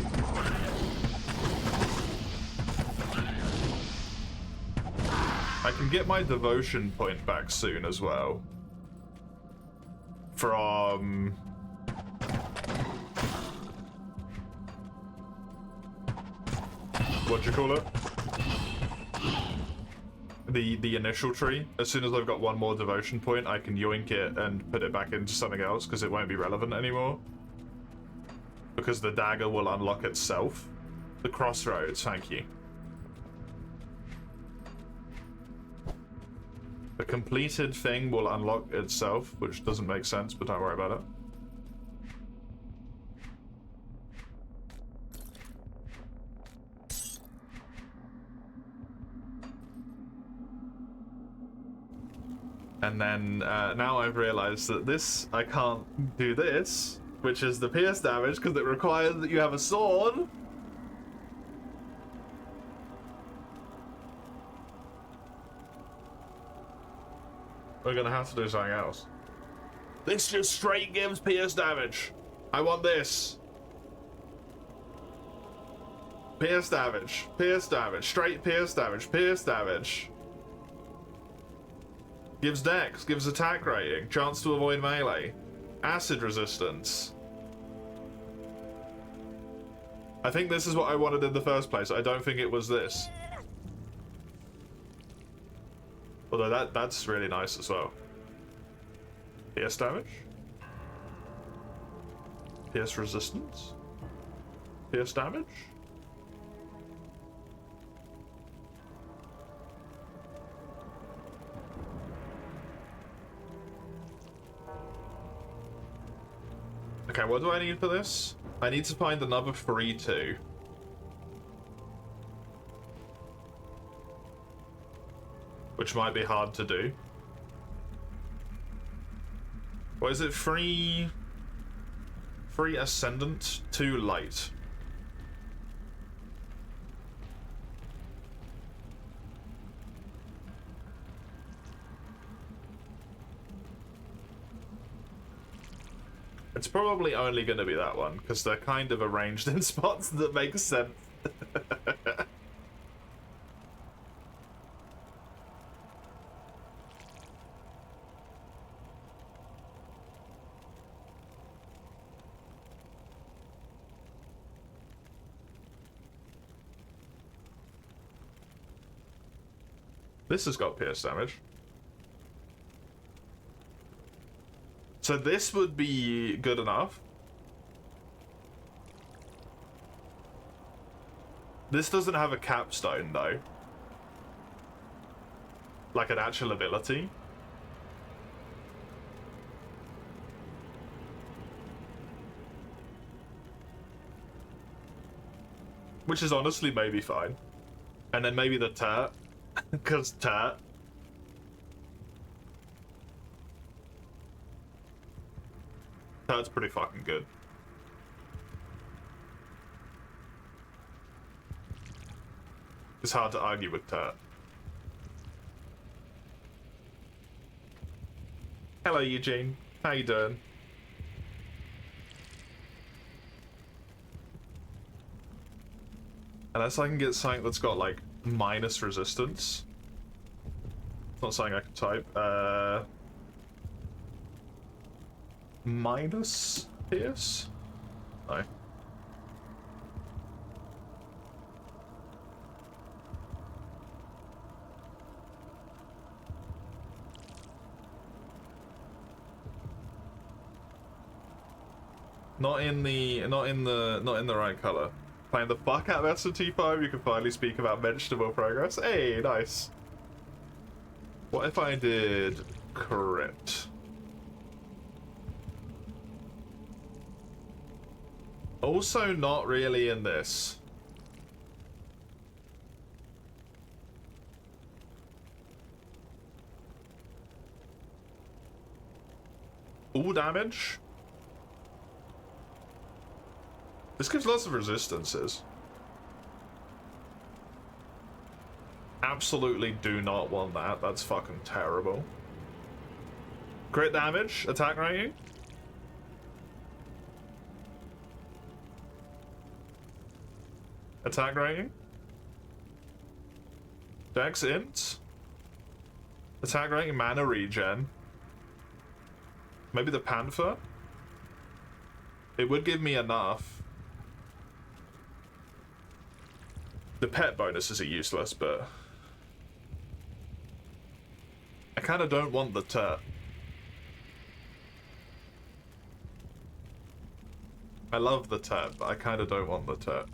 I can get my devotion point back soon as well. From... what'd you call it? The initial tree. As soon as I've got one more devotion point, I can yoink it and put it back into something else because it won't be relevant anymore. Because the dagger will unlock itself. The crossroads, thank you. completed thing will unlock itself, which doesn't make sense, but don't worry about it. And then now I've realized that this, I can't do this, which is the pierce damage, because it requires that you have a sword. We're gonna have to do something else. This just straight gives pierce damage. I want this. Pierce damage, straight pierce damage, pierce damage. Gives dex, gives attack rating, chance to avoid melee, acid resistance. I think this is what I wanted in the first place. I don't think it was this. Although that's really nice as well. Pierce damage. Pierce resistance. Pierce damage. Okay, what do I need for this? I need to find another 3-2. Which might be hard to do. What is it? 3 ascendant, 2 light. It's probably only going to be that one, because they're kind of arranged in spots that make sense. This has got pierce damage. So this would be good enough. This doesn't have a capstone though. Like an actual ability. Which is honestly maybe fine. And then maybe the Turt. Because Turt. Turt's pretty fucking good. It's hard to argue with Turt. Hello, Eugene. How you doing? Unless I can get something that's got, like, minus resistance. It's not something I can type. Minus pierce? No. Not in the right color. Playing the fuck out of SMT5, you can finally speak about mentionable progress. Hey, nice. What if I did crit? Also not really in this. All damage? This gives lots of resistances. Absolutely do not want that. That's fucking terrible. Crit damage, attack rating. Attack rating. Dex int. Attack rating, mana regen. Maybe the Panther? It would give me enough. The pet bonuses are useless, but I kind of don't want the Turt. I love the Turt, but I kind of don't want the Turt.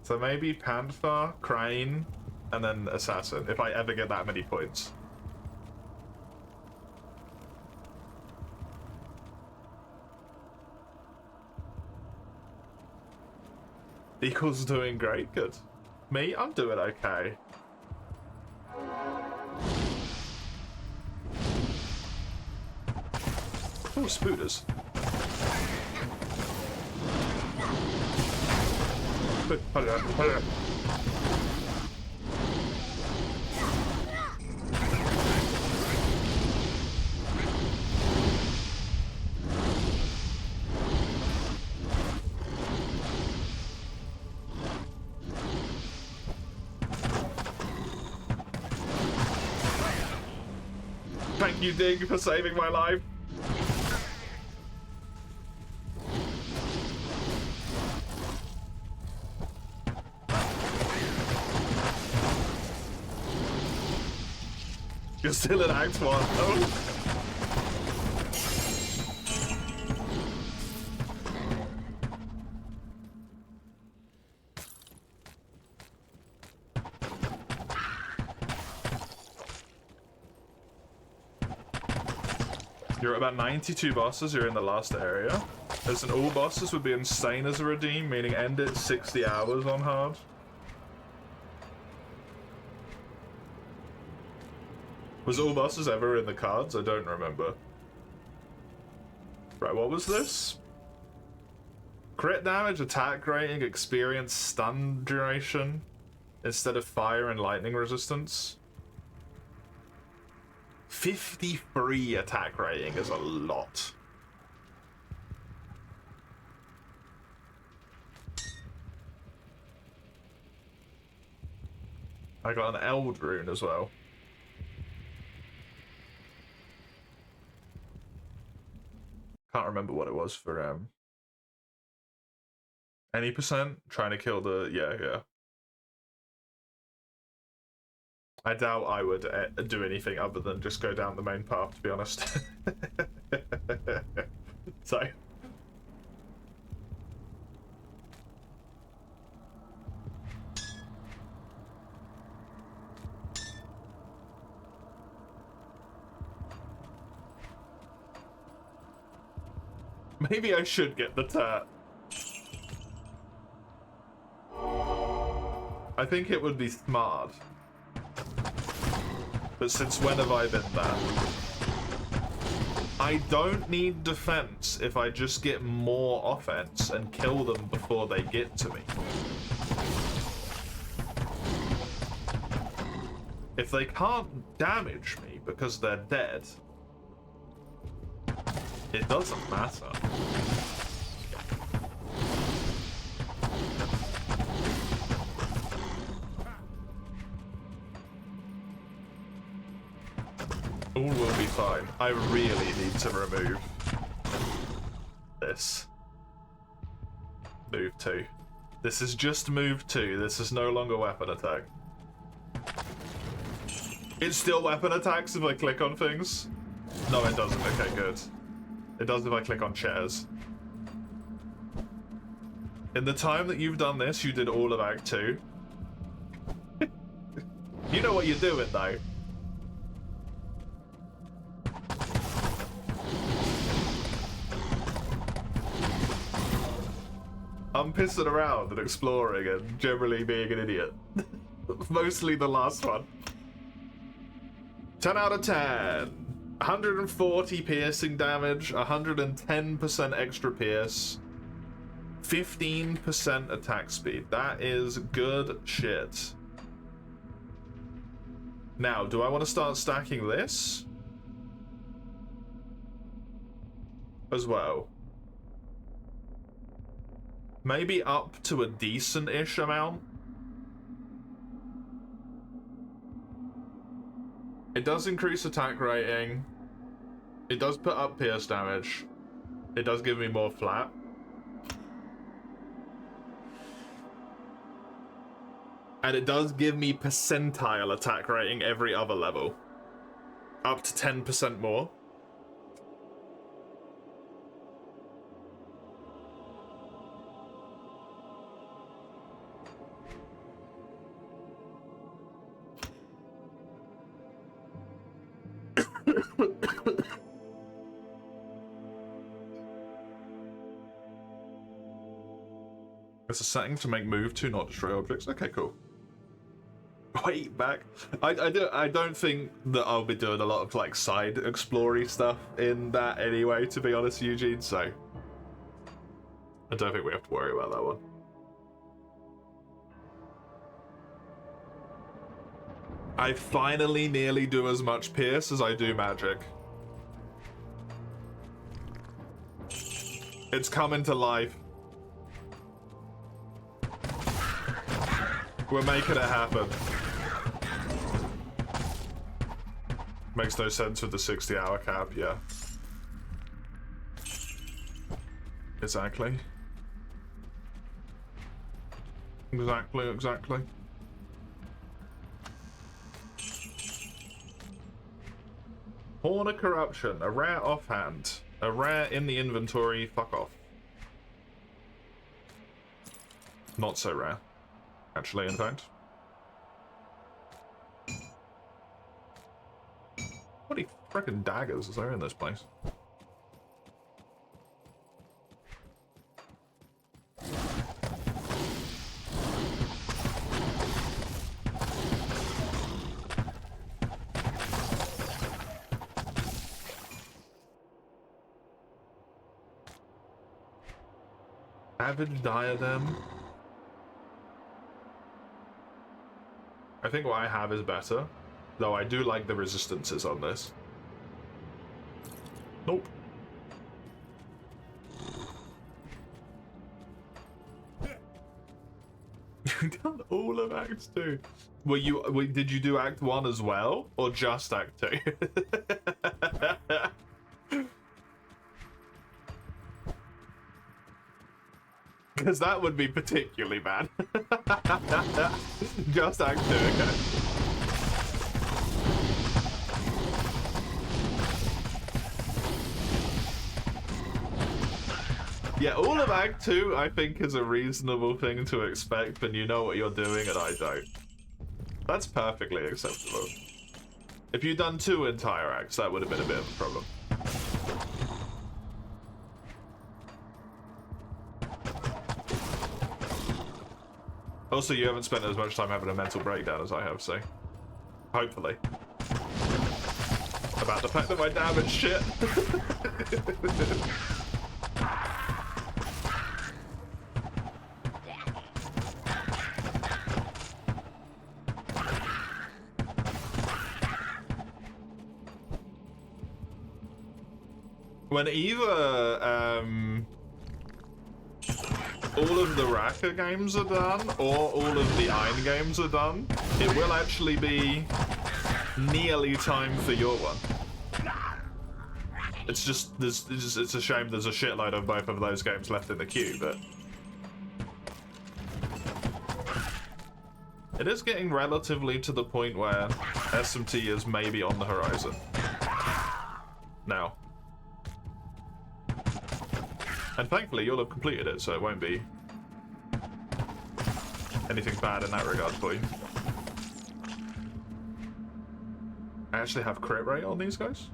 So maybe Panther, Crane, and then Assassin, if I ever get that many points. Equals doing great, good. Me, I'm doing okay. Oh, spooters. Hold on. Thank you, Dig, for saving my life. You're still in Act 1. Oh. You're at about 92 bosses, you're in the last area. As an all bosses would be insane as a redeem, meaning end it 60 hours on hard. Was all bosses ever in the cards? I don't remember. Right, what was this? Crit damage, attack rating, experience, stun duration, instead of fire and lightning resistance. 53 attack rating is a lot. I got an Eld rune as well. Can't remember what it was for any percent. Trying to kill the yeah. I doubt I would do anything other than just go down the main path, to be honest. So maybe I should get the Turt. I think it would be smart. But since when have I been that? I don't need defense if I just get more offense and kill them before they get to me. If they can't damage me because they're dead, it doesn't matter. All will be fine. I really need to remove this. Move 2. This is just move 2. This is no longer weapon attack. It still weapon attacks if I click on things? No, it doesn't. Okay, good. It does if I click on chairs. In the time that you've done this, you did all of Act 2. You know what you're doing, though. I'm pissing around and exploring and generally being an idiot. Mostly the last one. 10 out of 10. 140 piercing damage, 110% extra pierce, 15% attack speed. That is good shit. Now, do I want to start stacking this as well? Maybe up to a decent-ish amount. It does increase attack rating. It does put up pierce damage. It does give me more flat. And it does give me percentile attack rating every other level. Up to 10% more. It's a setting to make move to, not destroy objects. Okay, cool. Wait, back. I don't think that I'll be doing a lot of like side explory stuff in that anyway, to be honest, Eugene, so I don't think we have to worry about that one. I finally nearly do as much Pierce as I do Magic. It's coming to life. We're making it happen. Makes no sense with the 60-hour cap, yeah. Exactly. Exactly. Horn of Corruption, a rare offhand. A rare in the inventory, fuck off. Not so rare, actually, in fact. What many frickin' daggers is there in this place? Savage Diadem. I think what I have is better, though I do like the resistances on this. Nope. You've done all of Act 2. Did you do Act 1 as well, or just Act 2? Because that would be particularly bad. Just Act 2, okay. Yeah, all of Act 2, I think, is a reasonable thing to expect when you know what you're doing and I don't. That's perfectly acceptable. If you'd done 2 entire acts, that would have been a bit of a problem. Also, you haven't spent as much time having a mental breakdown as I have, so hopefully. About the fact that my damage shit. When either all of the Raka games are done, or all of the Ein games are done, it will actually be nearly time for your one. It's just, it's a shame there's a shitload of both of those games left in the queue, but it is getting relatively to the point where SMT is maybe on the horizon. Now. And thankfully, you'll have completed it, so it won't be anything bad in that regard for you. I actually have crit rate on these guys.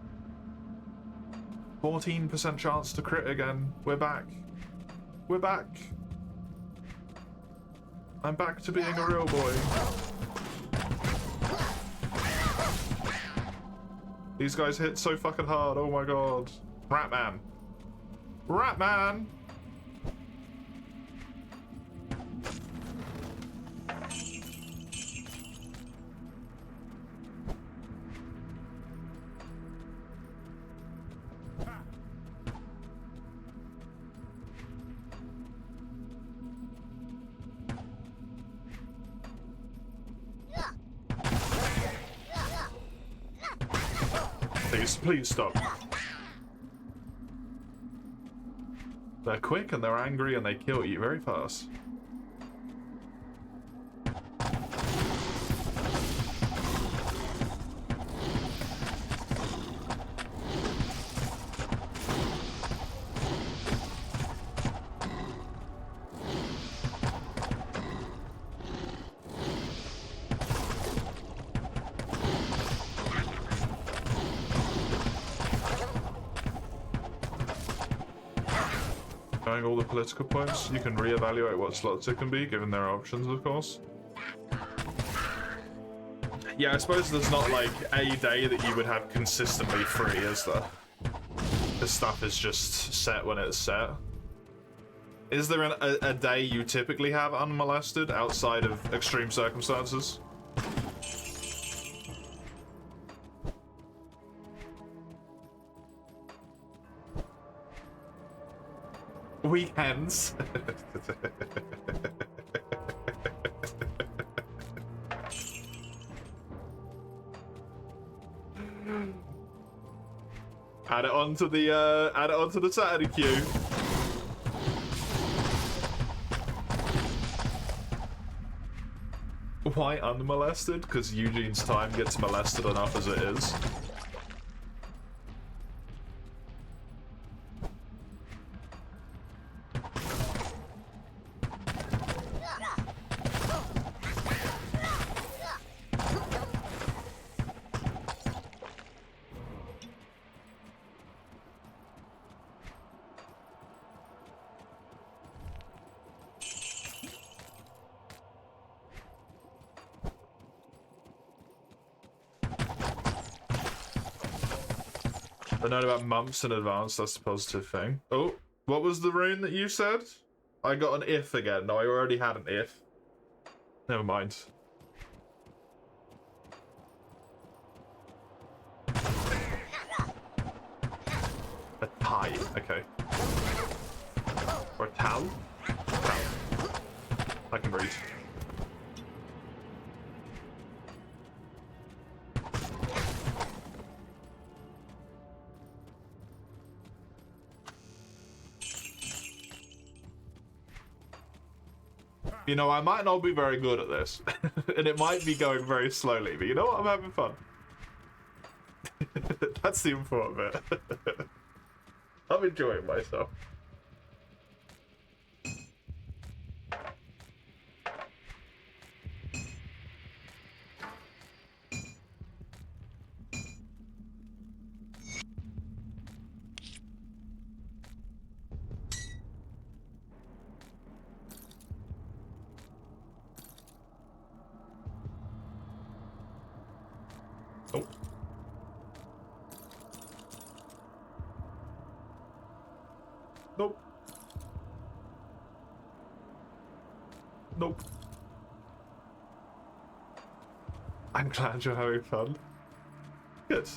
14% chance to crit again. We're back. We're back. I'm back to being a real boy. These guys hit so fucking hard, oh my god. Ratman. Ratman! Please stop. They're quick and they're angry and they kill you very fast. showing all the political points. You can reevaluate what slots it can be, given their options, of course. Yeah, I suppose there's not like a day that you would have consistently free, is there? The stuff is just set when it's set. Is there a day you typically have unmolested outside of extreme circumstances? Weekends. Add it onto the Saturday queue. Why unmolested? Because Eugene's time gets molested enough as it is. They're known about months in advance, that's the positive thing. Oh, what was the rune that you said? I got an if again. No, I already had an if. Never mind. A tie, okay. Or a tal? Tal. I can read. You know, I might not be very good at this, and it might be going very slowly, but you know what? I'm having fun. That's the important bit. I'm enjoying myself. Oh. Nope. Nope. I'm glad you're having fun. Good.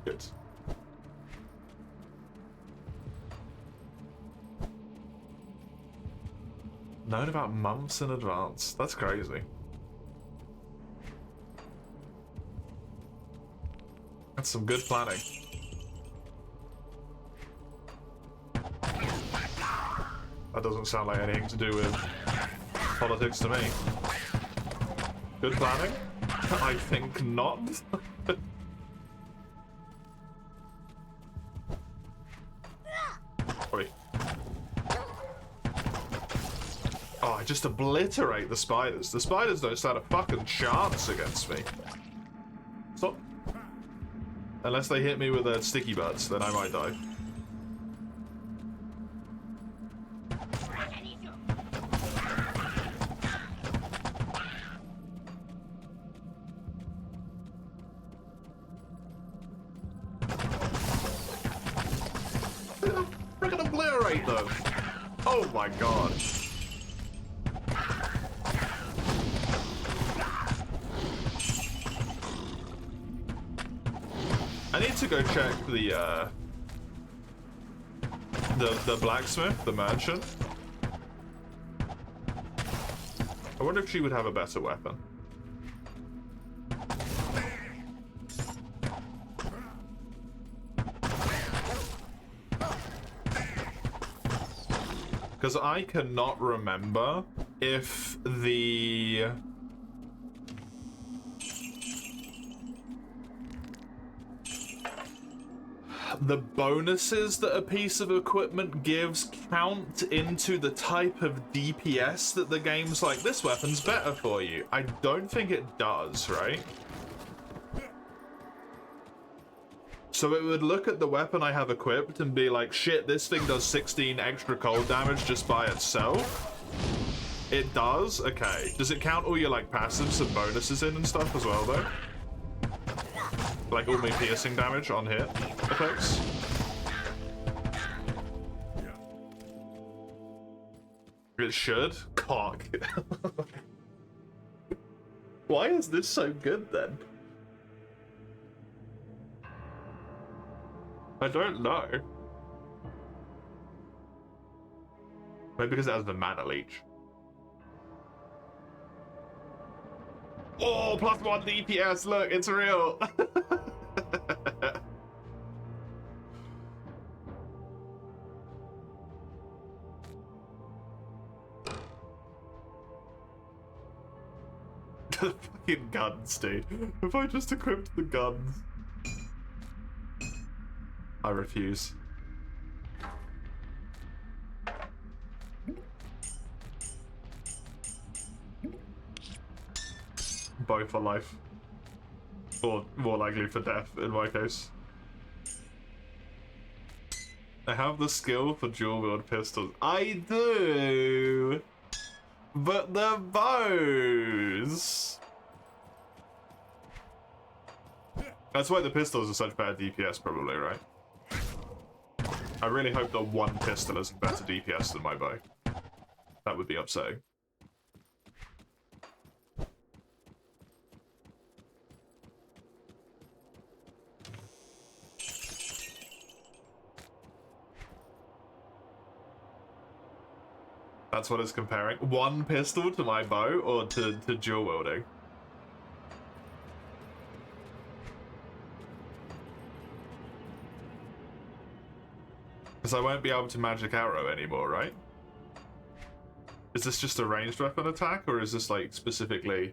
Good. Known about months in advance. That's crazy. That's some good planning. That doesn't sound like anything to do with politics to me. Good planning? I think not. Oi. Oh, I just obliterate the spiders. The spiders don't stand a fucking chance against me. Stop. Unless they hit me with their sticky butts, then I might die. Freaking obliterate them! Oh my god. I need to go check the blacksmith, the merchant. I wonder if she would have a better weapon. Because I cannot remember if the bonuses that a piece of equipment gives count into the type of DPS that the game's like, this weapon's better for you. I don't think it does, right? So it would look at the weapon I have equipped and be like, shit, this thing does 16 extra cold damage just by itself. It does? Okay. Does it count all your like passives and bonuses in and stuff as well though? Like all my piercing damage on hit effects? It should? Cock. Why is this so good then? I don't know. Maybe because it has the mana leech. Oh, +1 DPS, look, it's real. The fucking guns, dude. If I just equipped the guns. I refuse. Both for life. Or more likely for death, in my case. I have the skill for dual-wield pistols. I do! But the bows! That's why the pistols are such bad DPS, probably, right? I really hope that one pistol is better DPS than my bow. That would be upsetting. That's what it's comparing. One pistol to my bow or to dual wielding? Because I won't be able to magic arrow anymore, right? Is this just a ranged weapon attack, or is this like specifically...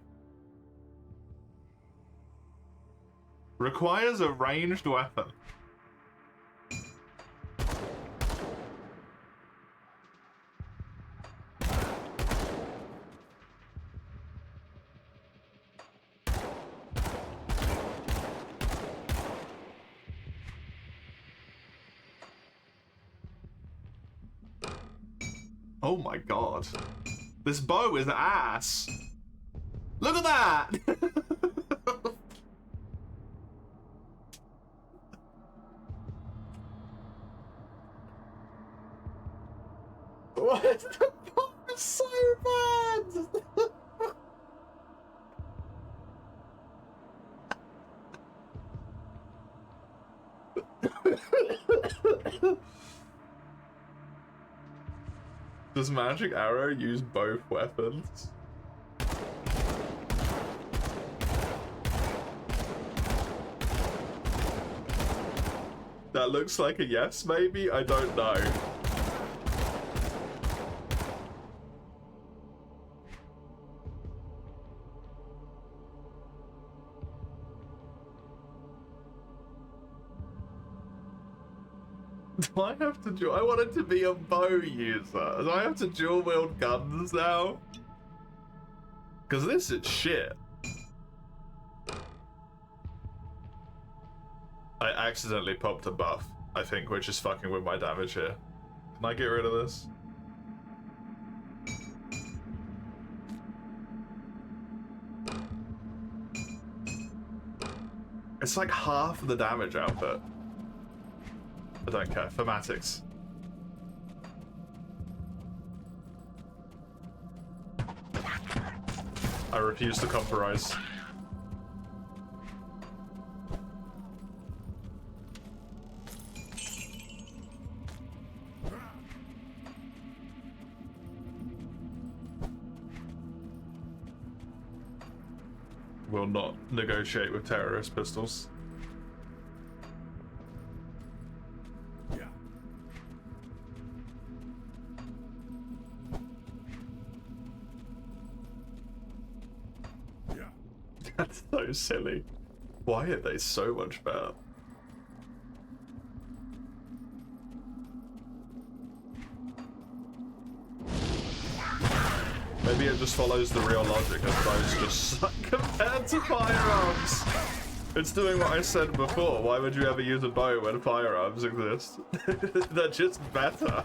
Requires a ranged weapon. Oh my god. This bow is ass. Look at that! What the bow is so bad! Does Magic Arrow use both weapons? That looks like a yes, maybe? I don't know. Do I have to dual? I wanted to be a bow user. Do I have to dual wield guns now? Because this is shit. I accidentally popped a buff, I think, which is fucking with my damage here. Can I get rid of this? It's like half the damage output. I don't care. Thematics. I refuse to compromise. Will not negotiate with terrorist pistols. That's so silly. Why are they so much better? Maybe it just follows the real logic of those just suck compared to firearms. It's doing what I said before. Why would you ever use a bow when firearms exist? They're just better.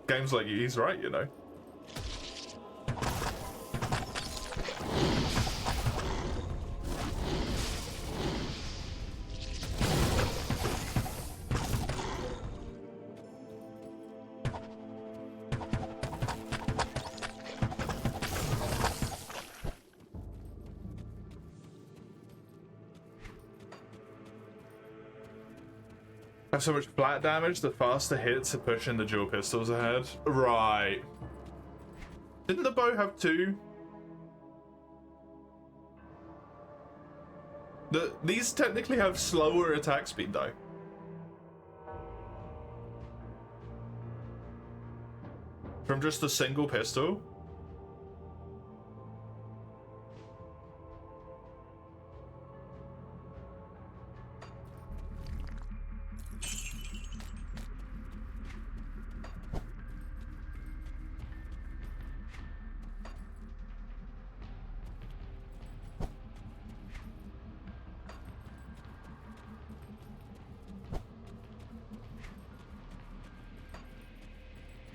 Games like he's right, you know. Have so much flat damage, the faster hits are pushing the dual pistols ahead. Right. Didn't the bow have two? These technically have slower attack speed though. From just a single pistol?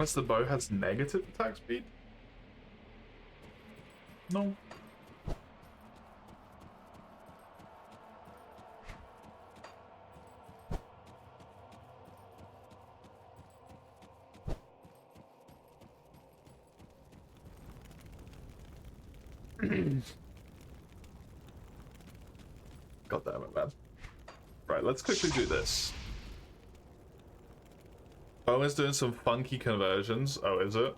Unless the bow has negative attack speed? No. God damn it, man. Right, let's quickly do this. Owen's doing some funky conversions. Oh, is it?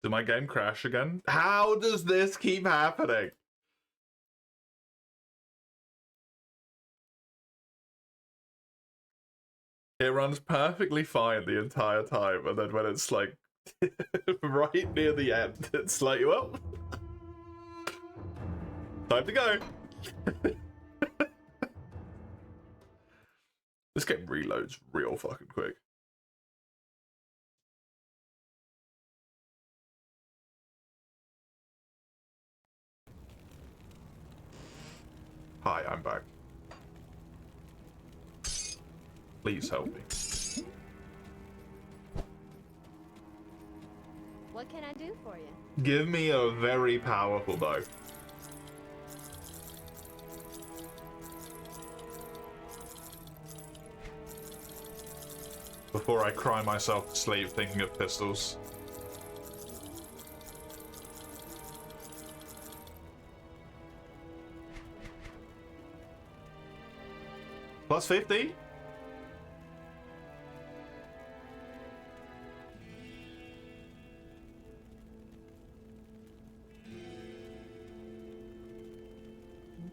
Did my game crash again? How does this keep happening? It runs perfectly fine the entire time, and then when it's like right near the end, it's like, well, time to go. This game reloads real fucking quick. Hi, I'm back. Please help me. What can I do for you? Give me a very powerful bow. Before I cry myself to sleep thinking of pistols. Plus 50?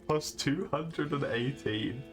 Plus 218.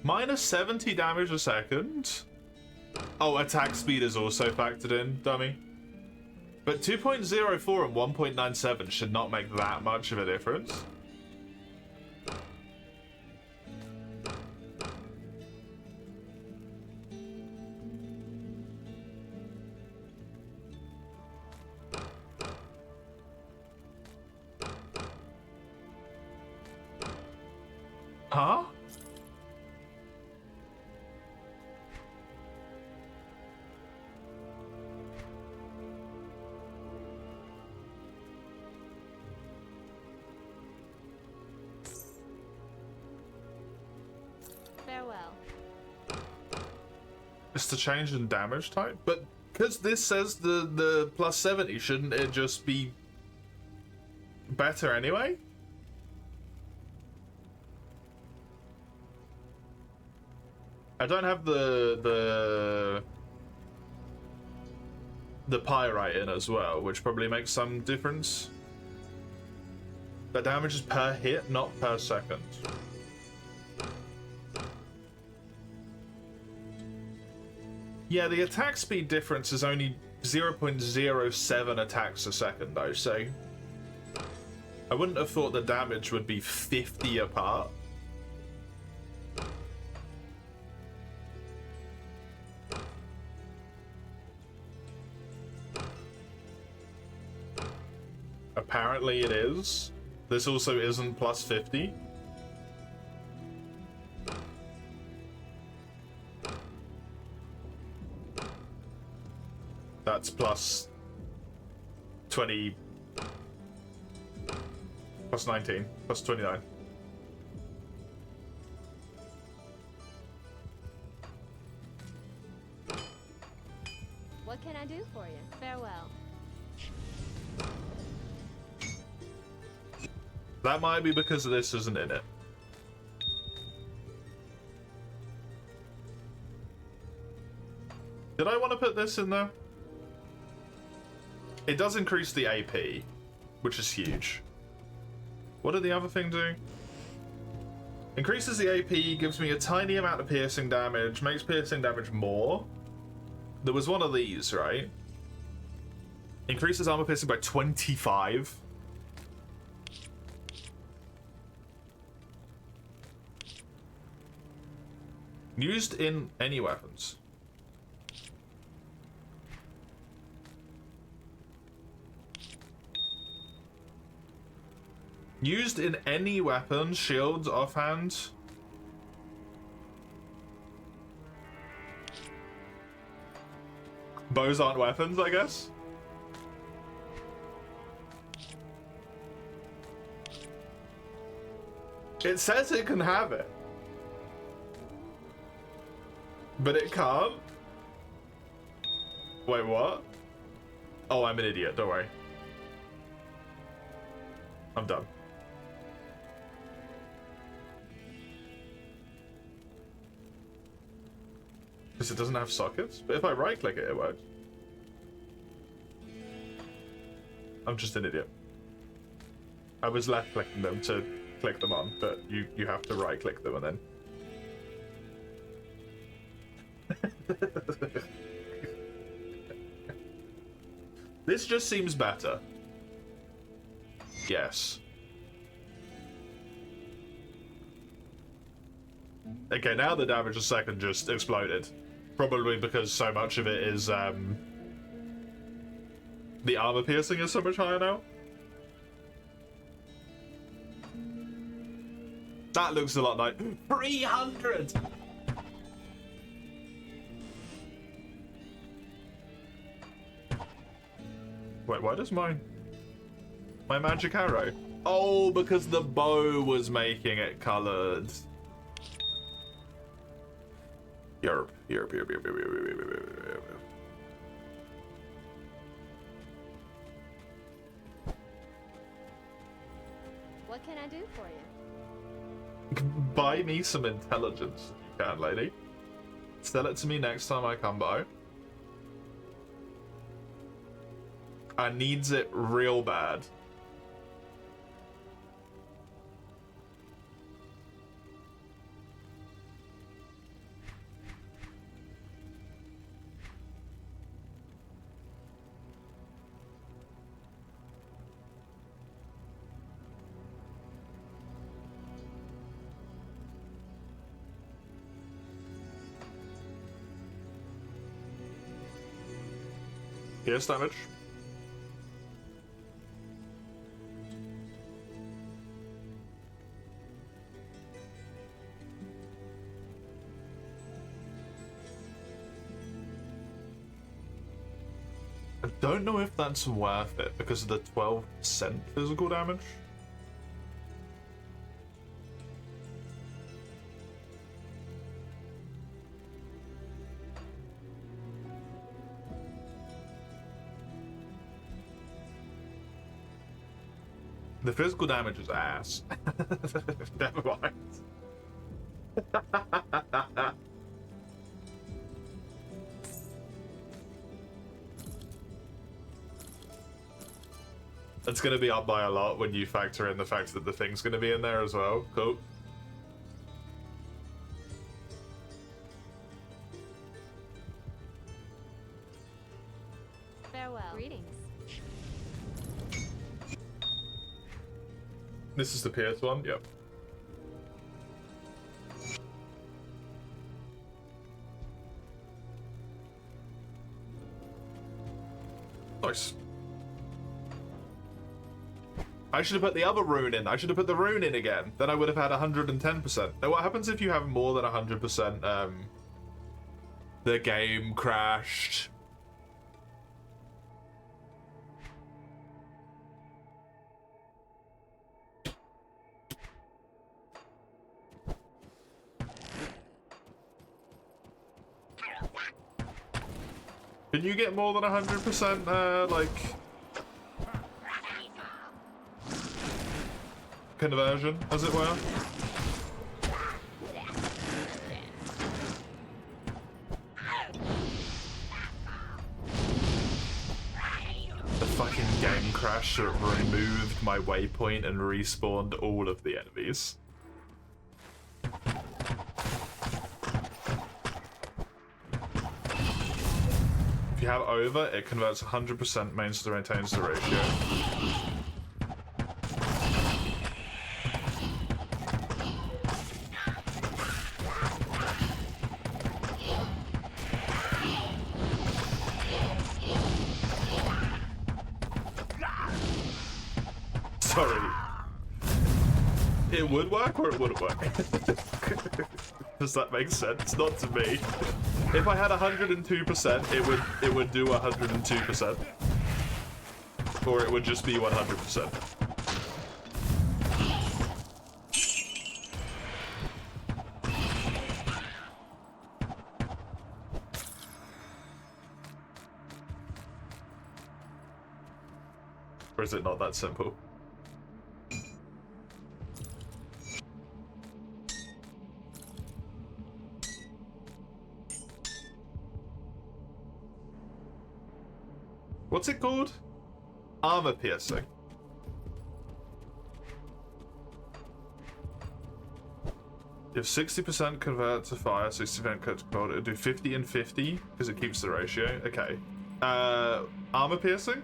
Minus 70 damage a second. Oh, attack speed is also factored in, dummy. But 2.04 and 1.97 should not make that much of a difference. Huh? Farewell. It's the change in damage type, but because this says the plus 70, shouldn't it just be better anyway? I don't have the pyrite in as well, which probably makes some difference. That damage is per hit, not per second. Yeah, the attack speed difference is only 0.07 attacks a second though, so I wouldn't have thought the damage would be 50 apart. Apparently it is. This also isn't plus 50. That's plus 20, plus 19, plus 29. What can I do for you? Farewell. That might be because this isn't in it. Did I want to put this in there? It does increase the AP, which is huge. What did the other thing do? Increases the AP, gives me a tiny amount of piercing damage, makes piercing damage more. There was one of these, right? Increases armor piercing by 25. Used in any weapons. Used in any weapon, shields, offhand. Bows aren't weapons, I guess. It says it can have it. But it can't? Wait, what? Oh, I'm an idiot, don't worry. I'm done. Because it doesn't have sockets? But if I right click it, it works. I'm just an idiot. I was left clicking them to click them on, but you have to right click them and then... This just seems better. Yes. Okay, now the damage a second just exploded. Probably because so much of it is, the armor piercing is so much higher now. That looks a lot like 300! Wait, why does my magic arrow? Oh, because the bow was making it colored. Yerp. What can I do for you? Buy me some intelligence if you can, lady. Sell it to me next time I come by. I needs it real bad. Pierce damage. I don't know if that's worth it because of the 12% physical damage. The physical damage is ass. Never mind. It's going to be up by a lot when you factor in the fact that the thing's going to be in there as well. Cool. Farewell. Greetings. This is the Pierce one? Yep. Nice. I should have put the other rune in. I should have put the rune in again. Then I would have had 110%. Now what happens if you have more than 100%? The game crashed. Can you get more than 100%, like, conversion, as it were? The fucking game crashed, it removed my waypoint and respawned all of the enemies. If you have over, it converts 100%, maintains the ratio. Sorry. It would work or it wouldn't work? Does that make sense? Not to me. If I had 102%, it would do 102%. Or it would just be 100%. Or is it not that simple? What's it called? Armor piercing. You have 60% convert to fire, 60% cut to cold. It'll do 50 and 50 because it keeps the ratio. Okay. Armor piercing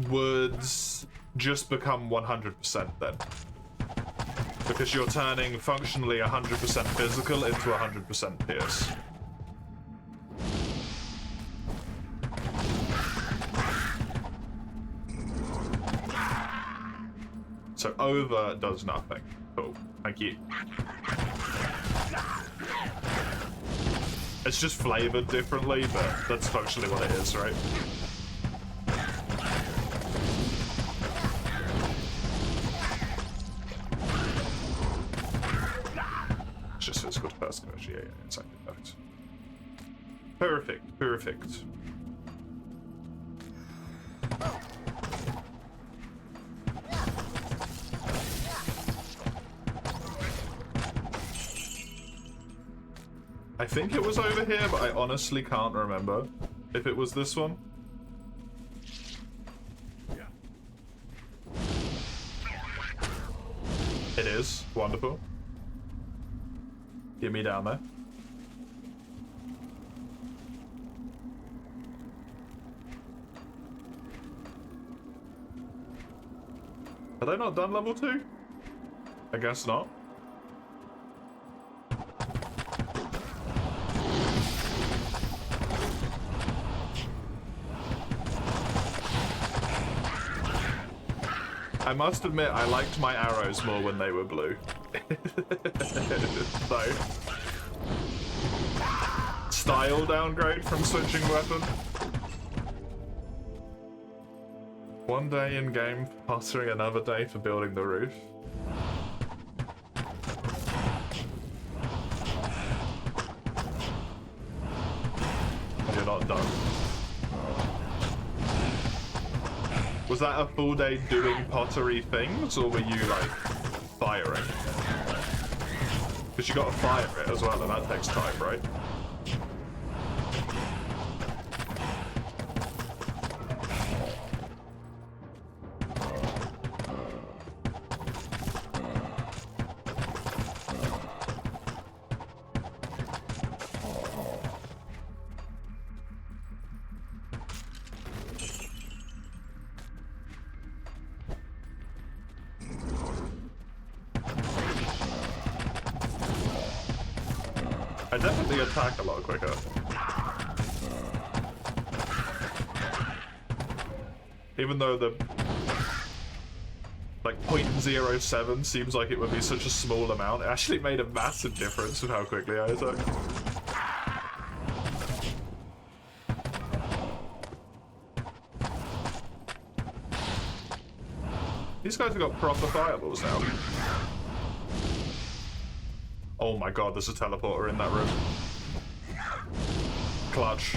would just become 100% then. Because you're turning functionally 100% physical into 100% pierce. So over does nothing. Cool. Thank you. It's just flavored differently, but that's functionally what it is, right? It's just physical to first conversion. Yeah, exactly. Perfect. Perfect. I think it was over here, but I honestly can't remember if it was this one. It is. Wonderful. Get me down there. Have they not done level 2? I guess not. I must admit, I liked my arrows more when they were blue. So, style downgrade from switching weapon. One day in game, pottering another day for building the roof. You're not done. Was that a full day doing pottery things, or were you, like, firing? Because you gotta fire it as well, and that takes time, right? I definitely attack a lot quicker. Even though the like 0.07 seems like it would be such a small amount, it actually made a massive difference with how quickly I attack. These guys have got proper fireballs now. Oh my god, there's a teleporter in that room. Clutch.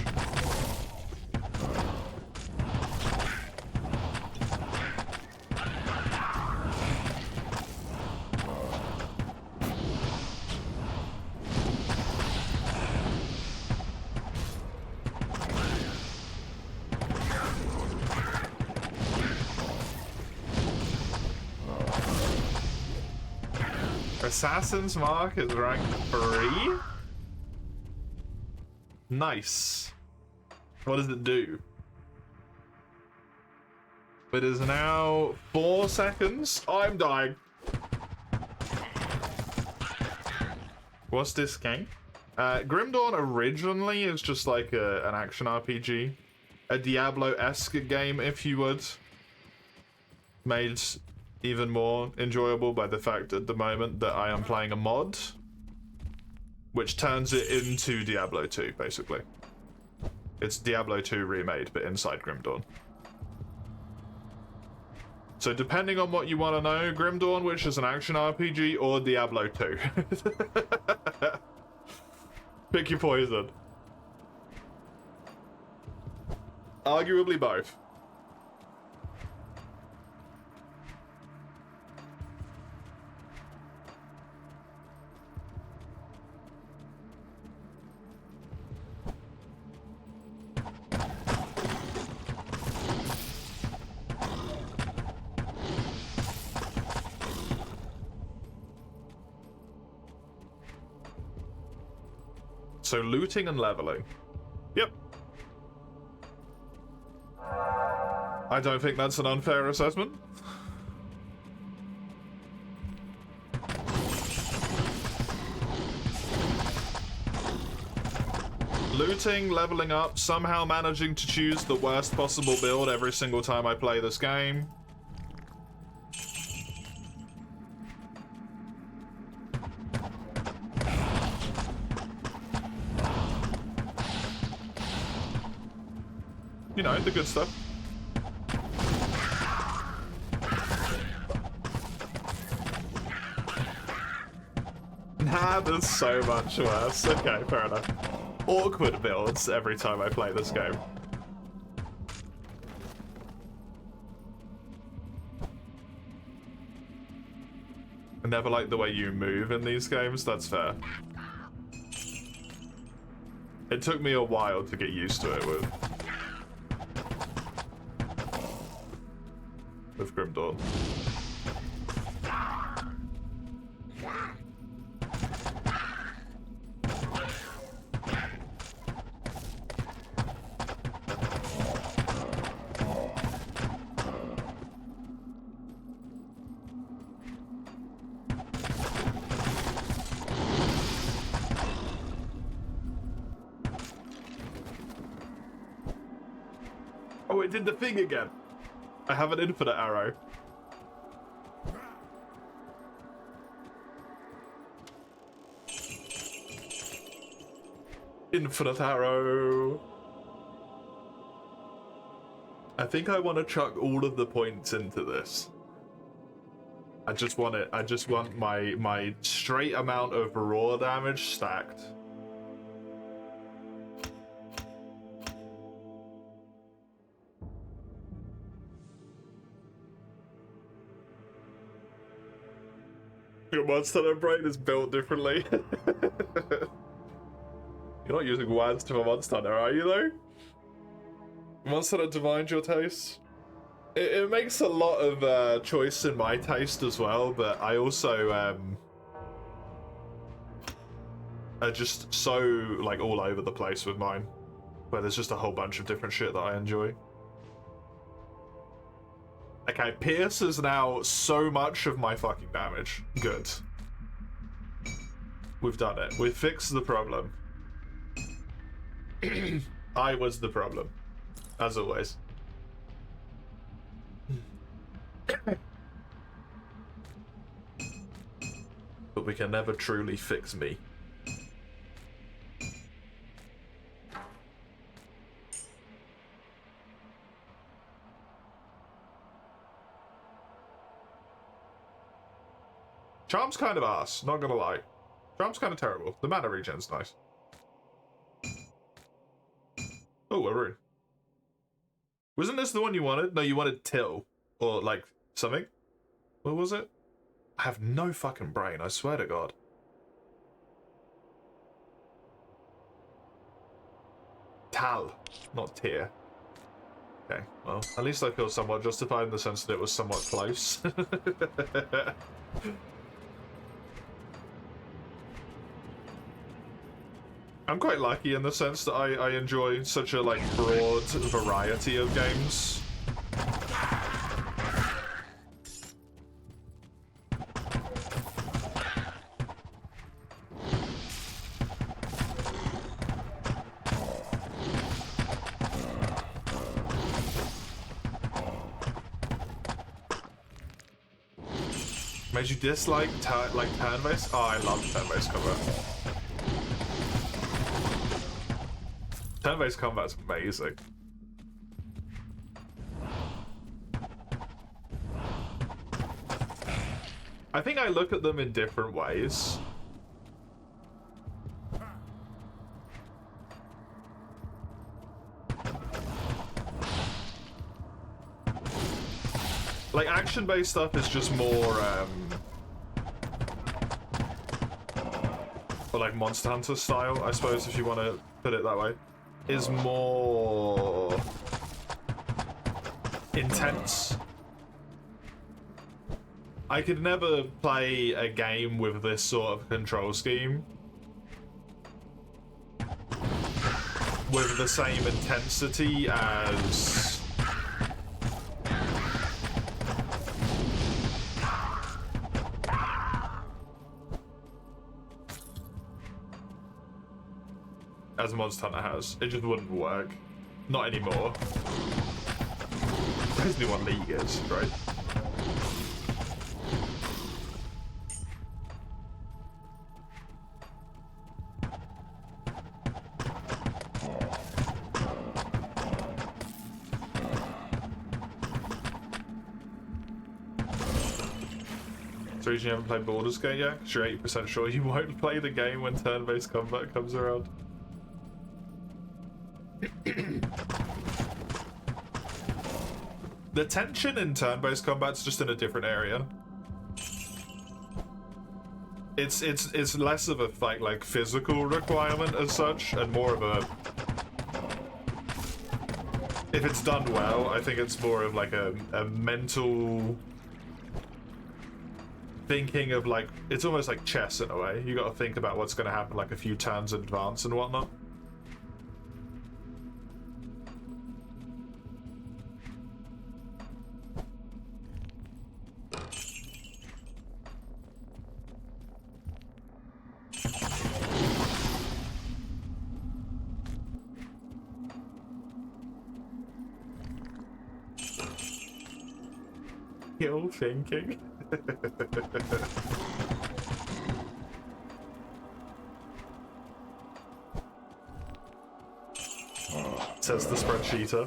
Assassin's Mark is rank 3? Nice. What does it do? It is now 4 seconds. I'm dying. What's this game? Grim Dawn originally is just like an action RPG. A Diablo-esque game, if you would. Made even more enjoyable by the fact at the moment that I am playing a mod, which turns it into Diablo 2, basically. It's Diablo 2 remade, but inside Grim Dawn. So depending on what you want to know, Grim Dawn, which is an action RPG, or Diablo 2. Pick your poison. Arguably both. So looting and leveling. Yep. I don't think that's an unfair assessment. Looting, leveling up, somehow managing to choose the worst possible build every single time I play this game. You know, the good stuff. Nah, there's so much worse. Okay, fair enough. Awkward builds every time I play this game. I never like the way you move in these games, that's fair. It took me a while to get used to it with Grim Dawn. Oh, it did the thing again. I have an infinite arrow. Infinite arrow. I think I want to chuck all of the points into this. I just want it. I just want my straight amount of raw damage stacked. Your Monster Brain is built differently. You're not using WADs to a Monster Hunter, are you though? Monster Hunter divines your taste. It makes a lot of choice in my taste as well, but I also are just so like all over the place with mine, where there's just a whole bunch of different shit that I enjoy. Okay, Pierce is now so much of my fucking damage. Good. We've done it. We've fixed the problem. I was the problem, as always. But we can never truly fix me. Charm's kind of ass, not gonna lie. Charm's kind of terrible. The mana regen's nice. Oh, a rune. Wasn't this the one you wanted? No, you wanted Till. Or, like, something? What was it? I have no fucking brain, I swear to God. Tal, not Tyr. Okay, well, at least I feel somewhat justified in the sense that it was somewhat close. I'm quite lucky in the sense that I enjoy such a, like, broad variety of games. Made you dislike turn-based? Oh, I love turn-based combat. Turn-based combat's amazing. I think I look at them in different ways. Like, action-based stuff is just more, or like Monster Hunter style, I suppose, if you want to put it that way, is more intense. I could never play a game with this sort of control scheme with the same intensity as Monster Hunter has. It just wouldn't work. Not anymore. Basically what League is, right? So you haven't played Baldur's Gate yet? Because you're 80% sure you won't play the game when turn-based combat comes around. The tension in turn-based combat's just in a different area. It's less of a like physical requirement as such, and more of a, if it's done well, I think it's more of like a mental thinking of, like, it's almost like chess in a way. You got to think about what's going to happen like a few turns in advance and whatnot. Hill thinking. Says the spreadsheeter.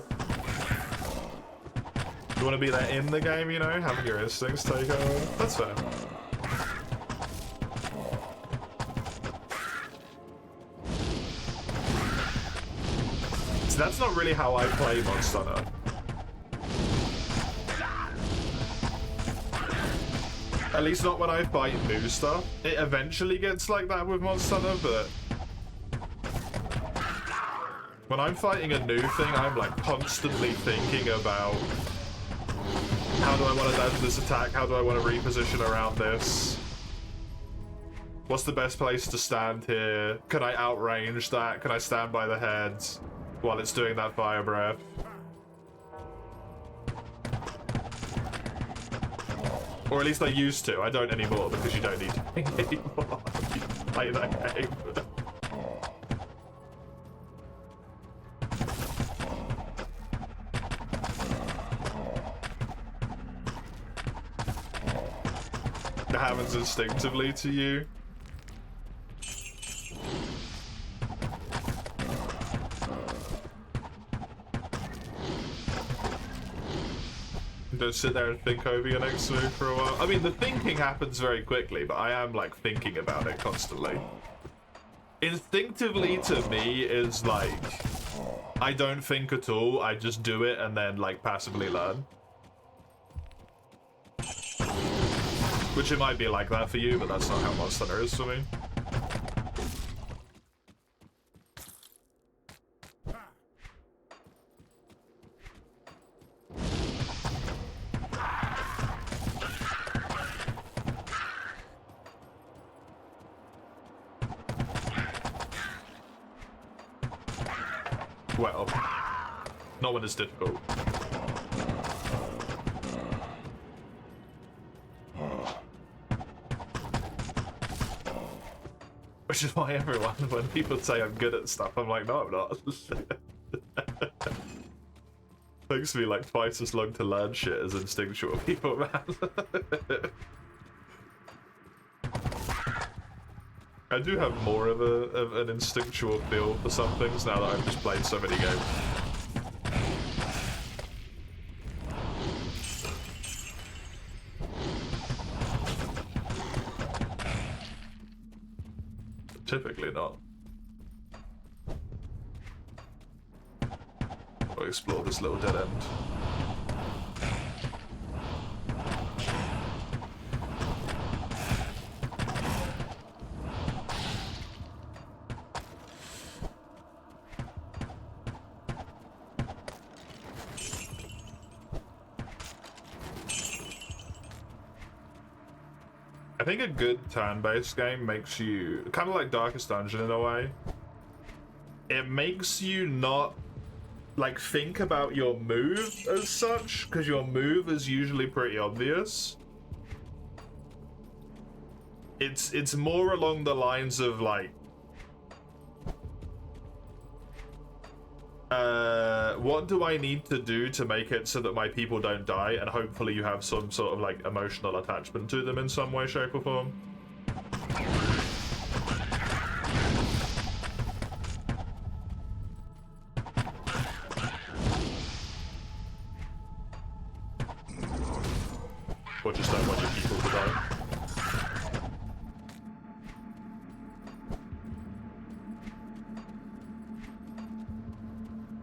You want to be there in the game, you know, having your instincts take over. That's fair. So that's not really how I play Monster Hunter. At least not when I fight new stuff. It eventually gets like that with Monster Hunter, but when I'm fighting a new thing, I'm like constantly thinking about how do I want to dodge this attack? How do I want to reposition around this? What's the best place to stand here? Can I outrange that? Can I stand by the head while it's doing that fire breath? Or at least I used to. I don't anymore because you don't need to anymore. play that game. It happens instinctively to you. Don't sit there and think over your next move for a while. I mean, the thinking happens very quickly, but I am like thinking about it constantly. Instinctively to me is like, I don't think at all, I just do it and then like passively learn. Which it might be like that for you, but that's not how Monster Hunter is for me. Well, not when it's difficult. Which is why everyone, when people say I'm good at stuff, I'm like, no, I'm not. Takes me like twice as long to learn shit as instinctual people, man. I do have more of an instinctual feel for some things now that I've just played so many games. Typically not. I'll explore this little dead end. I think a good turn-based game makes you kind of like Darkest Dungeon in a way. It makes you not like think about your move as such, because your move is usually pretty obvious. It's more along the lines of like what do I need to do to make it so that my people don't die, and hopefully you have some sort of like emotional attachment to them in some way, shape or form. Or just don't want your people to die.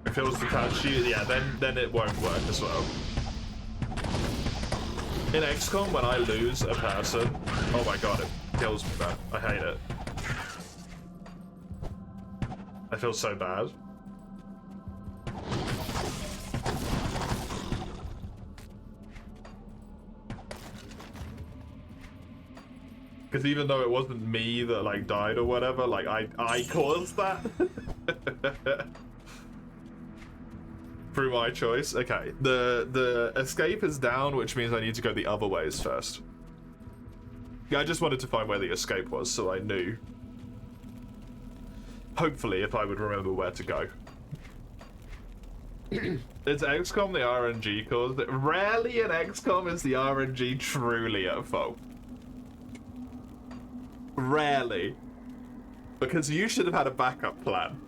If it was to touch you, yeah, then it won't work as well. In XCOM, when I lose a person, oh my god, it kills me, man. I hate it. I feel so bad. Because even though it wasn't me that like died or whatever, like I caused that. Through my choice. Okay, the escape is down, which means I need to go the other ways first. Yeah, I just wanted to find where the escape was, so I knew. Hopefully, if I would remember where to go. It's XCOM the RNG caused it. Rarely in XCOM is the RNG truly at fault. Rarely. Because you should have had a backup plan.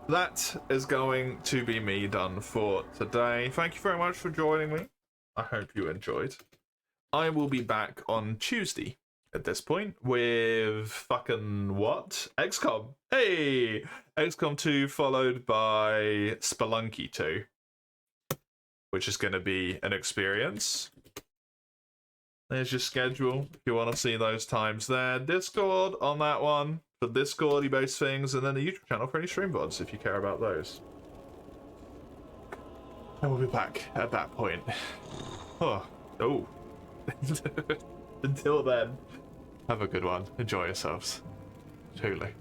That is going to be me done for today. Thank you very much for joining me. I hope you enjoyed. I will be back on Tuesday at this point with fucking what? XCOM. Hey! XCOM 2 followed by Spelunky 2, which is going to be an experience. There's your schedule if you want to see those times there. Discord on that one for Discordy based things, and then the YouTube channel for any stream VODs if you care about those. And we'll be back at that point. Oh. Until then, have a good one. Enjoy yourselves. Truly.